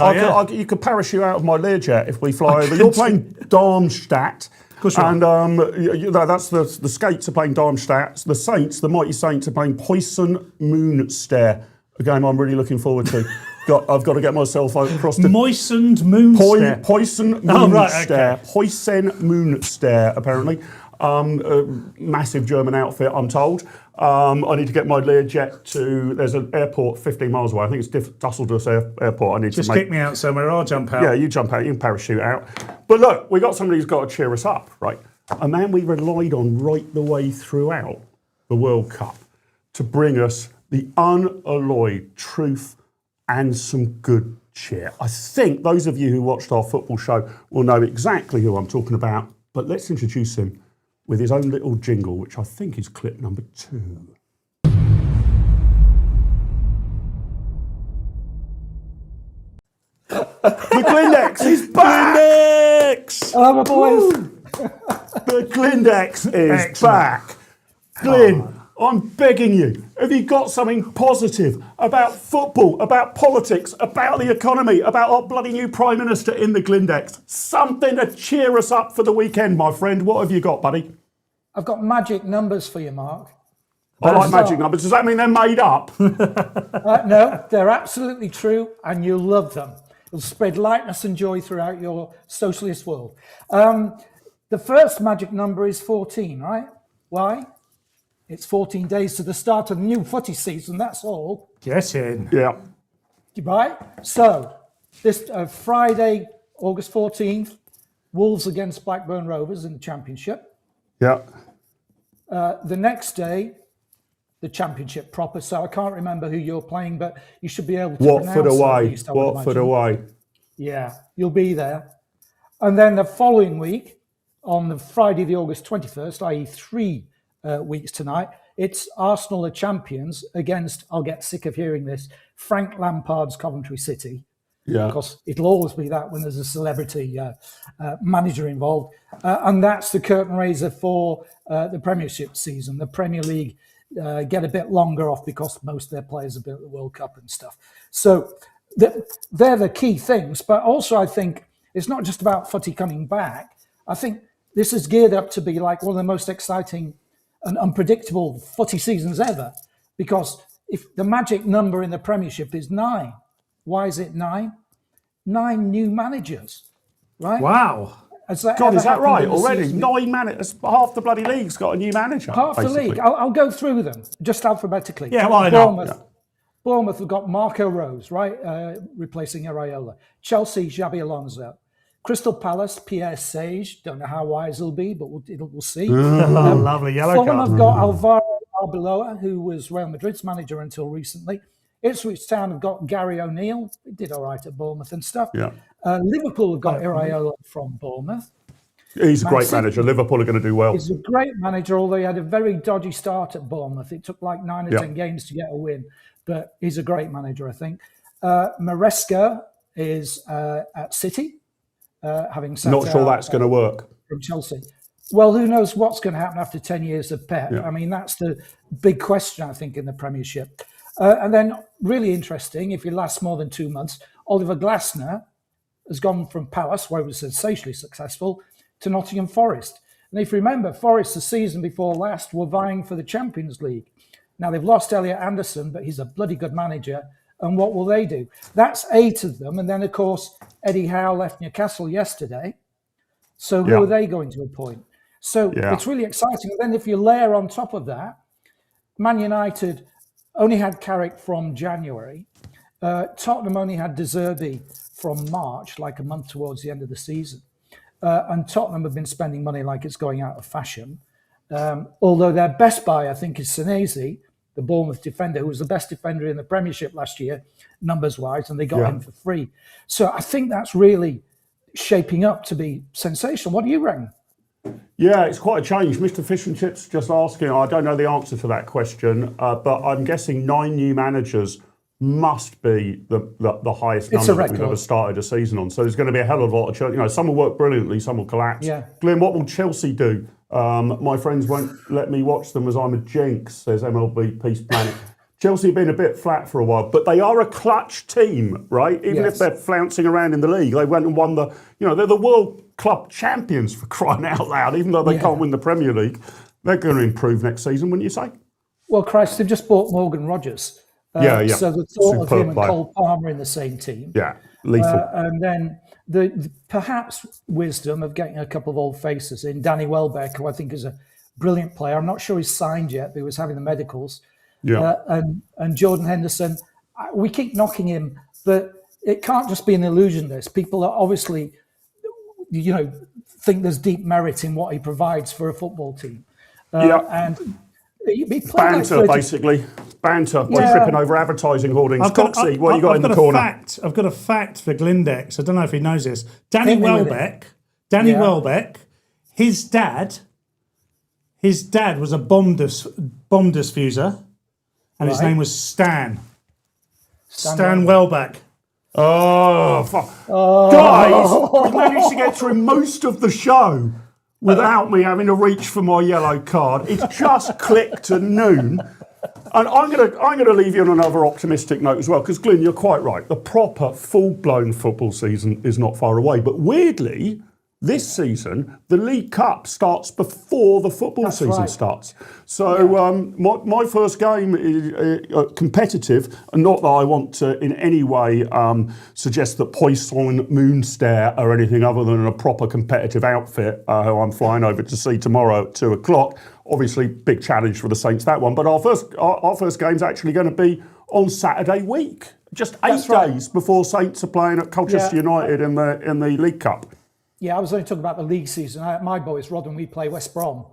you could parachute out of my Learjet if we fly over. You're playing Darmstadt. Of course you are. And that's the Skates are playing Darmstadt. The Saints, the mighty Saints, are playing Poison Moonstare, a game I'm really looking forward to. I've got to get myself across the... Moistened Moonstare. Poison Moonstare. Oh, right, okay. Poison Moonstare, apparently. Massive German outfit, I'm told. I need to get my Learjet to... There's an airport 15 miles away. I think it's Dusseldorf Airport. I need Just to make... kick me out somewhere. I'll jump out. Yeah, you jump out. You can parachute out. But look, we got somebody who's got to cheer us up, right? A man we relied on right the way throughout the World Cup to bring us the unalloyed truth and some good cheer. I think those of you who watched our football show will know exactly who I'm talking about, but let's introduce him with his own little jingle, which I think is clip number 2. The Glindex is back! Glindex! Hello, my boys. The Glindex is back. Glyn, I'm begging you, have you got something positive about football, about politics, about the economy, about our bloody new Prime Minister in the Glindex? Something to cheer us up for the weekend, my friend. What have you got, buddy? I've got magic numbers for you, Mark. I like magic numbers. Does that mean they're made up? No, they're absolutely true, and you'll love them. It'll spread lightness and joy throughout your socialist world. The first magic number is 14, right? Why? It's 14 days to the start of the new footy season, that's all. Get in. Yeah. Right? So, this Friday, August 14th, Wolves against Blackburn Rovers in the Championship. Yeah. The next day, the Championship proper, so I can't remember who you're playing, but you should be able to Watford pronounce it at away. least, I would Watford imagine. away. Yeah, you'll be there. And then the following week, on the Friday, the August 21st, i.e. 3 weeks tonight, it's Arsenal the champions against, I'll get sick of hearing this, Frank Lampard's Coventry City. Yeah. Because it'll always be that when there's a celebrity manager involved. And that's the curtain raiser for the Premiership season. The Premier League get a bit longer off because most of their players have been at the World Cup and stuff. So they're the key things. But also I think it's not just about footy coming back. I think this is geared up to be like one of the most exciting and unpredictable footy seasons ever. Because if the magic number in the Premiership is 9, why is it 9? 9 new managers, right? Wow. God, is that right already? 9 managers. Half the bloody league's got a new manager. Half basically. the league. I'll go through them just alphabetically. Yeah, why not? Bournemouth have got Marco Rose, right, replacing Areola. Chelsea, Xabi Alonso. Crystal Palace, Pierre Sage. Don't know how wise he'll be, but we'll see. Lovely yellow Fulham card. have got Alvaro Arbeloa, who was Real Madrid's manager until recently. Ipswich Town have got Gary O'Neill. He did all right at Bournemouth and stuff. Yeah. Liverpool have got Iraola from Bournemouth. He's a Man great City- manager. Liverpool are going to do well. He's a great manager, although he had a very dodgy start at Bournemouth. It took like 9 or Yeah. 10 games to get a win, but he's a great manager, I think. Maresca is at City, having sat Not sure out, that's going to work. from Chelsea. Well, who knows what's going to happen after 10 years of Pep? Yeah. I mean, that's the big question, I think, in the Premiership. And then, really interesting, if he lasts more than 2 months, Oliver Glasner has gone from Palace, where he was sensationally successful, to Nottingham Forest. And if you remember, Forest the season before last were vying for the Champions League. Now, they've lost Elliot Anderson, but he's a bloody good manager. And what will they do? That's 8 of them. And then, of course, Eddie Howe left Newcastle yesterday. So who Yeah. are they going to appoint? So Yeah. it's really exciting. And then if you layer on top of that, Man United only had Carrick from January. Tottenham only had De Zerbi from March, like a month towards the end of the season. And Tottenham have been spending money like it's going out of fashion. Although their best buy, I think, is Senesi, the Bournemouth defender, who was the best defender in the Premiership last year, numbers-wise, and they got him for free. So I think that's really shaping up to be sensational. What do you reckon? Yeah, it's quite a change. Mr. Fish and Chips just asking, I don't know the answer to that question, but I'm guessing 9 new managers must be the highest It's a number that we've record. ever started a season on. So there's going to be a hell of a lot of Chelsea. You know, some will work brilliantly, some will collapse. Yeah. Glenn, what will Chelsea do? My friends won't let me watch them as I'm a jinx, says MLB Peace Planet. Chelsea have been a bit flat for a while, but they are a clutch team, right? Even if Yes. they're flouncing around in the league, they went and won they're the World Club champions, for crying out loud, even though they can't win the Premier League. They're going to improve next season, wouldn't you say? Well, Christ, they've just bought Morgan Rogers. Yeah. So the thought of Superb him and player. Cole Palmer in the same team. Yeah, lethal. And then the perhaps wisdom of getting a couple of old faces in. Danny Welbeck, who I think is a brilliant player. I'm not sure he's signed yet, but he was having the medicals. Yeah. And Jordan Henderson. We keep knocking him, but it can't just be an illusion, this. People are obviously, think there's deep merit in what he provides for a football team. And he played like Banter, 30 basically. Banter by Yeah. tripping over advertising hoardings. Coxie, what you got in the got corner? I've got a fact for Glindex. I don't know if he knows this. Danny Hit me with it. Welbeck, his dad was a bomb diffuser, and his Right. name was Stan Stan Welbeck. Oh, fuck. Guys, we managed to get through most of the show without me having to reach for my yellow card. It's just clicked to noon. And I'm gonna leave you on another optimistic note as well, because Glyn, you're quite right. The proper full-blown football season is not far away. But weirdly, this season, the League Cup starts before the football season right. starts. So my first game is competitive, and not that I want to in any way suggest that Poisson Moonstare are anything other than a proper competitive outfit who I'm flying over to see tomorrow at 2:00. Obviously, big challenge for the Saints, that one. But our first game's actually going to be on Saturday week, just 8 days before Saints are playing at Colchester United in the League Cup. Yeah, I was only talking about the league season. My boys, Rod, and we play West Brom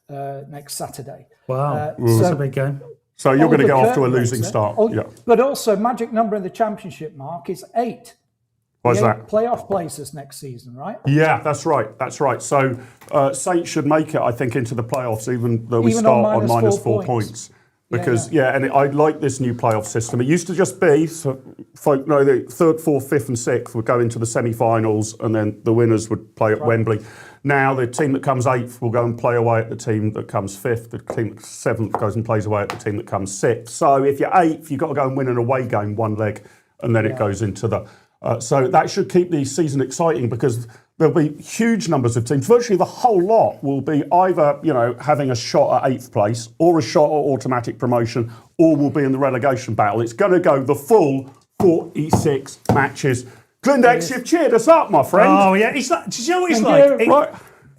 next Saturday. Wow, that's a big game. So you're going to the get off to a curtain losing raiser. start. Yeah. But also, magic number in the championship, Mark, is 8. What's The 8 that? playoff places next season, right? Yeah, that's right. That's right. So Saints should make it, I think, into the playoffs, even though we Even start on on minus -4 4 points. Because and I like this new playoff system. It used to just be, so folk know, the 3rd, 4th, 5th, and 6th would go into the semi-finals, and then the winners would play at Wembley. Now the team that comes 8th will go and play away at the team that comes 5th. The team that 7th goes and plays away at the team that comes 6th. So if you're 8th, you've got to go and win an away game, one leg, and then it goes into the. So that should keep the season exciting, because there'll be huge numbers of teams. Virtually the whole lot will be either, having a shot at 8th place, or a shot at automatic promotion, or will be in the relegation battle. It's going to go the full 46 matches. Glindex, you've cheered us up, my friend. Oh yeah, it's like. Do you know what it's Thank like? you. Right.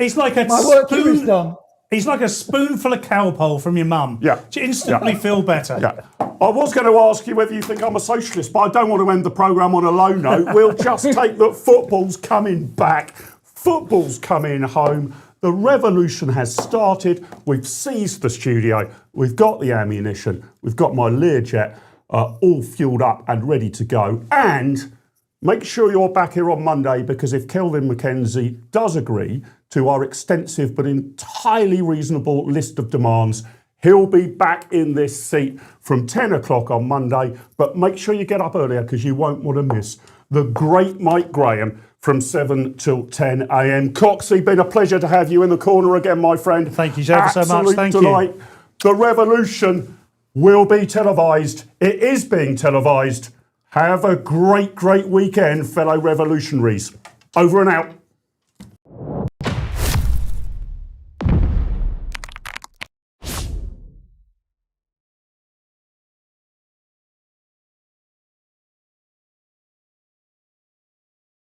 It's like a My work here is spoon. done. It's like a spoonful of cowpole from your mum. Yeah. You instantly Yeah. feel better. Yeah. I was going to ask you whether you think I'm a socialist, but I don't want to end the programme on a low note. We'll just take that football's coming back. Football's coming home. The revolution has started. We've seized the studio. We've got the ammunition. We've got my Learjet all fueled up and ready to go. And make sure you're back here on Monday, because if Kelvin Mackenzie does agree to our extensive but entirely reasonable list of demands, he'll be back in this seat from 10 o'clock on Monday. But make sure you get up earlier, because you won't want to miss the great Mike Graham from 7 till 10 a.m. Coxie, been a pleasure to have you in the corner again, my friend. Thank you ever so much. Thank delight. you. The revolution will be televised. It is being televised. Have a great, great weekend, fellow revolutionaries. Over and out.